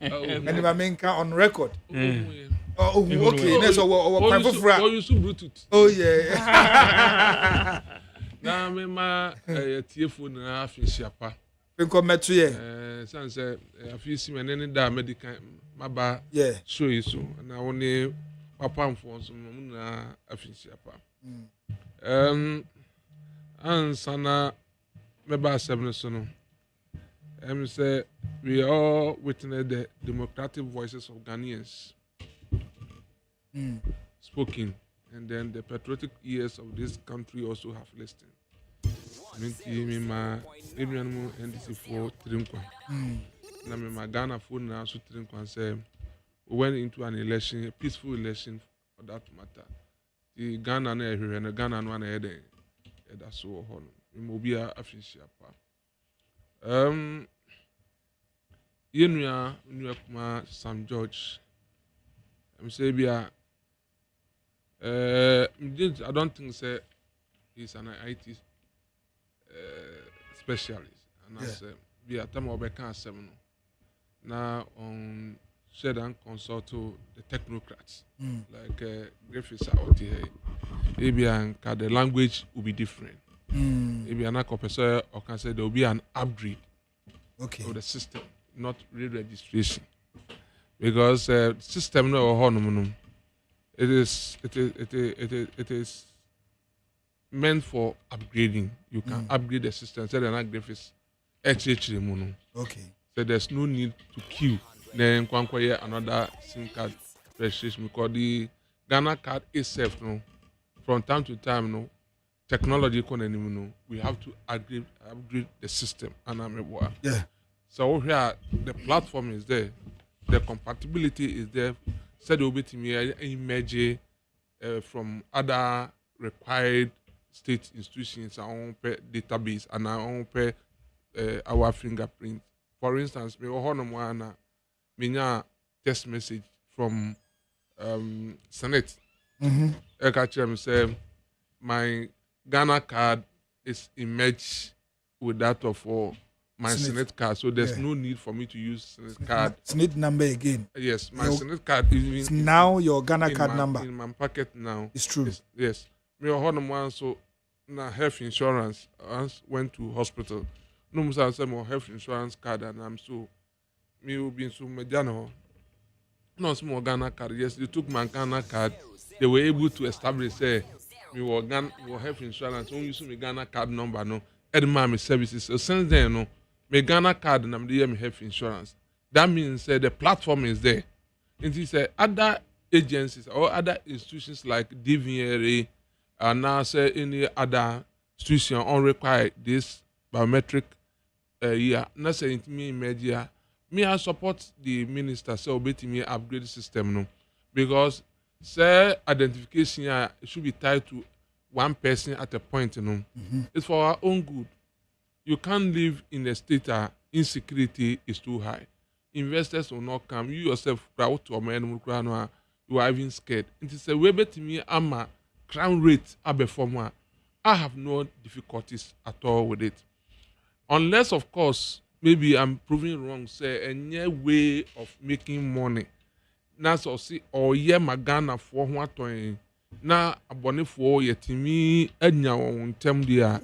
And ma menka on record. Oh, okay. Next, you use Bluetooth. Oh, yeah. Now, me ma telephone na afinsiapa. Pinko metu ye. Sanse afisi me nene da medical maba. Yeah. So iso na woni papa mfo so na afinsiapa. Ansana meba asem so no. Say we all witness the democratic voices of Ghanaians. Spoken, and then the patriotic ears of this country also have listened. NDC4 Trinkwa. Na Ghana phone now so Trinkwa say we went into an election, a peaceful election for that matter. The Ghana na here and Ghana no na here that's so hon. Imobia afinsiapa. Yenua kuma Sam George. Say I don't think say he's an IT specialist. And I say we are time we can say now on share and consult to the technocrats like Griffiths out here. Maybe the language will be different. Maybe an professor or can say there will be an upgrade of the system, not re-registration. Because system no it is meant for upgrading. You can upgrade the system. So they're not Griffiths HH. Okay. So there's no need to queue. Then another SIM card registration because the Ghana card itself, from time to time, technology we have to upgrade the system. Yeah. So here the platform is there. The compatibility is there. Said will be to me image from other required state institutions, our own database and our own our fingerprint. For instance, me minya text message from Senate. I catch them say my Ghana card is imaged with that of my Senate card, so there's no need for me to use Senate card. Senate number again. Yes, my Senate card is now your Ghana card number. In my pocket now. It's true. Yes. Me one so na health insurance. Once went to hospital. No musa say my health insurance card and I'm so me will be so mediano. No small Ghana card. Yes, they took my Ghana card. They were able to establish say me were health insurance. Only use my Ghana card number no. Edma services. So since then no. My Ghana card and I'm the health insurance. That means the platform is there. It is other agencies or other institutions like DVRA and now say any other institution on require this biometric year. Not saying me media. Me I support the minister so obey me upgrade the system no because say identification should be tied to one person at a point you know. It's for our own good. You can't live in a state that insecurity is too high. Investors will not come. You yourself, you are even scared. It is a way better me. I'm a crime rate above. I have no difficulties at all with it, unless of course maybe I'm proving wrong. Say a new way of making money. Now so see or yeah magana for what now abone for yetimi enya on term there.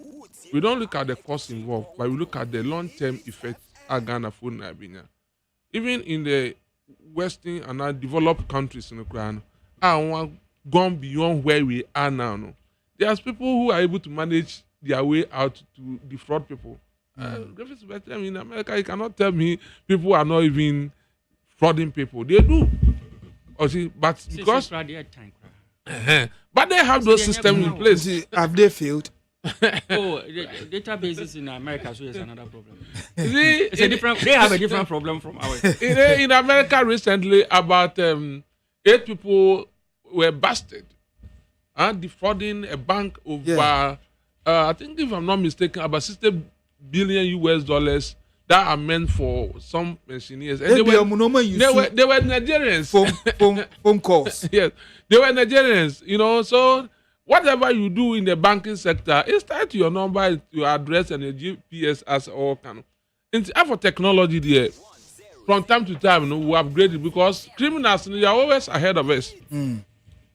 We don't look at the cost involved, but we look at the long-term effect of Ghana for Nabinya. Even in the Western and developed countries in Ukraine, are gone beyond where we are now. No? There's people who are able to manage their way out to defraud people. In America, you cannot tell me people are not even frauding people. They do. But because but they have those systems in place. Have they failed? The databases in America so is another problem. It's a different. They have a different problem from ours. In America recently, about 8 people were busted, defrauding a bank over. I think if I'm not mistaken, about $60 billion that are meant for some engineers. And they were Nigerians. Phone calls. Yes, they were Nigerians. You know, so. Whatever you do in the banking sector, it's tied to your number, your address, and your GPS as all kind. And for technology there, from time to time, we upgrade it because criminals they are always ahead of us. And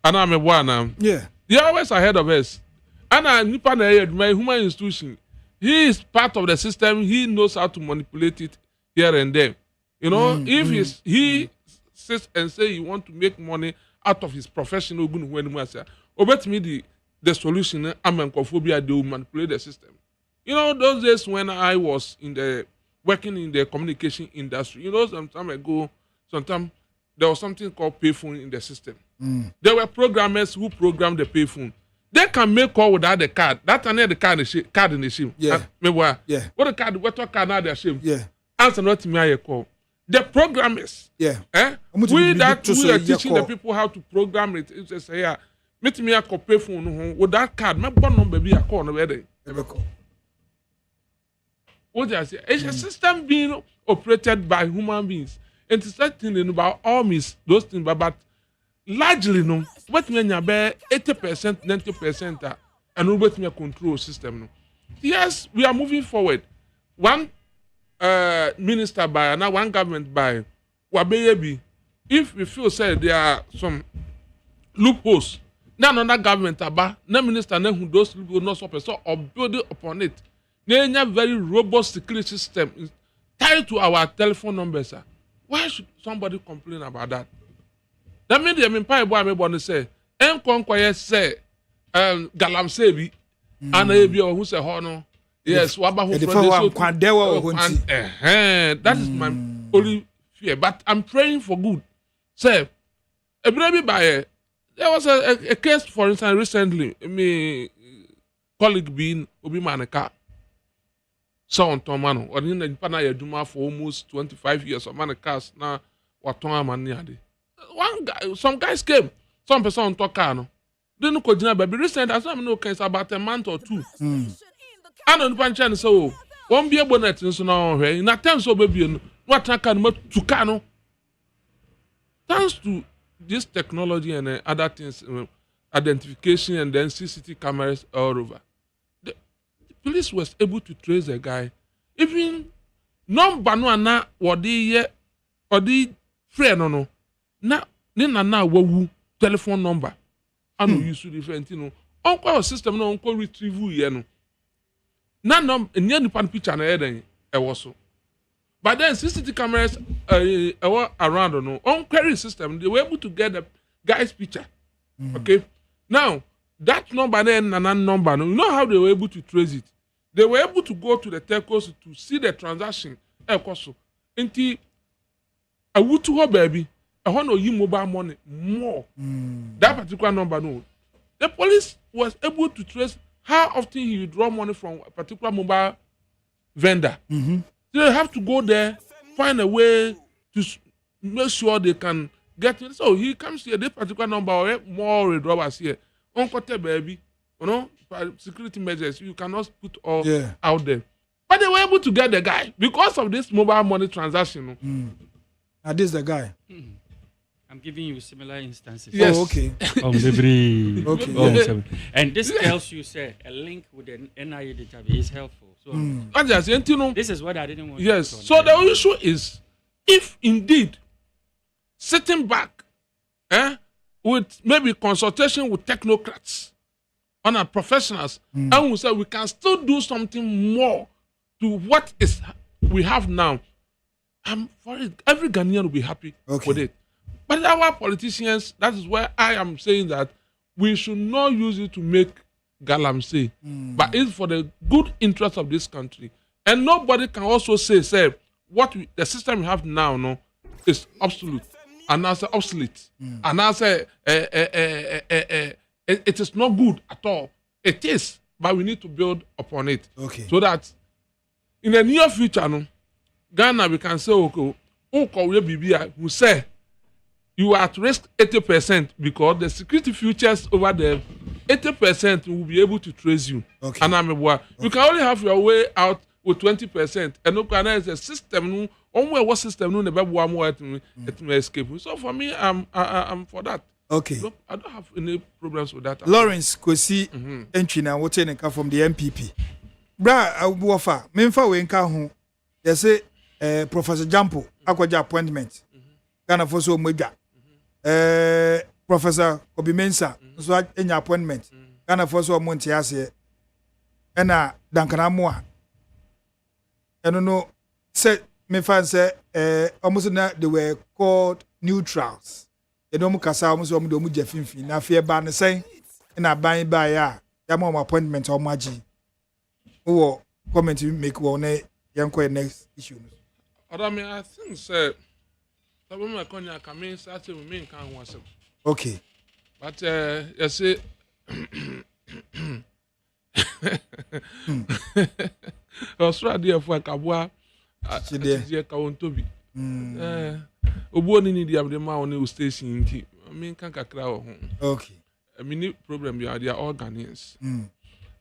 I'm a one. Yeah, they are always ahead of us. And my human institution, he is part of the system. He knows how to manipulate it here and there. You know, if he sits and say he want to make money out of his professional good, obey me the solution. Amencophobia, they will manipulate the system. You know, those days when I was working in the communication industry, you know, some time ago, there was something called payphone in the system. There were programmers who programmed the payphone. They can make call without the card. That's another card in the ship. Yeah. Yeah. What card now they ship? Yeah. Answer not to me I call. The programmers. Yeah. We are teaching the people how to program it. It's just here. Meet me a copy phone with that card. My phone number be a call already. What I say? It's a system being operated by human beings. And it's certain about all means those things, but largely no. What me nya be 80%, 90%, and we bet me a control system. No. Yes, we are moving forward. One minister by and one government by. If we feel say there are some loopholes. Now another government about no minister who those will not support so or building upon it. Now very robust security system tied to our telephone numbers. Why should somebody complain about that? That means the empire boy me born say enkonkoye say galamsebi and ebi who say hono yes waba who that is my only fear, but I'm praying for good. Say a by there was a case, for instance, recently. Me colleague being Obimaneka, son Tomano, or in the Panaya Duma for almost 25 years. Or Manekas now, what Tomani. One guy, some guys came, some person Tokano. Didn't go dinner, but recent as I know case about a month or two. And on Panchan, so won't be a bonnet in so now. In a time, so baby, what I can to Kano. thanks to this technology and other things, identification and then CCTV cameras all over, the police was able to trace the guy. Even number no na wodi friend no na wawu telephone number and use different uncle system no uncle retrieve ye no na nya nipa picture na eden e wo so. But then CCTV cameras around no on query system they were able to get the guy's picture. Okay, now that number then and number no, you know how they were able to trace it. They were able to go to the telcos to see the transaction. Inti a wutu ho baby a hono you mobile money more. That particular number no. The police was able to trace how often he would draw money from a particular mobile vendor. So they have to go there, find a way to make sure they can get it. So he comes here, this particular number or more withdrawals here. Uncle baby, security measures, you cannot put all out there. But they were able to get the guy because of this mobile money transaction. And this is the guy. I'm giving you similar instances. Yes. Oh, okay. Okay. And this tells you, say, a link with the NIA database is helpful. So this is what I didn't want. Yes. So the issue is, if indeed sitting back, with maybe consultation with technocrats and our professionals, and we say we can still do something more to what is we have now. I'm for it. Every Ghanaian will be happy with it. But our politicians, that is where I am saying that we should not use it to make galamsey, but it's for the good interest of this country. And nobody can also say what the system we have now is obsolete, and I say obsolete, and I say it is not good at all. It is, but we need to build upon it. Okay. So that in the near future, Ghana we can say who say you are at risk 80% because the security features over there, 80% will be able to trace you. Okay. And you can only have your way out with 20%. And no can a system only what system no never one more it may escape. So for me, I'm for that. Okay. So I don't have any problems with that. Lawrence Kwesi entry now what from the MPP. Bra Abuafa, memfa we nka ho. They say Professor Jampo akwaja appointment. Ghana for so modwa. Professor Obimensa so enya appointment. Ghana for so monti ase. Ena dankana moa. Eno no say me fan say almost na they were called neutrals. They don't kasa almost do mu jefimfi na fe ba ne sen na ban ba ya ya mo appointment o maji. Who comment make one yanko next issue. Adame, I think say Sabuma Konya Kamin started with me in Kanwasem. Okay. But you see Australia for Kabwa Atia Kauntobi. Oboni need the ma on station. I mean can kakra. Okay. I mean problem they are all Ghanaians.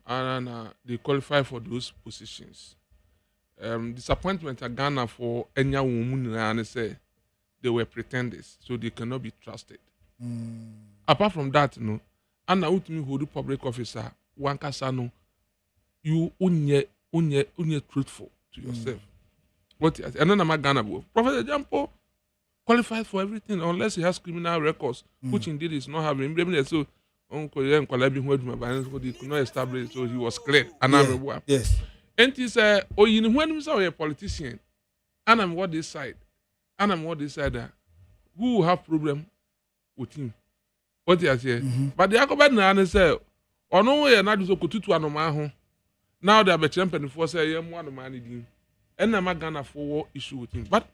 And they qualify for those positions. Disappointment at Ghana for any woman and say they were pretenders, so they cannot be trusted. Apart from that, and now to me who the public officer, one casano, you unye truthful to yourself. What and then I'm a Ghana boy. Professor Jampo qualifies for everything unless he has criminal records, which indeed is not having. So Uncle Yen Kwalabi he could not establish, so he was clear. And yes. And he said, oh, you know, when we saw a politician, and I'm what this side, and I'm what this side, who will have problem with him? What he say? But the Akobad Nana said, oh, no way, not so good to an now they have a champion for say, I'm one of my needing, and I'm not gonna for issue with him. But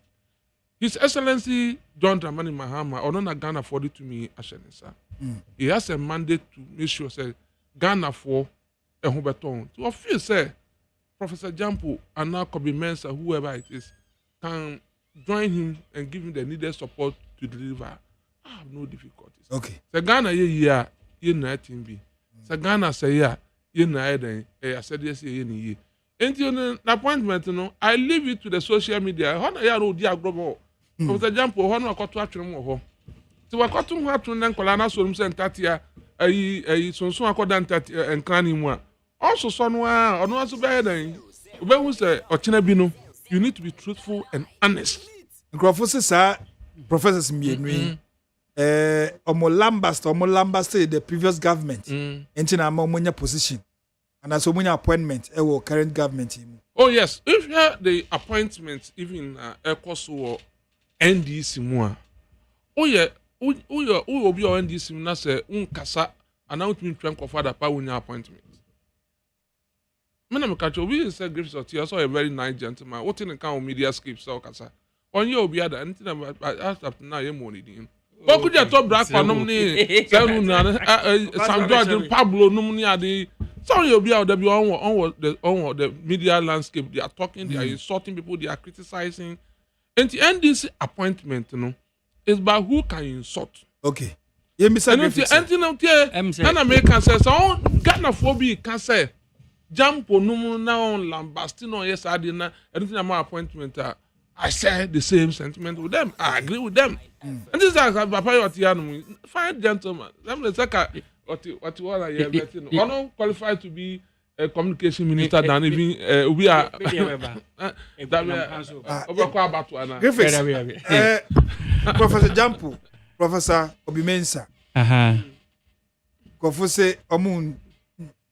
His Excellency John Dramani Mahama, or not Ghana for it to me, Ashenisa. He has a mandate to make sure, say, Ghana for a Huberton. To feel, say, Professor Jampo and now Kobe Mensa, whoever it is, can join him and give him the needed support to deliver. I have no difficulties. Okay. So Ghana ye nothing be. So Ghana say ye na I said yes ye. Until the appointment, I leave it to the social media. How na ya no dia global. Professor Jampo, how no got to actually more. So we got to have to then call an so tatia a so according that and clanning also somewhere or no so bad when we say Ochinabino, you need to be truthful and honest. Professor Professor Mienui omo lambast the previous government enti na ma position and as omunya appointment e current government. Oh yes, if the appointment even equals or NDC more. Oh yeah, who will be on NDC na say unkasa announcement try for father pa unya appointment. Me na me catch we say Griffiths Otia so a very nice gentleman. What in the kind of media script so kasa. On you obi ada anything about after now you money din. But could you talk black for nominee Sam George Pablo nominee ade. So you be out there on the media landscape. They are talking, they are insulting people, they are criticizing. And the NDC appointment, is by who can you insult. Okay. Yeah, Mr. Griffiths. And American says, so Ghana phobia can say, jump on no now Lambastino, yes, I didn't anything about appointment. I share the same sentiment with them. I agree with them. And this is Papa fine gentleman. Let me say what you want to hear. I'm not qualified to be a communication minister than even we are. Griffiths, Professor Jampo, Professor Obimensa. Professor Omun,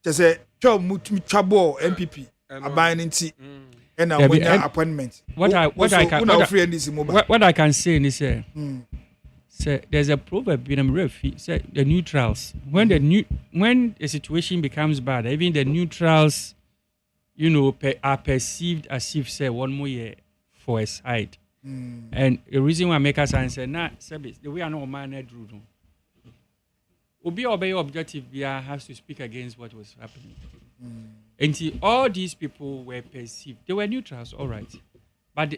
just say, trouble MPP, abiding and I win appointment. What I can say is there's a proverb in America, say the neutrals. When the situation becomes bad, even the neutrals, are perceived as if say one more year for a side. And the reason why I make us answer now, the way I know man rule. Obi obey objective has to speak against what was happening. Until all these people were perceived, they were neutrals, all right. But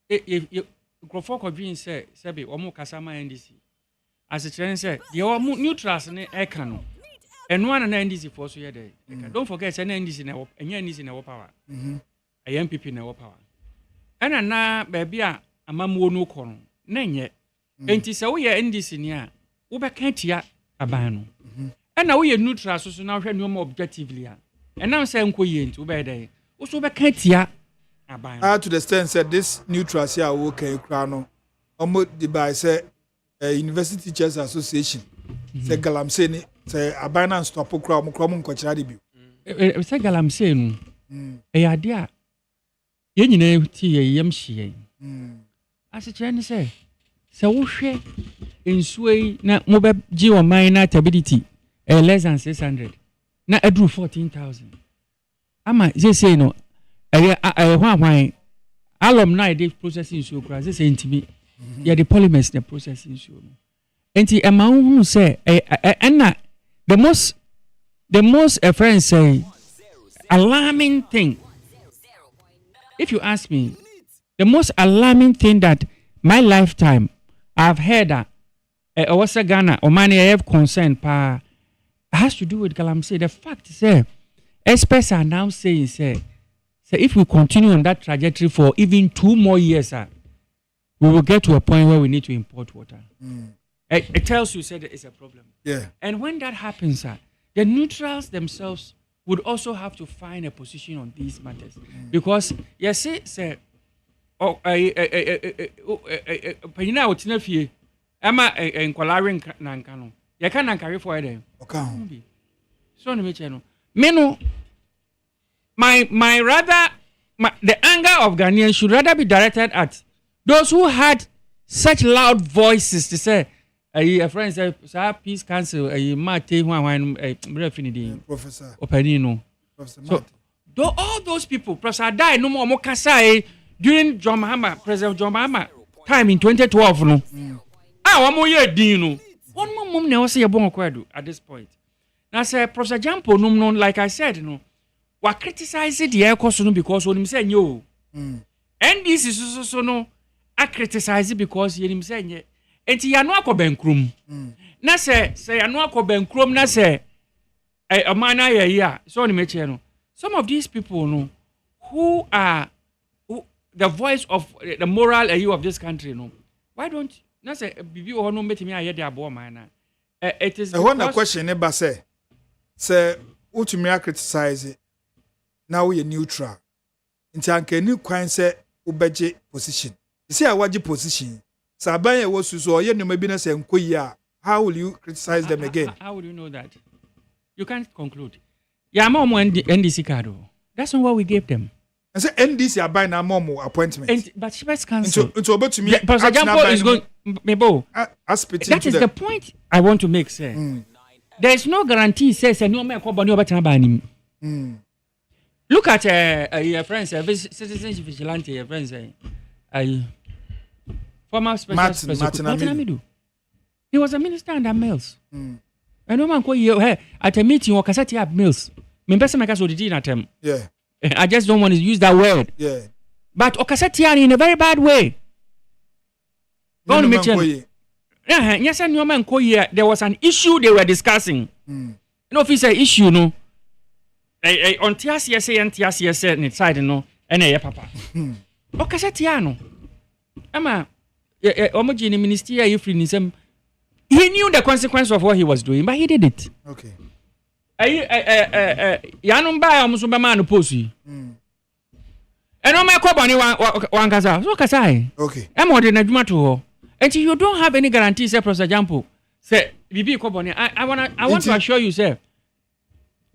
if Crawford Corbin said, "Sebi, omo kasama NDC," as a trainer said, "The omo neutrals ne ekano, and one and NDC for so there. Don't forget, an NDC na NDC na power, a MPP na power. And na baby a mamu no kono, nenye. Enti se we NDC niya, ube kentia abano. And now we neutrals so now we no more objectively. And now say unko yent ube dey. Also be kentia abano. To the extent said this neutrals here okay krano. Omo the by say University Teachers Association. Say galamse ni say abana stop kra mo kra mo nkochira de bi. Say galamse no. Ade a ye nyina ti ye yam hye. As a say wo hwe ensuei na mo be gi o man na stability less than 600 na adru 14,000 ama je say no hwan alumni dey processing so kra je say ntimi ya the polymers the processing so no enti e ma hu say na the most a friend say alarming thing, if you ask me, the most alarming thing that my lifetime I've heard that was a Ghana or money I have concern has to do with Galamsey. The fact is, experts are now saying, say if we continue on that trajectory for even 2 more years, we will get to a point where we need to import water. It tells you, there is a problem. Yeah. And when that happens, the neutrals themselves would also have to find a position on these matters. Because, yes, say, Pina Otinafie, Emma and Colarin Nankano. You can't carry for them. Okay. So, Meno, the anger of Ghanaians should rather be directed at those who had such loud voices to say, a friend said, Peace Council, a Mate, Professor Openino. So, all those people, Professor died no more Mokasai during John Mahama, President John Mahama, time in 2012. No, one more year, Dino. One more mum never say a bon quadu at this point. Now, say, Professor Jampo, no, like I said, what criticizing the air cost because when him say, yo, and this is also no, I criticize it because him saying, enti ya no akobenkrum na say ya no akobenkrum na say amana ya so ni meche no some of these people no who the voice of the moral of this country no why don't na say bibi wo no metimi aye de abo man na it is one question e ba say utumi criticize now we neutral nti anka ni kwan say ubeje position see awaji position saban e wosu so oye no bi na say nkoyi a how will you criticize them again? How would you know that? You can't conclude. Yeah, mom NDC card. That's not what we gave them. I say NDC are buying our mom appointment. But she was cancelled. Into about to me. Professor Jampo is going. That is the point I want to make, sir. There is no guarantee, says no man called Bonnie Batanabani. Look at your friends, citizenship vigilante, your friends, former special Martin. He was a minister under Mills. And no man call you at a meeting or cassette up Mills. Me person make us what did at him. Yeah. I just don't want to use that word. Yeah. But Okasetiani in a very bad way. Don't mention. Yes, and no man call here. There was an issue they were discussing. No, if it's an issue, no. On TSCSA and TSCSA inside, no, and a papa. Okasetiano. Ama, Omogini Minister, you free him. He knew the consequence of what he was doing, but he did it. Okay. Yanumba almost be man posi. And on my company one kasa. So kasai. Okay. I'm more than adjuma to her. And you don't have any guarantee, say Professor Jampo. Say Bibi company. I want to assure you, sir.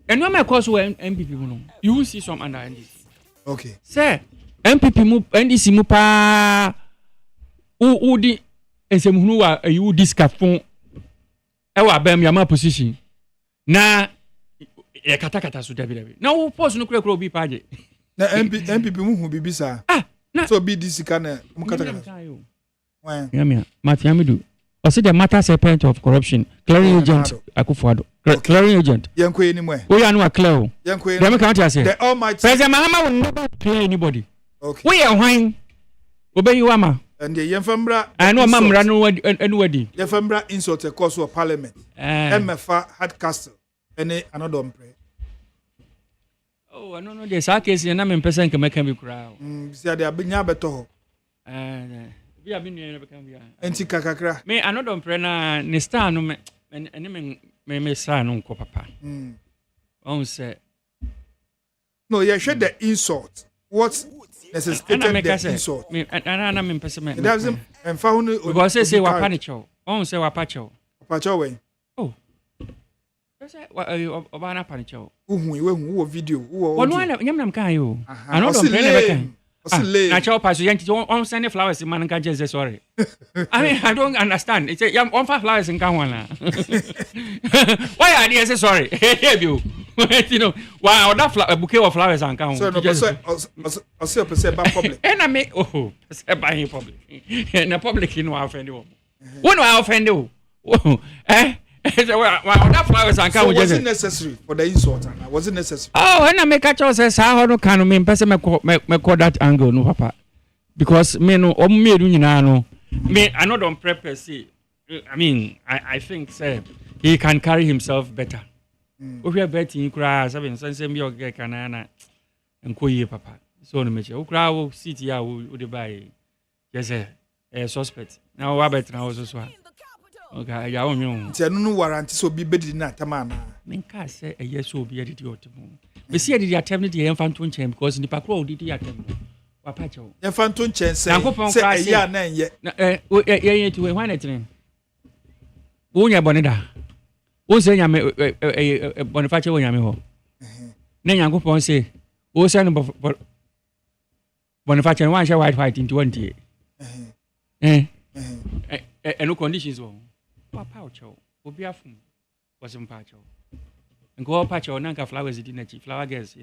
And when my course were MPP, you will see some under NDC. Okay. Sir, MPP move NDC mupa. Udi esemhunu you discafon. Ewa bem yama position. Na kata so David. Na wo post no kura obi page. Na MPP mu bibi sa. So be this kana mu kata. Why? Yamia, Matiamidu. Or say the matter serpent of corruption. Clearing agent Akufo-Addo. Clearing agent. Yanko anywhere. We are no clear. Yanko. Dem can say. The Almighty. President Mahama will never clear anybody. Okay. We are wine. Obey you ama. And the Yemfambra. I know Mamra no anybody. Yemfambra insult a course of Parliament. MFA had castle. Any another umpire. Oh, I don't know. There's a case and I'm in person can make me cry. See, they have been yabeto. We have been here. Enti kakakra. Me another umpire na nesta no me me sa no ko papa. On say. No, you should the insult. What necessitated the insult? Me and I'm in person. It doesn't and found because say wapanicho. On say wapacho. Wapacho way. Oh. Obana panicho. Who video? Who nyam kan yo. Another umpire kan. Na chow pass you on send flowers man can just sorry. I mean I don't understand. It's a on flowers in kan one. Why are they say sorry? Hey you. You know, why that bouquet of flowers and kan. So no say by public. And I make say by public. And the public you know offend you. When I offend you. That flowers and so was it necessary for the insult? Was it necessary? Oh, when I make a choice, how no can me person me call that angle no papa, because me no me do no me I not on purpose. I mean, I think say he can carry himself better. If you are betting, you cry. Seven sense me okay canana and koye papa. So no me che. Ukra wo city ya wo de buy. Yes a suspect. Now what better now also so. Okay, ya o nyon. Ti anu no warranty so bi bedi na tamana. Men ka say e yes so bi edidi otimo. Be see edidi attempt dey enfanto nchem because nipa kro odidi attempt. Wa pa chewo. Enfanto nchem say e ya na enye. Ye ti we hwan etin. Wo nya bone da. Wo se nya me bone fa chewo nya me ho. Na nya nkopon say wo se no bone fa chewo wan share white into one tie. No conditions wo. Papa ocho obi afum was mpacho ngo pacho nanka flowers didn't she flower girls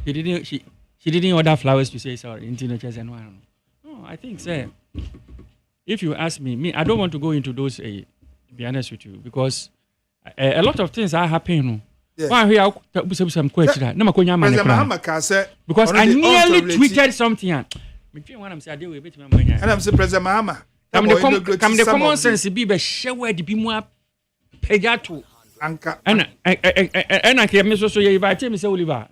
she didn't order flowers to say sorry into no chest and one. No, I think say if you ask me I don't want to go into those to be honest with you because a lot of things are happening. Why here some question na makonya man because I nearly tweeted something me dream when I'm say I dey we bit me manya and I'm say President Mahama come the common sense be share word be more pegato anka and I came so you invite me say Oliver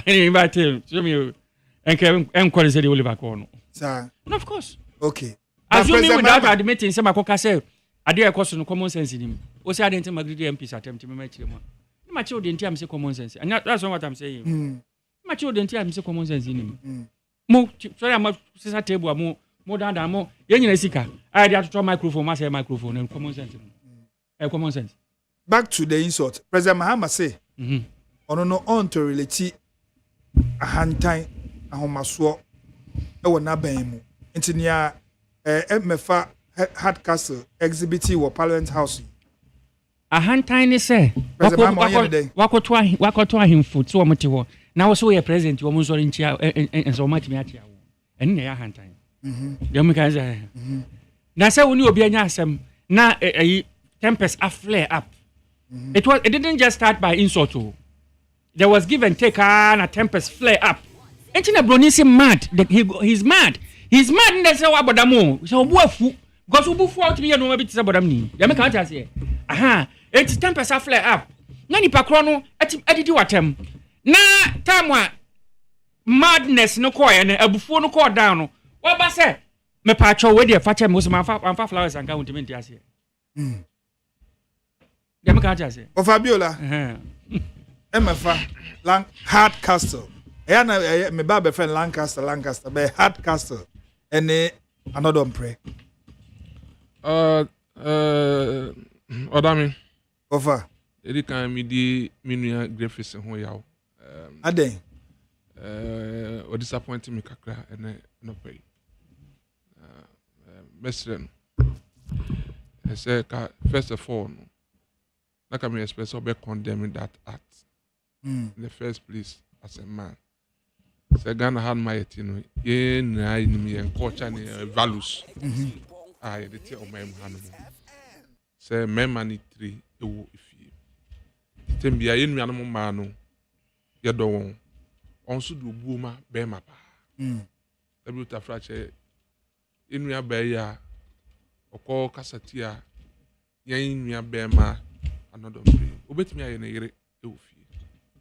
invite him so me and Kevin encourage the Oliver corner sir no of course okay assuming without admitting say makoka say ade e koso no common sense nim o say identity magridi MPs attempt me match mu na match identity am say common sense and that's what I'm saying match identity am say common sense nim mo sorry am sisa table am mo down mo ye nyina sika I dey to microphone ma say microphone and common sense common sense. Back to the insult. President Mahama say ono no on to relate ahantan ahomaso e wona ban mu ntinia mefa hard castle exhibiting wo Parliament House ahantan ni say wakoto ahemfo ti wo mte ho na wo so ye president wo mo nsori ntia enso matimi atia wo eni na ya ahantan dem kan say na say woni obi anya asem na tempest a flare up. It didn't just start by insult. There was give and take and a tempest flare up. Ain't you Bronisi mad? He's mad. He's mad in the say about the moon. So wofu. Because who bufu out me no maybe to about me. You make can't say. Aha. It's tempest a flare up. Nani pakrono edidi watem. Na time madness no call and abufu no call down. What ba say? Me pacho we dey fache me so man fa flowers and count me ase. Ya make can't say. O Fabiola. MFA hard castle. I na me ba be friend Lancaster be hard castle. Any another pray. Odame. Ofa. Edi kan mi di minua graphics ho yawo. Aden. O disappoint me kakra ene no pay. Mesren. I say first of all no. Na can me express obe condemning that act. In the first place as a man. Say Ghana had my you know, in culture and values. I the tell my man. Say men three ewo ifi. Tembia yen mi anamo ma no. Ye do won. Onso do buoma be ma pa. Ebi ta frache enu ya be ya okọ kasatia yen nua be ma another pray. Obetimi aye na yere ewo fi.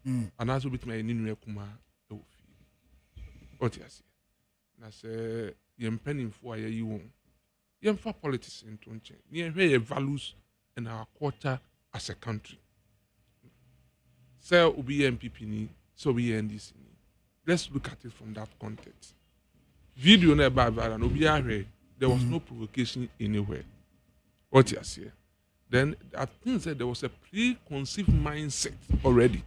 And also bit my ninu kuma e wo fi. Otiasi. Na say yem penning for aye yi won. Yem for politics into nche. Ni ehwe values in our culture as a country. Say obi MPP ni, so we NDC ni. Let's look at it from that context. Video na ba and obi ahwe there was no provocation anywhere. Otiasi. Then I think that there was a preconceived mindset already.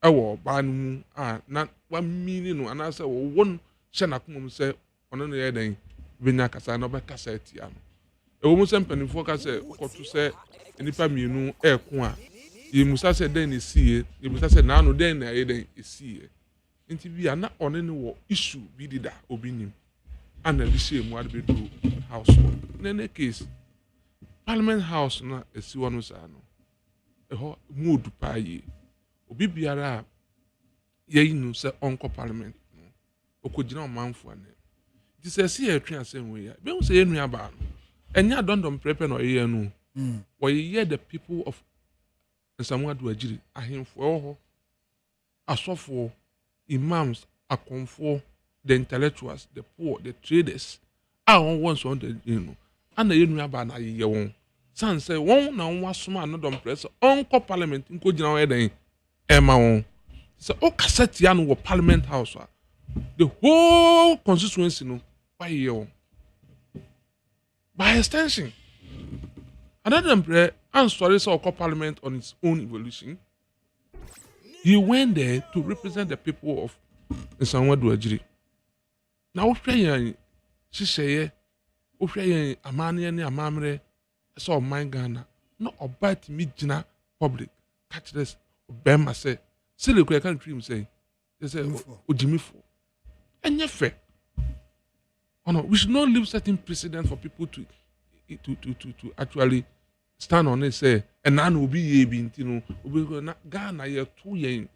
Ewo banu na 1 million and I say one shana kum say ono no yeden benya kasa na obekasa atia no ewo mu sempen fo ka say koto say enipa mienu eko a ye musa say den esie ye musa say na no den na yeden esie nti bia na ono ne wo issue bi dida obinim ana bi say mu adbe do house na ne case Parliament House na esi wono sa no eho mood pa yi obi biara ye nu se onko parliament no okogina omanfo ane ti se se ye twa asem we ya be hu se ye nua ba no enya dondom prepare no ye nu wo ye the people of Nsamwadu Agiri ahemfo ho asofo imams akonfo the intellectuals the poor the traders won so the you know ana ye nua ba na ye won san say won na won asoma no dom press onko parliament nkogina wo ye den Emma won. So o cassette ya no wo Parliament House. The whole constituency no why you by extension. Another prayer and story so Parliament on its own evolution. He went there to represent the people of Nsamwadu Agiri. Now we pray she say we pray amane ne amamre so man Ghana no about me gina public catch this Bema say, silly country say, they say, Ojimifo. And yet, fair. Oh no, we should not leave certain precedent for people to actually stand on it, say, and none will be ye being, you know, we will not Ghana ye 2 years.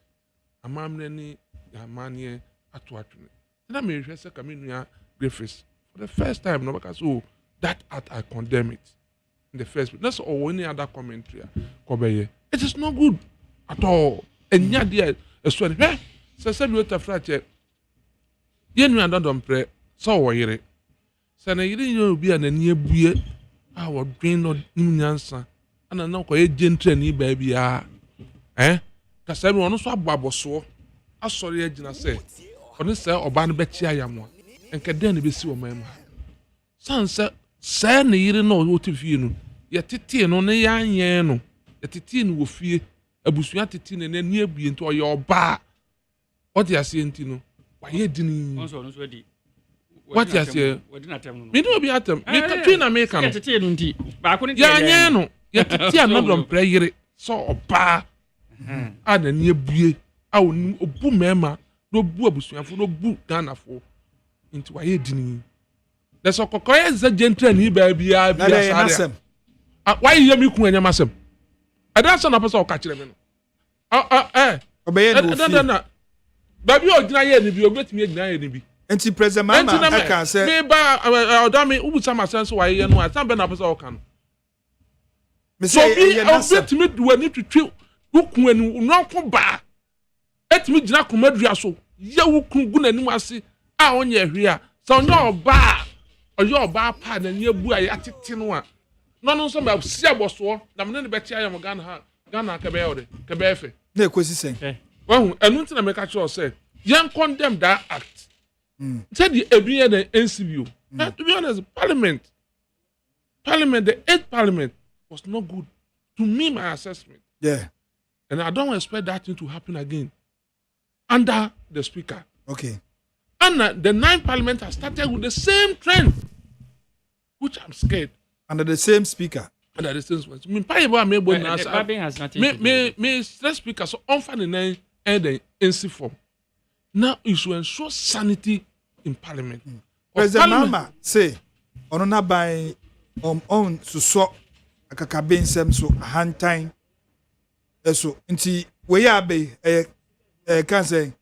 A mammy, a mania, a twatching. And I may say, Camino Griffiths for the first time, no, because that act I condemn it in the first place. That's all any other commentary. It is not good. At all. And yet, dear, a sweat. So, some you have frache. Yen me don't pray. So, Sɛ na yiri yɛ obi a n'ani abue a wɔdwen no nim nyansa ana na kɔyɛ gentle ni baabi a kasa bi ɔno so abɔabɔsoɔ asɔre agyina sɛ ɔne sɛ ɔbaa no bɛkye ayamoa nkɛdɛn ne bɛsi wɔ man mu ha san sɛ sɛ ne yiri na ɔwɔ fie no yɛtetee no ne yɛanyɛn no yɛtetee no wɔ fie abusua tetee ne n'ani abue nti ɔyɛ ɔbaa ɔde aseɛ nti no wayɛ dini what you say? Me no be atem. Me katwi na me kan. Yɛtetee no nti baako ne yɛanyɛn no yɛtetee anadɔm prɛ yere sɛ ɔbaa a n'ani abue a obu mɛɛma na obu abusuafo na obu Ghanafo nti wayɛ dini na sɛ kɔkɔyɛ sɛ gentle ni baabi a bi asare wayɛ yɛ me kun anyam asɛm ɛda sɛ na pɛ sɛ ɔka kyerɛ me no ɔbɛyɛ no ofie baabi a ɔgyina yɛ ne bi obetumi agyina yɛ ne bi enti president mama aka sɛ me ba ɔdame ubusa ma sense wayɛ no asan bɛ na pɛ sɛ ɔka no me sɛ ɛyɛ nasɛm obetumi duani twitwi ukun anu nɔnko ba etumi gyina komadua so yɛ ukun gu n'anim ase a ɔnyɛ hwe a sɛ ɔnyɛ ɔbaa pa na nyɛ bu a yɛatete no a no nso ma si abɔsoɔ na me ne bɛkye ayɛ mo Ghana ka bɛyɛ ɔde ka bɛyɛ fɛ na ekosi sɛn wahu ɛnu ntina me ka kyerɛ sɛ yɛn condemn that act said the ebi yɛ the NCBO to be honest parliament the 8th parliament was not good to me my assessment and I don't expect that thing to happen again under the speaker and the 9th parliament has started with the same trend which I'm scared under the same speaker under the same speaker me pay about me boy has nothing to do me speaker so on for the 9 and the NC form now is to ensure sanity in parliament President Mama say ono na ban on so akakabe nsem so hantan eso nti we ya be can say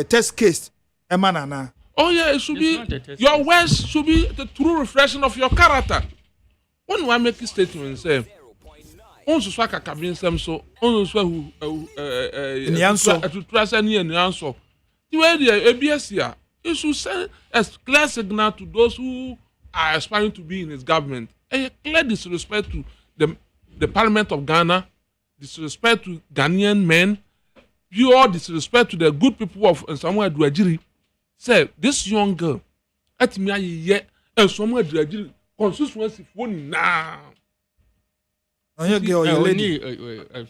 test case emanana oh yeah it should be your words should be the true reflection of your character when we make a statement say on so akakabe nsem so on so to trust any answer the way the ABS it should send a clear signal to those who are aspiring to be in his government. A clear disrespect to the Parliament of Ghana, disrespect to Ghanaian men, pure disrespect to the good people of Samuel Duajiri. Say, this young girl, at me yet, and Samuel Duajiri, consistency for now. Your lady. I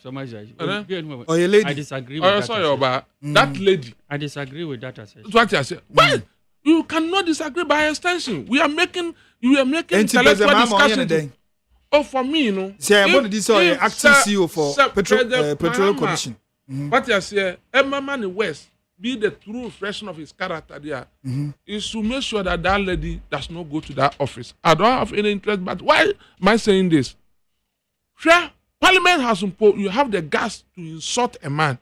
disagree with that. That lady. I disagree with that assessment. What I say. Well, you cannot disagree by extension. We are making intellectual discussion. Oh, for me, you know. See, I want to say acting CEO for Petroleum Commission. What I say, Emma Man West be the true reflection of his character there. Is to make sure that that lady does not go to that office. I don't have any interest, but why am I saying this? Sure, Parliament has imposed, you have the guts to insult a man.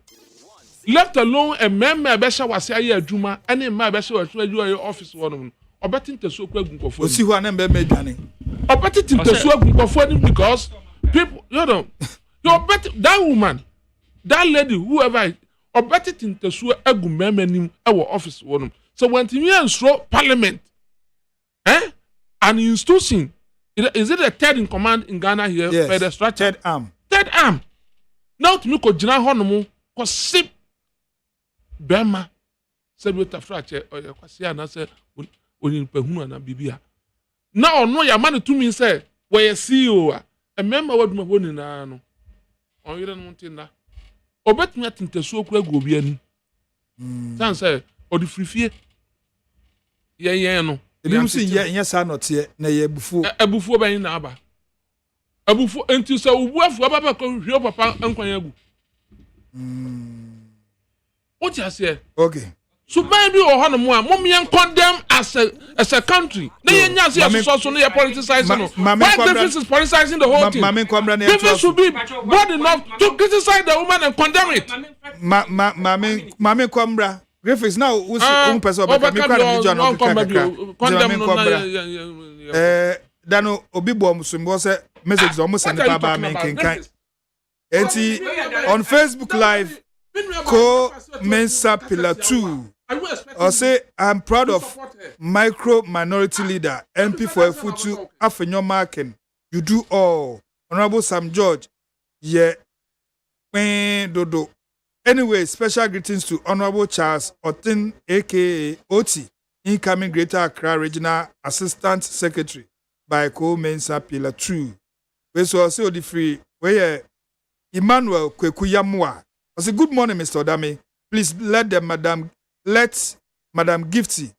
Left alone, a man may be sure was here, Juma, and a man be sure was your office one. Or better to so quick for see who I never made money. Or better to so quick for because people, you know, you're better that woman, that lady, whoever, or better to so a good man in our office one. So when you insult Parliament, an institution. Is it a third in command in Ghana here? Yes. By the structure? Third arm. Now to me, ko jina honomu ko sip Bema said with a fracture or your Kwasia and I said, when you Pehuna and Bibia. Now, no, your man to me say, where you see you, a member of my one in Ano. Or you don't want that. Or bet me at the so quick go be any. Say, or the free fear. Yeah, no. You see, yes, I not yet. Na ye before. Before by Naba. Before until so worth Papa your papa Uncle Yabu. What you say? Okay. So maybe or Hanamua, Mommy and condemn as a country. They are also near politicizing. Why difference is politicizing the whole thing? Difference should be broad enough to criticize the woman and condemn it. Mame Kwambra. Griffiths now who's person Dano Obibo Musumbo say message almost and Baba making kind. On Facebook Live, Co Mensa Pillar 2 Or say, I'm proud of micro minority leader, MP for Efutu, Afenyo Marken. You do all. Honorable Sam George, yeah, dodo. Anyway, special greetings to Honorable Charles Otin, aka Oti, incoming Greater Accra Regional Assistant Secretary by Co-Mensa Pillar 2. We so also the free, where Emmanuel Kwekuyamwa. I say, good morning, Mr. Odame. Please let Madam Gifty.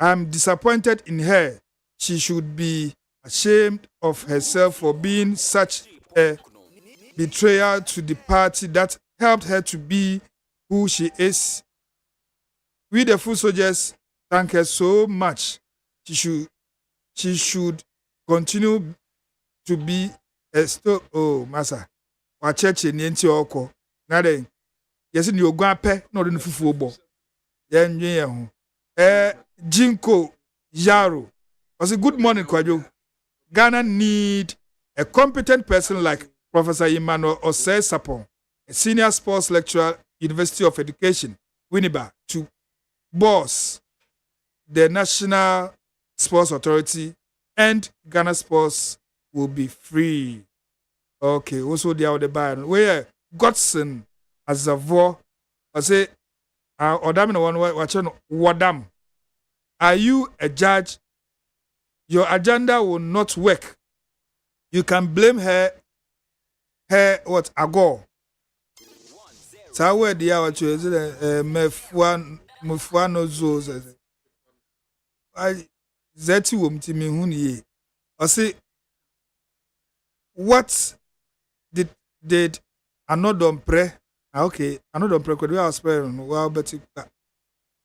I'm disappointed in her. She should be ashamed of herself for being such a betrayal to the party that helped her to be who she is. We the food soldiers thank her so much. She should continue to be a massa. Wa church ni enti oko. Na den yesi ni ogun apɛ na ɔde no fufuo bɔ. Ye nwe ho. Jinko Yaro. I say good morning, Kwadwo. Ghana need a competent person like Professor Emmanuel Osei Sapon, a senior sports lecturer, University of Education, Winneba, to boss the National Sports Authority, and Ghana sports will be free. Okay, also the other band. Where Godson as a vo, I say, Odam no one watching Wadam. Are you a judge? Your agenda will not work. You can blame her what ago. So where the hour to mefwan zo. I zeti womti me huni. I say what did another pray? Okay, another pray could we ask well but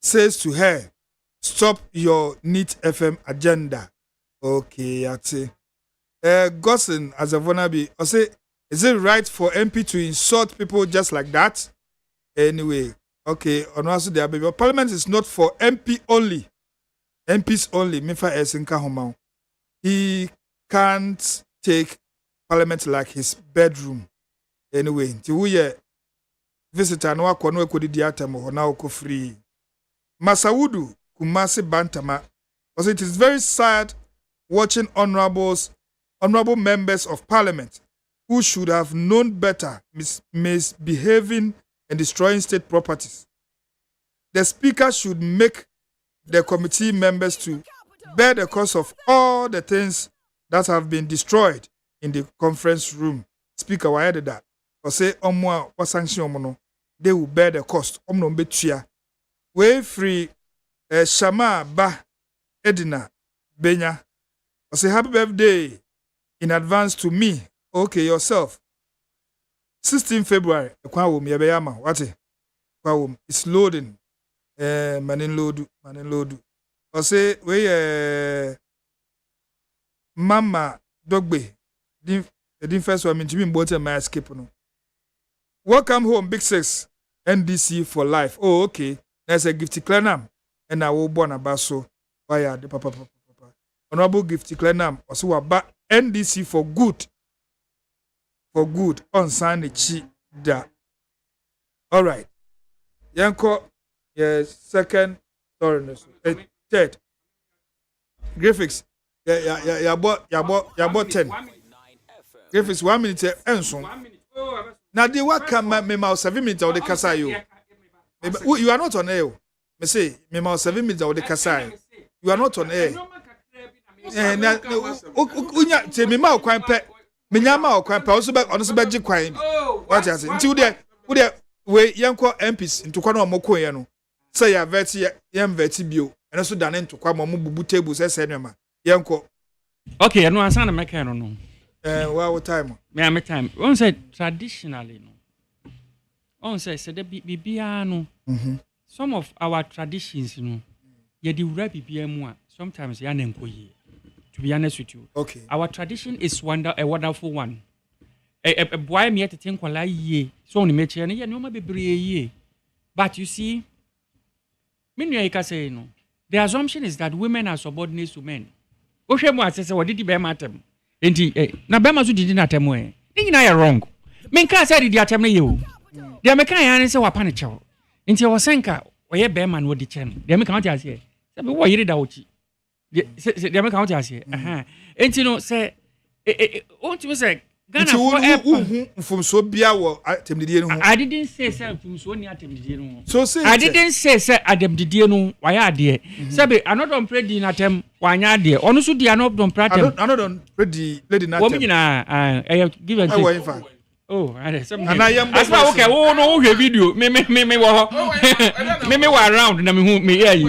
says to her, stop your NEAT FM agenda. Okay, I say. Gosson as a wannabe, I say, is it right for MP to insult people just like that? Anyway, okay, on also there, baby. Parliament is not for MP only. MPs only. Mifa Esinka Homau. He can't take Parliament like his bedroom. Anyway, Tiwuye visitor no akwa kodi diatamo na oko free. Masawudu Kumasi Bantama. Also, it is very sad watching honorable members of Parliament who should have known better misbehaving and destroying state properties. The Speaker should make the committee members to bear the cost of all the things that have been destroyed in the conference room. Speaker, why did that? Or say, Omwa, what sanction, they will bear the cost. Omno betia. Way free, Shama Ba Edina Benya. I say, happy birthday in advance to me. Okay, yourself. 16 February, it's loading. Manin loadu. I say, we Mama Dogbe. The first one, to me, bought my escape. Welcome home, Big Six, NDC for life. Oh, okay. There's a gifty clanam, and I will born a basso. Why the papa. Honorable gifty clanam, also about NDC for good. For good, on Sunday, da. All right. Yanko, yes, second, sorry, third. Graphics, yeah, bought 10. Graphics 1 minute, and so. Now, they work come me mouse 7 minutes of the Kasayo. You are not on air. Me say, me mouse 7 minutes of the Kasai. You are not on air. And now, Unya, tell me, my quite pet. Minyama or quite also back on the budget crime. What I say, until there, we young MPs into Quano Mokoyano. Say, ya veti, yam vetibio, and also done into Quamo tables as cinema. Yanko. Okay, I know I sound a mechanic. What time? Me am time. One said traditionally, no. One said there be piano. Some of our traditions, you know, ye di urabi piano. Sometimes ya nenkoye. To be honest with you, okay. Our tradition is a wonderful one. A boy me to think wala ye. So on the meche and ye no ma bebre ye. But you see, me no say no. The assumption is that women are subordinate to men. O hwe mo asese wo didi be matem. Enti na be ma so didi na tem e. Ni na you wrong. Me nka say didi atem na ye o. Dia me kan ya ne say wa pa ne chew. Enti wo senka oye be man wo di chen de me count ase se be wo yiri da ochi de me count ase enti no se onti say Ghana for mfumso bia wo atemdidie no ho I didn't say mfumso ni atemdidie no so say I didn't say atemdidie no waya ade sabe anodon predi na tem wanya ade onu so di anodon pratem anodon predi lady na tem wo nyina give and take oh I some as well okay wo no hwe video me wo ho me wa around na me hu me here yi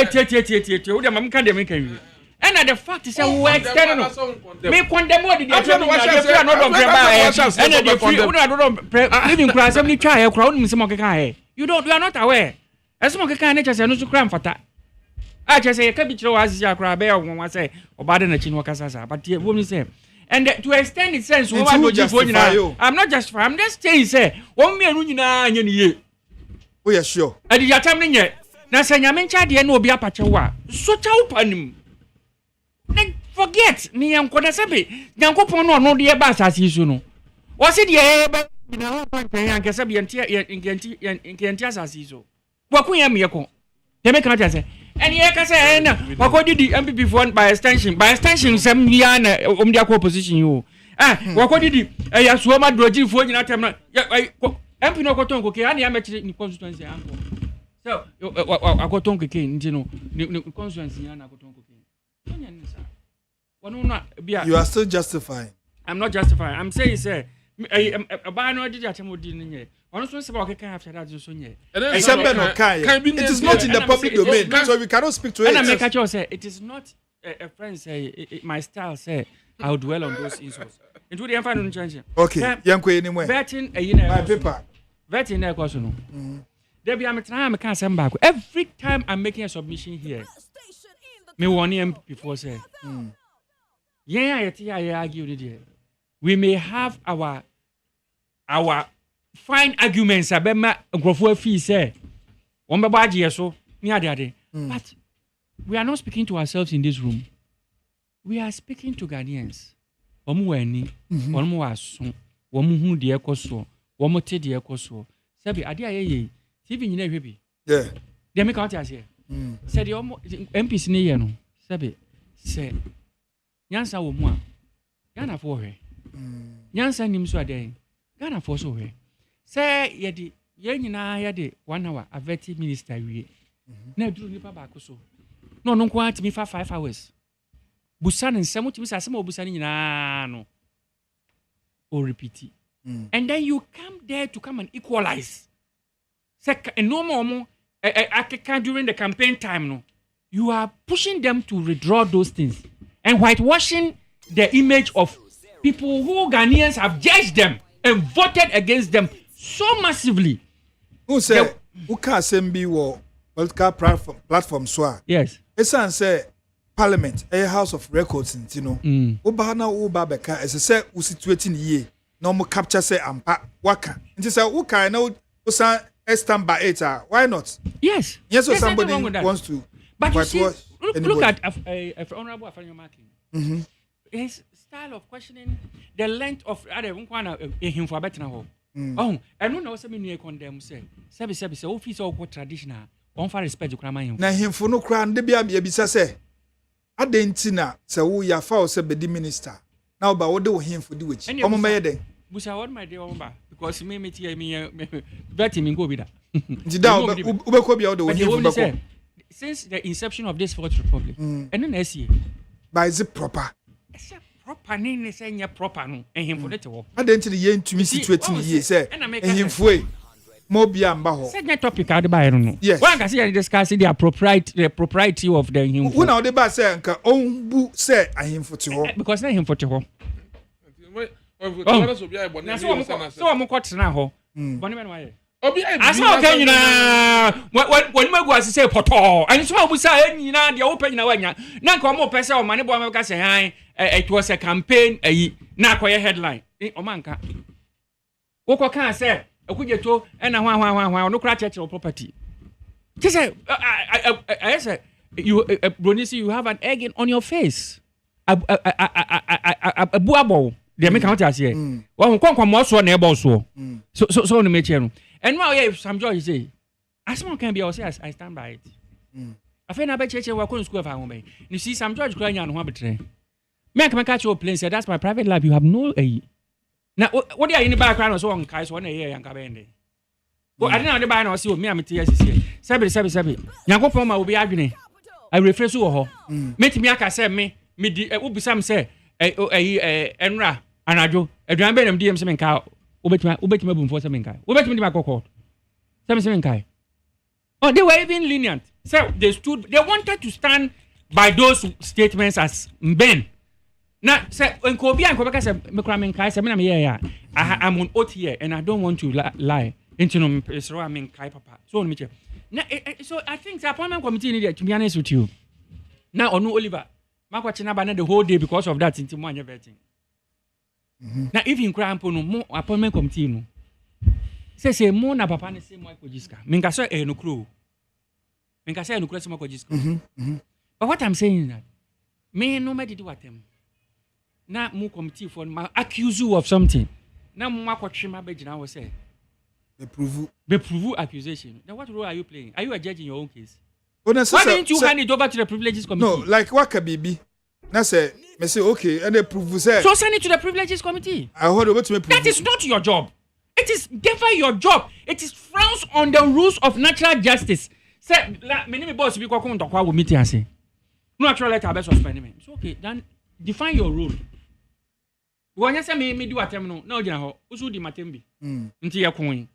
tie wo de mam ka de me kan wi and the fact is we extend no me condemn what the free another preba and the free another living class assembly try e kra onim se mo keka he you are not aware as mo keka na chese no so kra mfata a chese ka bi kire wa asisi akra be won say obade na chi no kasa sa but wo mi say and to extend its sense what do you for I'm not just I'm just saying say won me anu nyina anya ni ye oh yeah sure and the atam ni nye na se nyame ncha de na obi apache wa so cha upanim forget ni yankoda sabe yankopon no de ba asase so no wo se de ba na ho pan yan kesa bi yenti asase so wakun ya miyeko de me kan say and ye ka say na wakodi di MPP for by extension sem ya na omdi akọ opposition you wakodi di ya so ma doji fo nyina tem na MP no koton ko ke ani ya mechi ni constituency anko so akoton ko ke ndi no ni constituency ya na akoton ko ke you are still justifying. I'm not justifying. I'm saying, sir, it is not in the public domain, so we cannot speak to it. And I make a choice, say it is not a friend say my style say I will dwell on those insults. Into the final change. Okay, yanko anyway. Vetting my paper. Vetting a question. There be I can't send back. Every time I'm making a submission here, me one year before say. We may have our fine arguments about growth fee say so but we are not speaking to ourselves in this room. We are speaking to Ghanaians. Omu aso omu hu de ekoso omu te de ekoso sabi ade ayeye TV nyina hwebi yeah de me count as here said the MPs ne ye no sabi say Nyansa wo mu a Ghana for hwe Nyansa nim so ade Ghana for so hwe say ye di ye nyina ye di 1 hour aveti minister wie na duru nipa ba ko so no nko atimi fa 5 hours busan nsem timi sa sem obusan nyina no o repeat and then you come there to come and equalize say no more during the campaign time no you are pushing them to withdraw those things and whitewashing the image of people who Ghanaians have judged them and voted against them so massively. Who say who can send be war political platform so? Yes. It's say Parliament, a House of Records, you know. Obana Ubabeka, as I say, who situating ye, no more capture say ampa waka. And say, who can know Usan stand by it? Why not? Yes. Yes, or somebody wants to. But you see, look at Honorable Afanyo Marking. His style of questioning, the length of him for better now. Oh, and no, no, some new condemn say, Sabi, office or traditional, on for respect to Krama. Now, him for no crown, the Biabisa say, I didn't know, so we are foul, said the minister. Now, but what do him for do it? And you're my day. Busha, what my dear Omba, because me, bet him in go with that. Since the inception of this Fourth Republic, and then SCA. But is it proper? It's a proper name, saying you're proper, no, and him for the war. I didn't yen to me situating here, say, and him for Mobia and Baho. Set that topic out by I don't know. Yes, one can see and discussing the propriety of the him. When now the bus say, own boo say, I him for two because not him for two. So I'm caught now. Bonnie, as well, can you know when Magwas say Poto, and so we say, you know, the open now. Now, come more person or money bomb say, it was a campaign, a Nakoya headline. Omanka. Oko can say, a good to and a one, no crash at your property. Just say, I said, you, Brunisi, you have an egg on your face. A buabo. They make out as here. One come more so neighbor so. So, the mature. And now, if some joy say, as someone can be, I say I stand by it. I find I bet you work on school of home. You see, some George crying on one betray. Me can catch your plane. Say that's my private life. You have no. Now, what are you in the background or so on? Kais 1 year and Cabende. Well, I didn't know the buy no see me. I'm tears here. Sabi. Yango Poma will be agony. I refresh you all. Meet me. I say me. Me will be some say. Enra Anajo. A drum band DM some cow. Ubet me boom for some guy. Ubet me my cocoa. Some guy. Oh, they were even lenient. So they wanted to stand by those statements as Ben. Now, say when Kobe and Quebec said, I'm on oath here and I don't want to lie. Into no so I mean Kai Papa. So I think the appointment committee needed to be honest with you. Now on Oliver, Marco Chinabana the whole day because of that into one everything. Now if you cry no appointment committee no. Say more na papa ne say mo Kojiska. Minka so no crew. Minka say no crew mo Kojiska. But what I'm saying is that me no me do attempt. Na mu committee for ma accuse you of something. Na mu akotwe ma begina wo say be prove accusation. Then what role are you playing? Are you a judge in your own case? Why didn't you hand it over to the privileges committee? No, like what can be? Na say me say okay and they prove say. So send it to the privileges committee. I heard about me prove. That is not your job. It is never your job. It is frowns on the rules of natural justice. Say me name boss be come to kwa meeting and say no actual letter be suspend me. So okay, then define your role. When you say me do attempt no, na ogina ho, usu di matembi. Nti ye kun.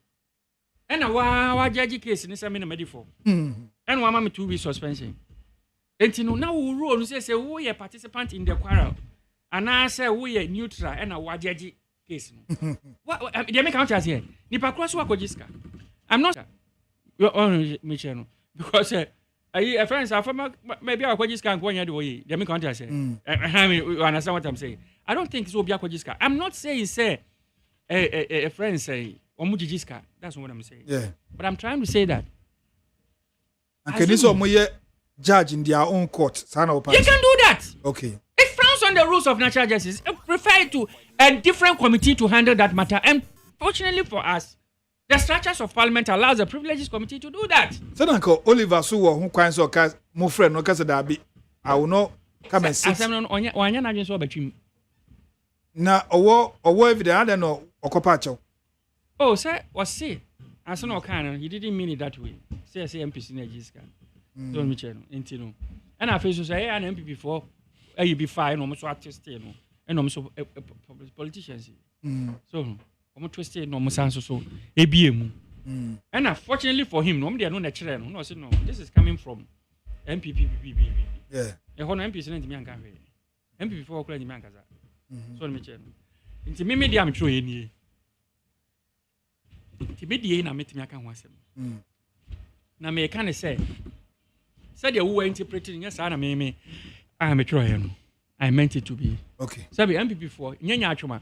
And wa judge case ni say me na medi for. And wa ma me 2 weeks suspension. Enti no na wo rule no say we ye participant in the quarrel. And I say we ye neutral and wa judge case no. What they make count as here. Nipa cross wa Kojiska. I'm not your own Michel because a friends are from maybe our Kojiska and Konya do they make count as here. I mean you understand what I'm saying. I don't think it will be a Kojiska. I'm not saying say a friend say Omujijiska. That's what I'm saying. Yeah. But I'm trying to say that. And can this omoye judge in their own court? You can do that. Okay. It frowns on the rules of natural justice. I prefer to a different committee to handle that matter. And fortunately for us, the structures of Parliament allows the privileges committee to do that. So Uncle Oliver Suwo who kinds of my friend no kasa dabi. I will not come and sit. Onya na so betwim. Na owo evidence I don't know okopacho. Oh, sir, was say as no kind he didn't mean it that way. Say MPC na Jiska. Don't me channel intino. And I feel so say an MP before you be fine no so artist no. And no so politicians. So omo twist no mo sanso so ebiem. And unfortunately for him no they no na chere no say no this is coming from MPP. Yeah. E ho no MPC na ntimi anka hwe. MP before okura ntimi anka za. So me channel. Nti me media me tro eni. Nti media na metimi aka ho asem. Na me can say said you were interpreting yes na me I am a try no. I meant it to be. Okay. Sabi MPP for nyanya atwoma.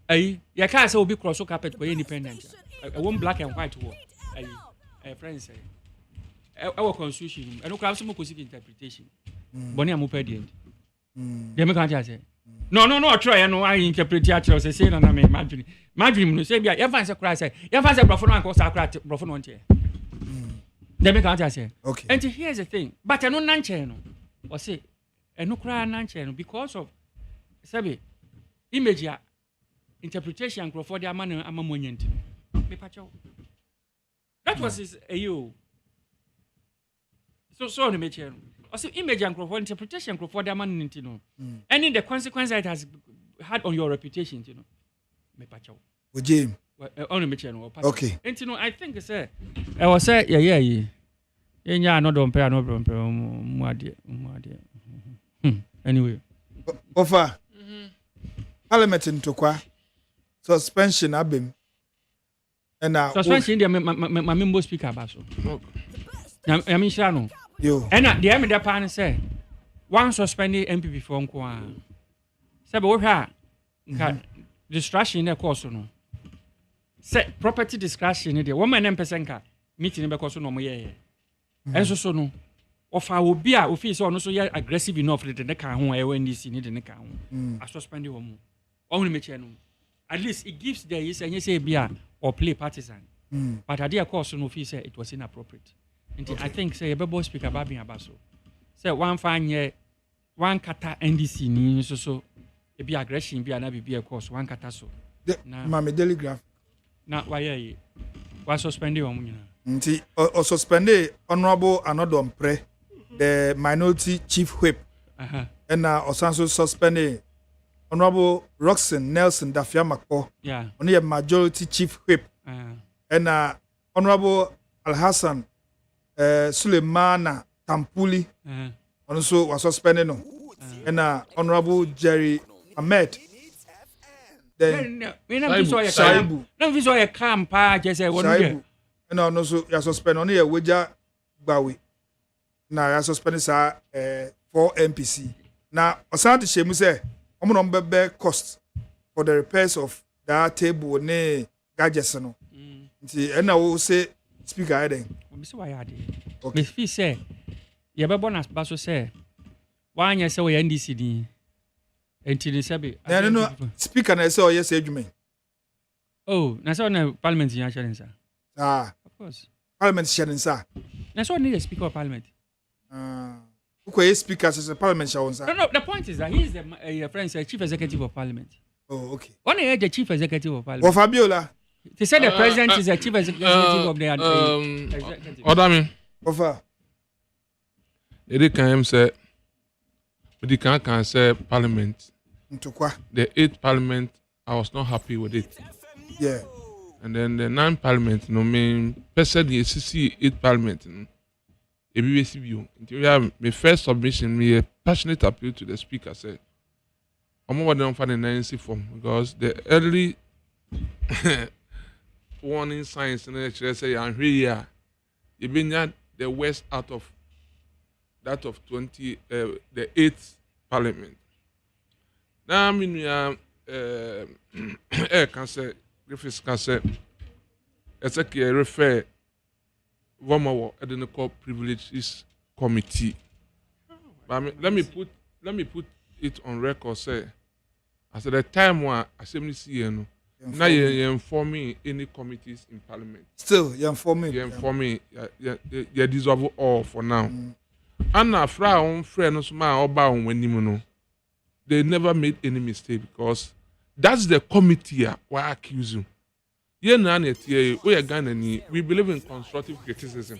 Ayi ya ka say obi cross carpet ko independent. One black and white wo. Ayi friends say. Our constitution and no crowd some ko seek interpretation. Boni am pe the end. Dem kan say. No try no I interpret ya say na me madwin no say bia ya fan say cry say ya fan say brofo no anko sa cry brofo no ntie. Dem kan say. Okay. And here's the thing. But no nanche no. O say no cry nanche no because of sabi image ya interpretation for the man amamonyenti. Me pacho. That was his you. So on me chair. Also image and interpretation for the man no. And in the consequence it has had on your reputation, you know. Me pacho. Ojim. On me chair no. Okay. And you know I think say I was say yeah. Enya no don pay no mu ade. Anyway. Ofa. Parliament into kwa suspension abem. And suspension dey my member speaker ba so. I mean sha no. Yo. And the em dey pan say one suspended MPP for nko a. Say be wo hwa nka distraction na course no. Say property discussion dey woman na mpese nka meeting be course no mo ye. And so no. Ofa obi a ofi say ono so ye aggressive enough de ne kan ho e NDC ni de ne kan ho. I suspend wo mu. Only me no. At least it gives the yes and say bia or play partisan. But I did course no fee say it was inappropriate. I think say a bebo speaker babi abaso. Say one fine year, one kata NDC ni so e be aggression be na be a course one kata so. Mama daily graph. Na why was suspended on nyina. Nti o suspended honorable Anodom Pre, the minority chief whip. And also suspended honorable Roxanne Nelson Dafia Makpo. Yeah. Only a majority chief whip. And honorable Al-Hassan Suleimana Tampuli also was suspended. And honorable Jerry Ahmed. Then Shaibu. No, we saw a camp. Just say what. And also you suspend only a Weja Bawi. Now you suspend 4 MPC. Now Asante Shemu say bebe cost for the repairs of that table ne gadgets no. And I will say speaker then. Mr. Wayadi. Okay. Miss Fee say you be born as Baso say one year say we NDC until sabi. No speaker na say o yes adwumen. Oh, na say na parliament in sharing sir. Of course. Parliament sharing sir. Na so need a speaker of parliament. Who speaker as a parliament sharing sir. No, the point is that he is the chief executive of parliament. Oh, okay. One is the chief executive of parliament. Fabiola. They said the president is the chief executive of the executive. Odame. Ofa. Edi kan say we can say parliament. The 8th parliament, I was not happy with it. Yeah. And then the 9th parliament, person the ACC 8th parliament, my first submission, me a passionate appeal to the speaker said, I'm more than for the 9C form because the early warning signs in the say I'm here. You been the worst out of that of the 8th parliament. Now I mean can say Griffiths can say it's a refer Vomawo Edenical Privileges Committee. But let me put it on record say as at the time when Assembly CNO now you inform me any committees in parliament. Still you inform me. You inform me you dissolve all for now. And now fra on friend no oba on when they never made any mistake because that's the committee who accuse you. We believe in constructive criticism,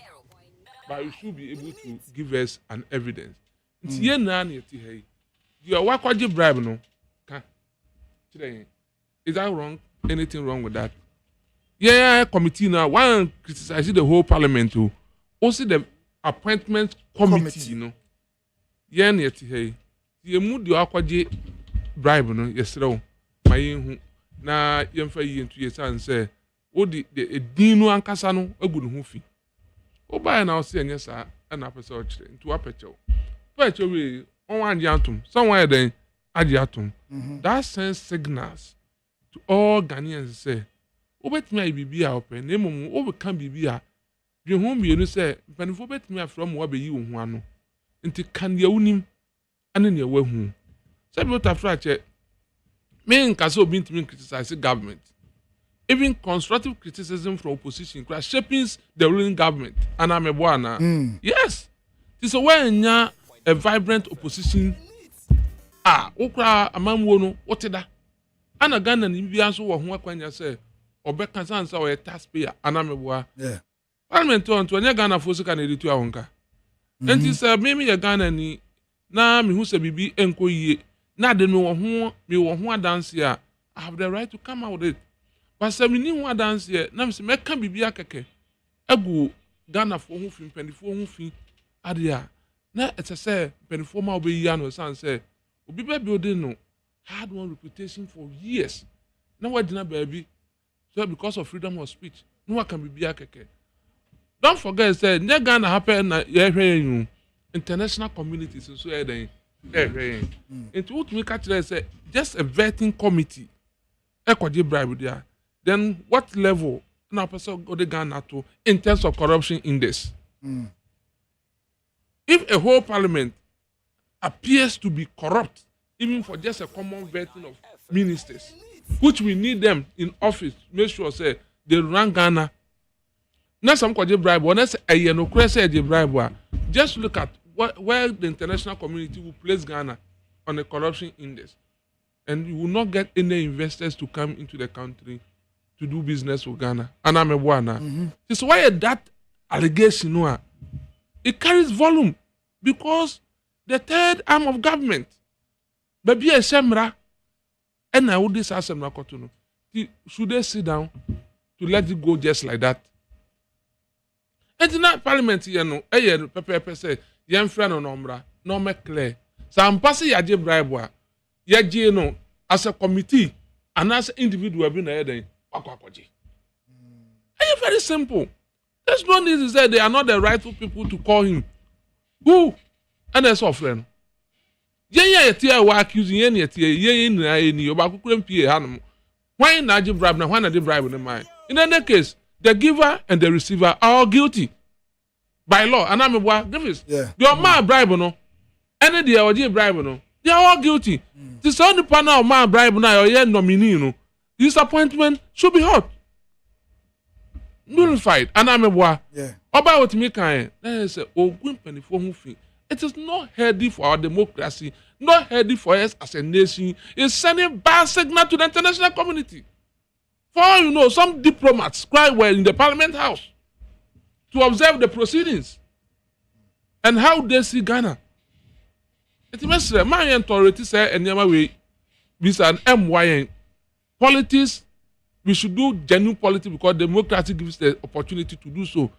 but you should be able to give us an evidence. You are what bribe no? Is that wrong? Anything wrong with that? Yeah, committee now. One criticize the whole parliament too. Also the appointment committee, you know. Yeah, you mood your aquaje bribe no yesterday. My hu na yemfa yi into yes and say o the dinu ankasa no agudu hu fi. O buy na o say anya sa na pese o kire into apeche o. Peche we on wan jantum. Somewhere then agiatum. That sends signals to all Ghanaians say o betimi bibia open na mum o be kan bibia. Dwe hu bienu say mpanifo betimi afrom wo be yi wo hu ano. Nti kan ya unim ane ne wa hu. Say be to afrache me nkase obi ntimi criticize government. Even constructive criticism from opposition shaping the ruling government. And I'm a boana. Yes. This is when a vibrant opposition okra amamwo no woteda. Ana Ghana ni bia so wo ho akwanya say obeka sansa o taxpayer anameboa. Yeah. Parliament on to Ghana for sika na editu ahonka. Enti say me ye Ghana ni na me hu se bibi enko yie. Na de me wo ho adanse a I have the right to come out with it. But say me ni ho adanse e na me se me ka bibi akeke. Egu Ghana for ho fin penifo ho fin adia. Na it's say penifo ma obe yi ano san say obi be building no had one reputation for years. Now what did baby? So because of freedom of speech, no one can be akeke. Don't forget, say, ne Ghana happen na you international communities so then it would make actually say just a vetting committee. Equity bribe there. Then what level now person go the Ghana to in terms of corruption index? If a whole parliament appears to be corrupt, even for just a common vetting of ministers, which we need them in office, make sure say they run Ghana na some kwaje bribe or na say eye no kure say bribe just look at where the international community will place Ghana on a corruption index, and you will not get any investors to come into the country to do business with Ghana. And I'm a one. This is why that allegation it carries volume, because the third arm of government, baby a semra, and I would this Asem Yideka, should they sit down to let it go just like that? And in that parliament, Pepe say, young friend on Ombra, no make clear. So I'm passing yaje bribe yaje no as a committee and as an individual being a head. Very simple. There's no need to say they are not the rightful people to call him. Who? And that's all friend. Yen tia wa accusing yen tia na ni oba kukurem pie hanom. Why na je bribe na why na de bribe in mind? In any case, the giver and the receiver are all guilty by law. And I'm a Griffiths. Your man bribe no. Any the oje bribe no. They are all guilty. This only panel of man bribe na or yen nominee no. This appointment should be hot. Nullified. And I'm a boy. Oba what me kind. Say ogun penifo hu fi. It is not healthy for our democracy, not healthy for us as a nation. It's sending bad signal to the international community. For all you know, some diplomats were in the Parliament House to observe the proceedings and how they see Ghana. It means my authority say and never way this an MYN politics. We should do genuine politics because democracy gives the opportunity to do so.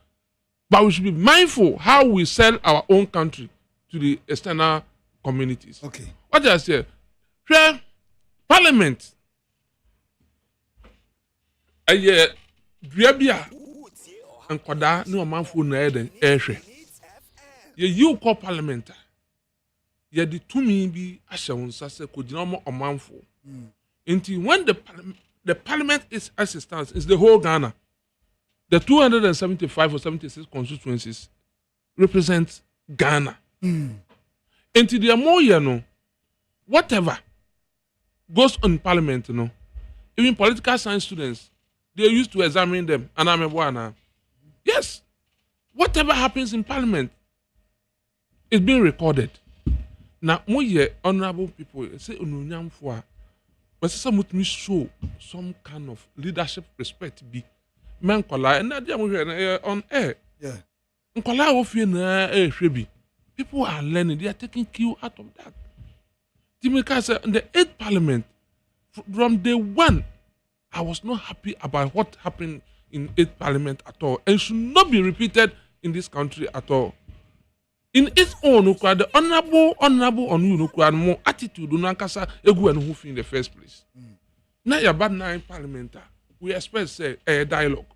But we should be mindful how we sell our own country to the external communities. Okay. What did I say? Here, Parliament. Duabia and Kwada no manful na eden ehwe. You call Parliament. Ye the two me be asha say ko gina mo omanfo. Until when the Parliament is as it stands, is the whole Ghana. The 275 or 76 constituencies represent Ghana. Until there are more, whatever goes on Parliament, even political science students, they used to examine them. And I'm a one. Yes, whatever happens in Parliament is being recorded. Now, more honorable people say, but some would show some kind of leadership respect be. Men kola and that on air. Yeah. Nkola ofie na hwebi. People are learning. They are taking cue out of that. Timika said in the 8th Parliament, from day one, I was not happy about what happened in 8th Parliament at all, and should not be repeated in this country at all. In its own, the honorable on you more attitude on Nankasa egu and hoof in the first place. Now you're bad 9 Parliament. We expect say a dialogue.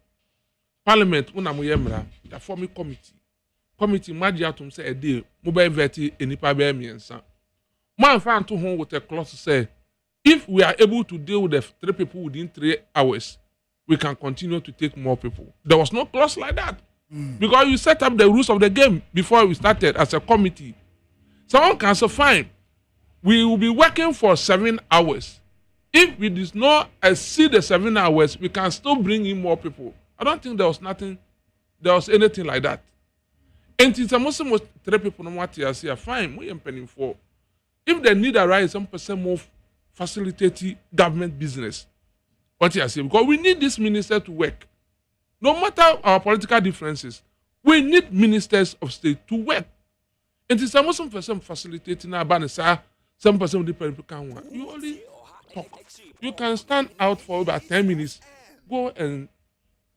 Parliament una muyemra the forming committee magiatum say a day mobile veti enipa be miensa. Man fan to home with a clause say if we are able to deal with the 3 people within 3 hours, we can continue to take more people. There was no clause like that. Because you set up the rules of the game before we started as a committee. Someone can say fine, we will be working for 7 hours. If we did not exceed the 7 hours, we can still bring in more people. I don't think there was anything like that. And it's a Muslim 3 people no what you say, fine, we are paying for. If the need arise, some percent more facilitating government business. What you say? Because we need this minister to work. No matter our political differences, we need ministers of state to work. And it's a Muslim person facilitating our banner, some person with the can work. You only talk. You can stand out for about 10 minutes, go and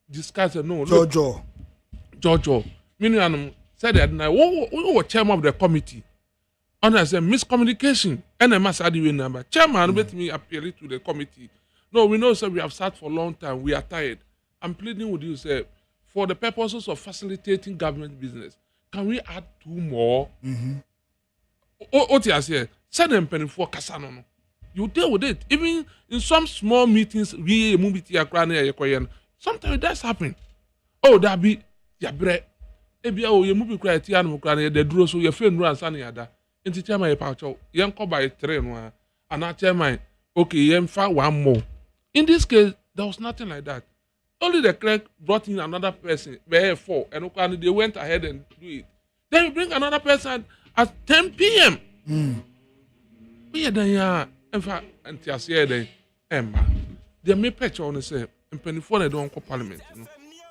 discuss it. No, Jojo. Meaning, said that now, who was chairman of the committee? And I said, miscommunication. And I must add the number. Chairman, let me appeal to the committee. No, we know, sir, we have sat for a long time. We are tired. I'm pleading with you, sir, for the purposes of facilitating government business. Can we add 2 more? What you say? Send them penny for Kasano. You deal with it. Even in some small meetings, we move it. Sometimes it does happen. Oh, that be your bread. Ebi oh, you move cry tiano cry the draw so your friend runs any other. Into chairman a pouch. Young call by 3 and I chairman. Okay, you 1 more. In this case, there was nothing like that. only the clerk brought in another person, very 4, and they went ahead and do it. Then you bring another person at 10 p.m. We are there, in fact, and I say then, Emma, they may patch on the same, and before they don't call parliament,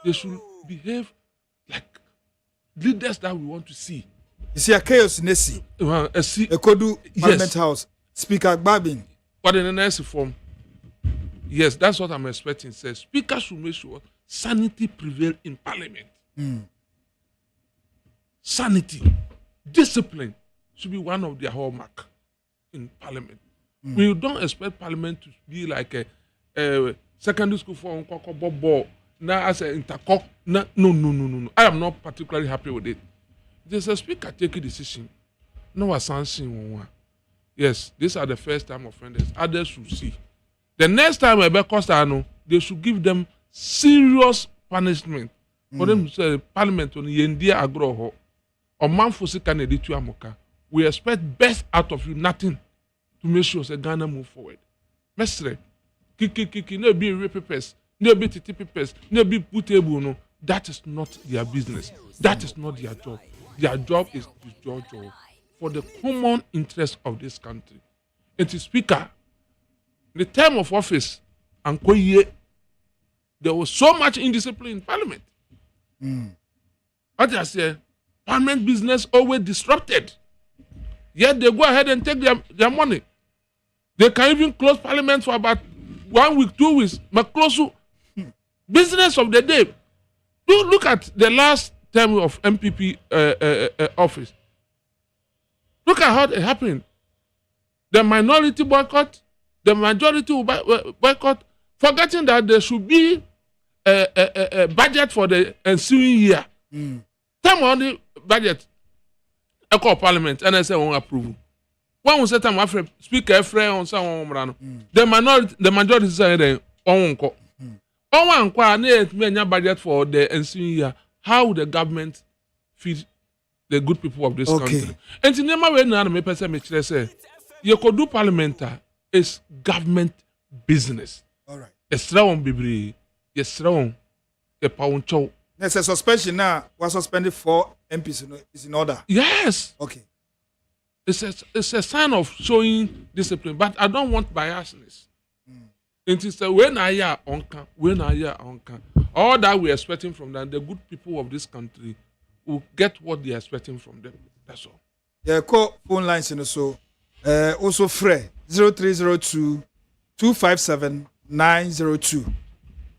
they should behave like leaders that we want to see. You see a chaos Nessie. A Kodu Parliament House. Speaker Babin. But in the next form, yes, that's what I'm expecting. Says Speaker should make sure sanity prevail in Parliament. Sanity, discipline should be one of their hallmark in Parliament. We don't expect Parliament to be like a secondary school for ball. Now as an intercock. No. I am not particularly happy with it. There's a speaker take a decision. No assumption. Yes, these are the first time offenders. Others should see. The next time they should give them serious punishment. For them to say Parliament on Yendia Agroho or Manfosi Canada to Amoka. We expect best out of you, nothing to make sure that Ghana move forward. Mestre, kiki, no be rape papers, no be titi papers, no be putable, no. That is not their business. That is not their job. Their job is your job for the common interest of this country. It is Speaker, the term of office, and there was so much indiscipline in Parliament. What I say, Parliament business always disrupted. Yet they go ahead and take their money. They can even close Parliament for about 1 week, 2 weeks, but close to business of the day. Do look at the last term of MPP office. Look at how it happened. The minority boycott, the majority boycott, forgetting that there should be a budget for the ensuing year. Time on the budget, I call Parliament, and I say won't approve. When we say time after Speaker Frey on someone, the majority say they won't call. On one budget for the ensuing year. How would the government feed the good people of this country? And in the way now, me say, you could do parliamentary is government business. All right. It's wrong, baby. It's wrong. A pound chow. There's a suspension now. Was suspended 4 MPs is in order. Yes. Okay. It's a sign of showing discipline, but I don't want biasness. It is when I hear onka, all that we're expecting from them, the good people of this country will get what they're expecting from them. That's all. Yeah, call phone lines and also Frey 0302 257 902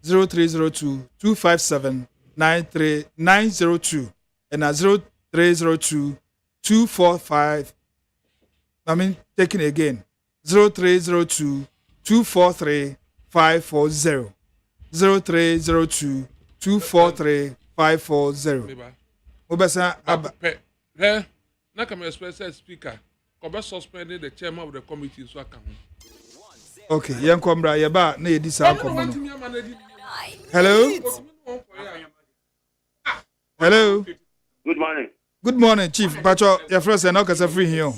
0302 257 902 and 0302 245. Taking again 0302 243 540 0302 243 540. Obasa Abba. Now come express speaker. Come suspending the chairman of the committee so I can. Okay, young Combra, Yaba, ne disa Hello? Hello? Good morning. Good morning, Chief. Pacho, your first and okay, free here.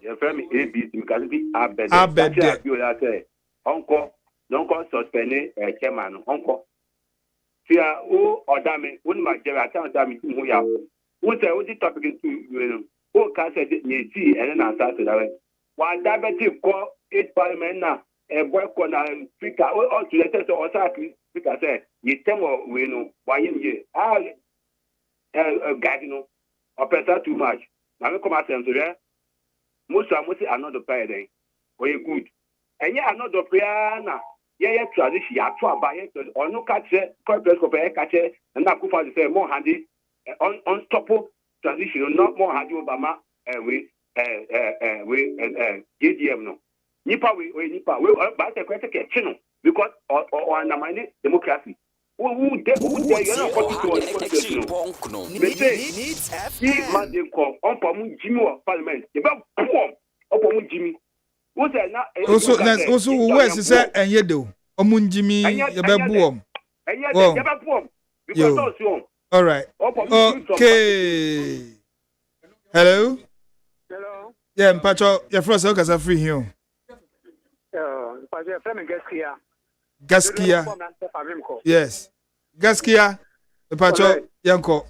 Your friend ABC because be Abed. Abed. Uncle, don't call suspending chairman, uncle. Fear, oh, or damn it, wouldn't my general account damn it, who ya. What's the topic to you? Who can say you see and then answer to that? While diabetes call 8 parliament now, and work on a speaker, or to the test or speaker say, you tell me, we know, why you guide, or person too much. Now, come out and say, most are not the prayer, or you good. And yet, not the prayer now. Yeah, tradition, yeah, or no catcher, corporate catcher, and that could say more handy, unstoppable transition, not more handy Obama, we JDM no. Nipa we but the question channel because or undermine democracy. Who there you know what to he man dey call on Pamu Jimmy of Parliament. You better poor on Pamu Jimmy. What's that now? Also where is say enye do? Omun Jimmy you better boom. You better poor because also. All right. Okay. Hello. Hello. Yeah, Pacho, your first okay, so free here. Pacho, friend Gaskia. Gaskia. Yes. Gaskiya. Pacho yanko.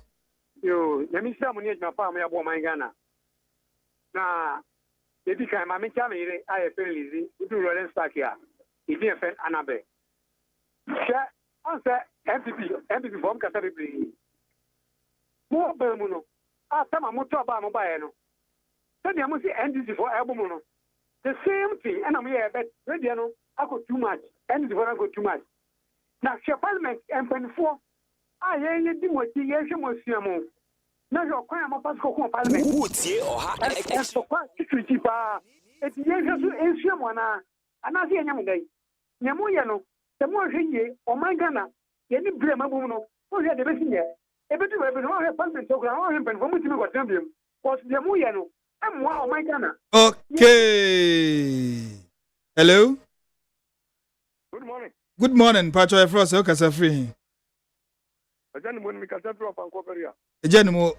Yo, nyami sa mo ni na pa mo ya bo man Ghana. Na ebi kan ma me cha me ire aye penlizi, udu Lawrence Park ya. Ibi en fen Anabe. Sha, on say MPP form ka sabe bi. Mo be mu no. Ah, sama mo to ba mo ba e no. Say dey mo see NDC for ebo mu no. The same thing, and I'm here, but radio no, I go too much, and the one go too much. Now, Parliament and 24. I ain't the most Yashamo. Now, you're crying about Pasco Parliament. And so, quite cheap. It's Yasha one, and I see a young day. Yamoyano, the more he or my Ghana, any blame a woman, who had the best in there. Every weapon, all her Parliament, so I have been from which you got champion, was Yamoyano. I'm one of my Ghana. Okay. Hello. Good morning. Good morning, Pacho Frost. Okay, sir, free. Ajani mo ni kasa tro fa nko peria. Ejani mo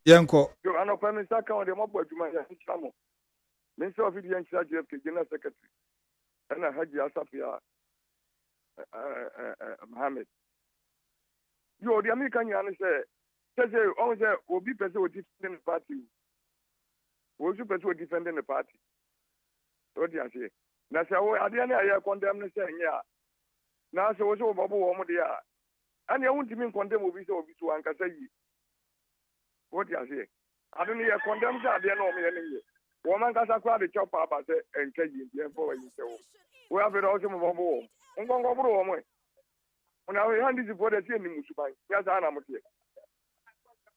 yanko. Yo ano pa mi saka on de mo adwuma ya chamo. Me so fi di anchira JFK general secretary. Ana Haji Asafia Mohammed. Yo the American yan say on say obi person wo defend the party. Wo su person wo defend the party. What do you say? Na say wo ade na ya condemn ne say nya. Na say wo so bobo wo mo de ya. And you won't even condemn Obi to Ankasa. What do you say? I don't hear condemn that they know me anyway. Woman can acquire the chop up and Kaji, therefore, you say, we have it also of a war. I'm going to go away. When I hand this for the same in Musubai, yes, I am here.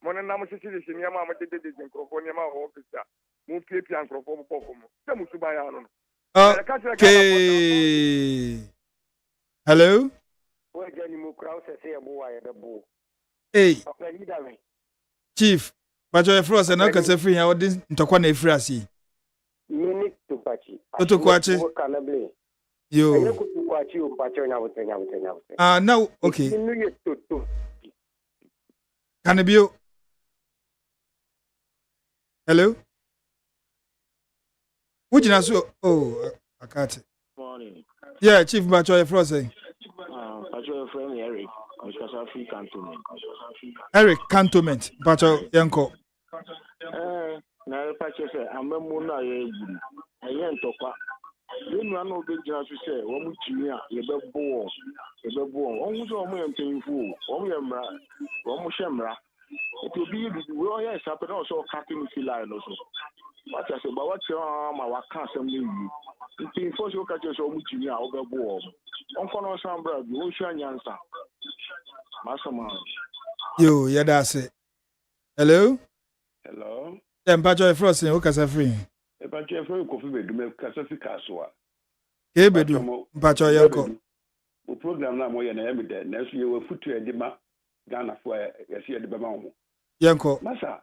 When I'm a situation, Yama did this in Crofonia officer, move Pipi and Crofomo Pocomo. Some Musubai. Okay. Hello? Hey, Chief, but your frost and Uncle Sefri, I didn't talk on a phrase. Minute to Pachi. To Quachi. You. Now, okay. Can it be? Hello? Would you not so? Oh, I can't. Morning. Yeah, Chief, but your frost. Your friend Eric, Cantonment. Eric Cantonment, Pacho Yanko. Now, Pacho said, I'm a Mona. I ain't talk. You know, big judge to say, one with you, you're born. Almost all my painful, one yamra, one shamra. It will be well, yes, but also cutting Philly also. What I say, but what's your arm? I can't send you. It's first look at your own junior over war. On Sambra, you should answer. Masterman. You, yeah, that's it. Hello? Hello? Then Pacho Frost in Okasa Free. A Pacho Free coffee bedroom, Casafica. Hey, bedroom, Pacho Yanko. We program now more than every day. Next year, we'll put to a dema Ghana for a year the Bamamo. Yanko. Massa,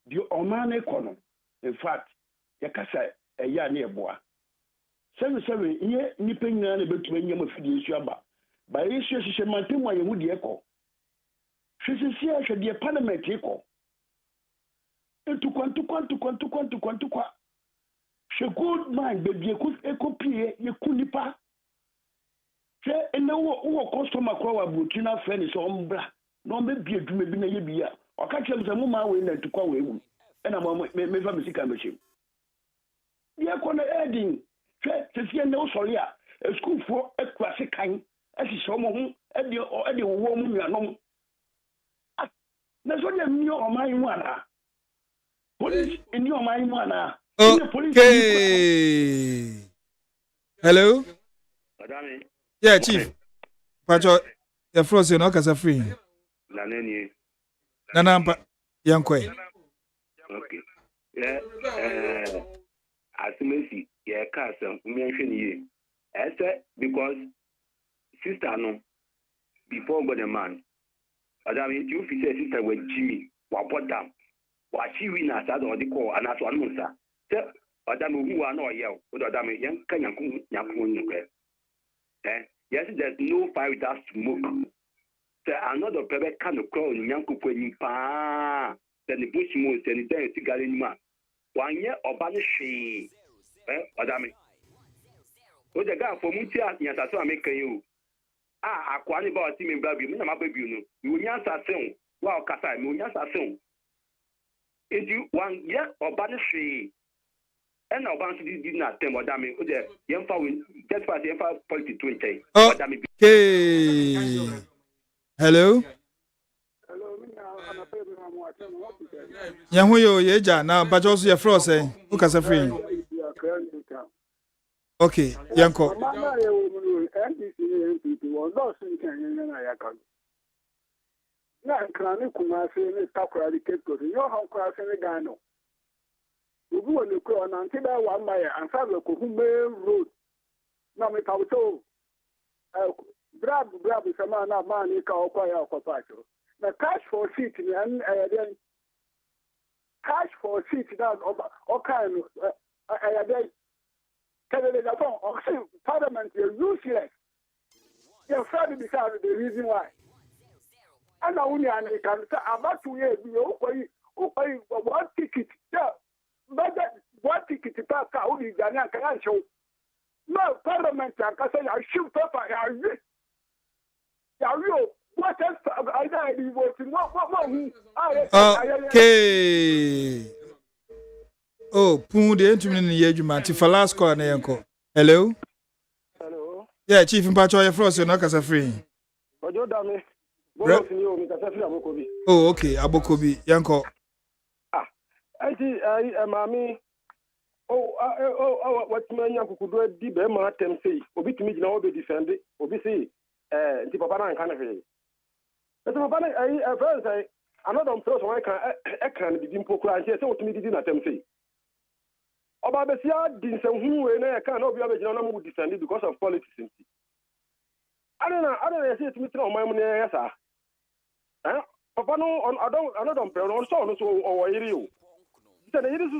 the Oman economy. In fact, Yakasa, a year near Bois. 7 year nipping on a bit to any of the issue about. By issue, she maintain why you would echo. She says, here should be a parliament echo. And to quantua. She good mind, but you could echo P. You couldn't pa. Say, and no customer call a Burkina French ombra. No, maybe a dream maybe a year. Or catch them some more way to call him. And I'm a music machine. The economy adding. Say, no, sorry, a school for a classic kind, as is someone at the woman you are known. That's what you mean on my one. Police in your mind, one. Okay. Hello? Yeah, Chief. Pacho, your frozen no casa free. Nana Yankwe. Okay. Yeah, Asem yeah, Asem mention you. I said because sister no before God a man. Adam, you say sister with Jimmy, Wapota, what she win as other the call and as one monster. Adam who are not yell, but Adam young Kanyaku Yakun. Yes, there's no fire without smoke. Another private kind of call in Yanku Pa. Then the bush moves and the day to Galinma. 1 year or banish. Madame. What the guy for Mutia, Yatato, making you. akwa ni ba o ti me bra bi me na ma ba bi no me onya asase ho wa o kasa me onya asase ho enti wan ye oba ne hwe and now, bound to did not tell what I mean. Young found just for the politics 20. Okay. Hello. Yahuyo Yeja now, but also your frost, eh? Who can say free? Okay, Yanko. Ubu wonu ko na nti da wa ma ya ansa le ko hu main road na me ka wo brab sama na ma ni ka okwa ya okwa cho na cash for seat ni an ayade cash for seat that okan ayade kele da phone oxy parliament is useless you said because the reason why ana uni an kan sa about 2 years you okoi one ticket yeah. But what ticket to pass out is an show. No parliament can say I shoot up I real what else I did voting okay. Oh, Pun the intimate yejuman for last call na yanko. Hello? Hello. Yeah, Chief Mpacho your frost no kasa free. Ojo dame. Oh, okay, Abokobi yanko. Mami what man kukudo di be ma tem sei obi timi gina obi defend obi sei nti papa na kan fe but papa na friends another person why can be dimpo kura nti say otimi di na tem sei oba be sia di nsem hu we na kan obi obi gina na mu defend because of politics nti I say timi tira o man mu na yesa papa no another person on so o yiri o the years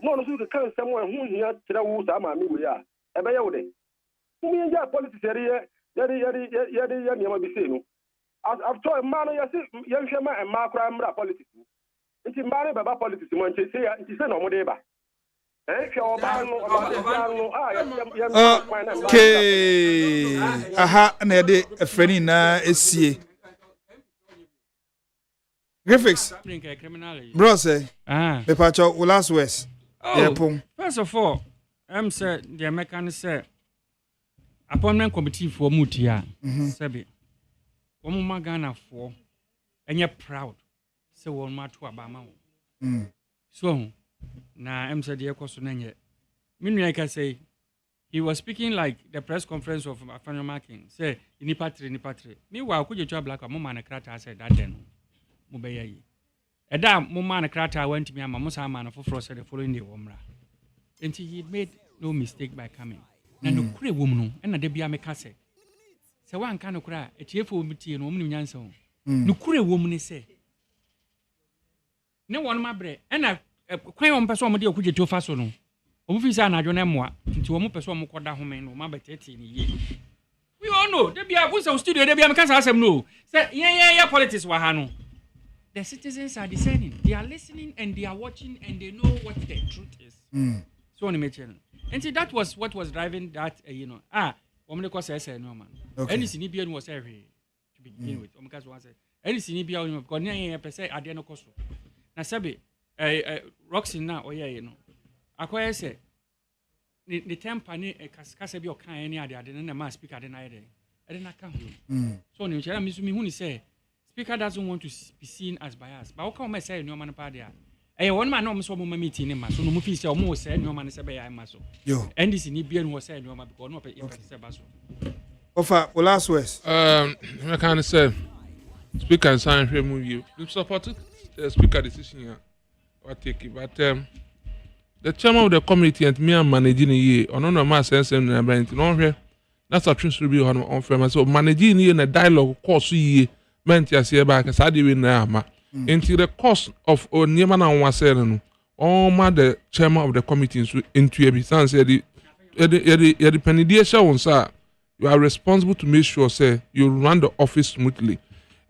no no can someone who here to the mammy we are a bayode. Who mean ya politics area yadi be saying. After a man, young Shema and Mark Ramra politics. It's in Barry Baba politics when she say it is no more deba. Okay. Aha, Nede, a friend na SCA. Graphics. Bros, me pacho last west. First of all, said the American said appointment committee for Mutia. Sebi. Omuma Ghana for and you're proud. So one more to Obama. So na said the question. Meaning I can say he was speaking like the press conference of Afano Marking. Say ni patri. Meanwhile, could you job like a woman and crata said that then. Mubeya Eda Mumana Krata went to me and Mamusa man for Frost the following day Womra. And he made no mistake by coming. And no cray woman and a debia mecase. So one kind of cry, a cheerful meeting and woman yanson. No cray woman say. No one my bread, and a quaint one person with your to fasono. Officer and I don't know into a person who called home and my betty in a year. We all know, Debia was on studio, Debia Macasa no. Say, yeah, politics were Hano. The citizens are discerning. They are listening and they are watching and they know what the truth is. So on the channel. And see, that was what was driving that, woman cause I said no man. Any Sinibian was every to begin with. Omkas was any Sinibian because near per se Adiano Costo. Nasabi, Roxy now, oh yeah, you know. Acquire say the temper a Casabi or kind any other than a mass speaker than I didn't account. So on the channel, Miss Mihuni say. Speaker doesn't want to be seen as biased. But how come I say no man party? One man no so meeting him, so no movie say almost say no man say by I must. And this in Ibian was said no man because no person. Offer last words. I can say speaker and sign movie. You support the speaker decision here or take it, but the chairman of the committee and me and managing a year on no mass sense and no that's a truth to be on firm. So managing in a dialogue course ye. Mentias here back as I did in Nama. Into the cost of Nieman and Wasserano, all the chairman of the committee into a business said the Penny sir, you are responsible to make sure, say, you run the office smoothly.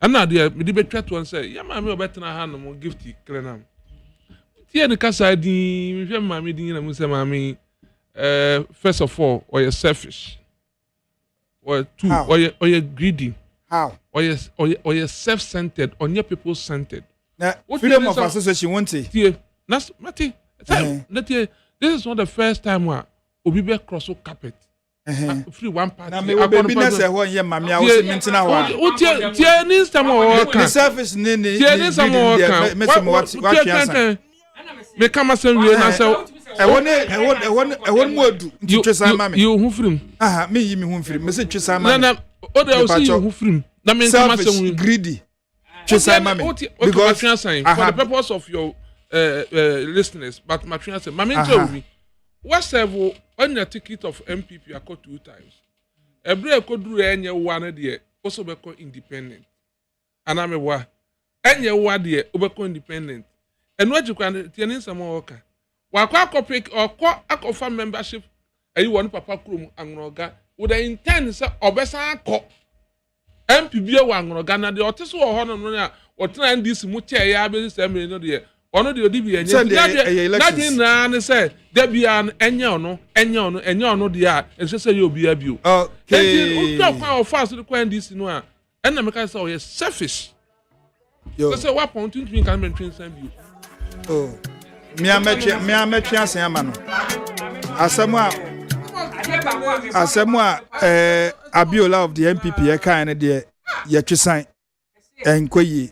And now, dear, we debate to and say, yeah, mammy, better than a hand more gifty, Clenham. Here the casa, the mammy, the mammy, first of all, or you're selfish. or two, or you're greedy. How? Or you're self-centered, or near people-centered. Now, freedom of association, won't it? That's Mati. This is not the first time where Obibe cross carpet. Free one party. Now, maybe business a one year, mammy. I was minting our. Tierney, some more. The surface, Nini. Tierney, some more. What you answer? Me come as a real answer. I want more to choose a mammy. You who frame? Aha, me, who frame. Message choose a mammy. No, other see you who frame. That means selfish, greedy. Choose a mammy. Because for the purpose of your listeners, but my fiance, Mammy told me, what several on your ticket of MPP I got 2 times. Every I could do any one day, also become independent. And I'm a wa. Any one day, become independent. And what you can tell some more worker. While copy or offer membership, and you want Papa Krum and Roga, would I intend to obesa cop MPB one Rogana, the authors or honor or trying this mutia yabe semi no dear. Ono de odi bi enye nothing na ne say there be an enye ono dia and say you obi abio okay o kwa fast the kwa this no a and na make say you selfish yo say what point to can maintain some view oh me ametwe asen ama no asemu a abiola of the MPP e kan ne de ye twisan enkoyi.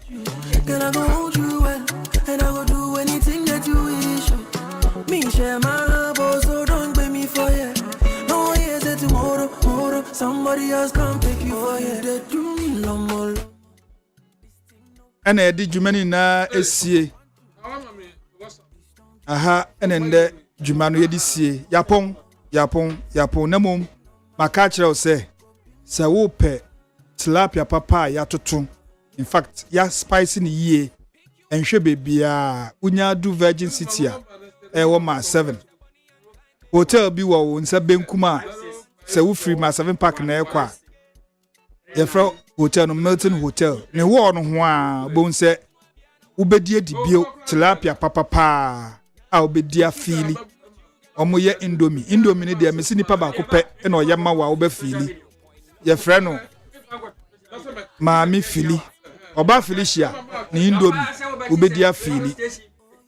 Somebody else come take you for you. And I did Jumani na SCA. Aha, and then the Jumano Yedici. Yapon, Namum. Macachel say, Sawope, Tilapia Papa, Yatotum. In fact, ya spicy in ye, and should be a Unya do Virgin City. Ewoma 7. Hotel Biwa unsa Benkuma. Se wo free ma 7 pack na ekwa ye fra hotel no Milton Hotel ne wo no ho a bo nse ubedi adibio tilapia papa a ubedi afili omo ye indomie ne de mesi nipa ba ko pe na oye ma wa obafili ye fra no maami fili oba felicia ne indomie ubedi afili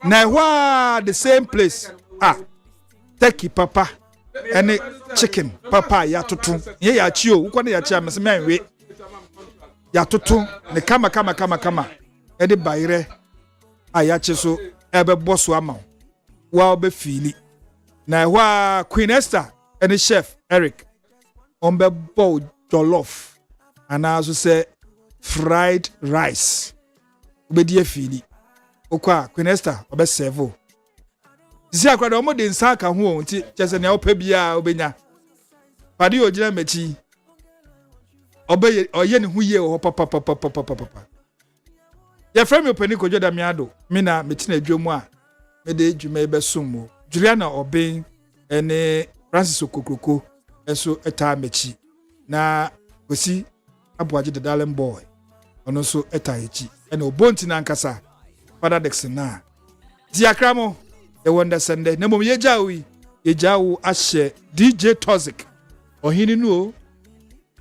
na ehwa the same place Turkey papa any chicken papa ya tutu ye ya chi o ukwa na ya chi amese me anwe ya tutu ne kama e de bayire aya chi so ebe boso ama wa obe fili na wa Queen Esther any chef Eric ombe bowl jollof and also say fried rice obe die fili okwa Queen Esther obe serve Zia kwa da omode nsa ka ho nti chese ne opa bia obenya padi ogina mechi obe oye ne hu ye o papa ya frame opani ko joda mi ado mi na meti na adwom a me de adwuma ebe sommo Juliana Obin ene Francis Okokoko eso eta mechi na osi aboaje the darling boy ono so eta echi ene obonti na nkasa Father Dixon na diakramo e wonder Sunday na mom yejawi ahye DJ Toxic ohini nu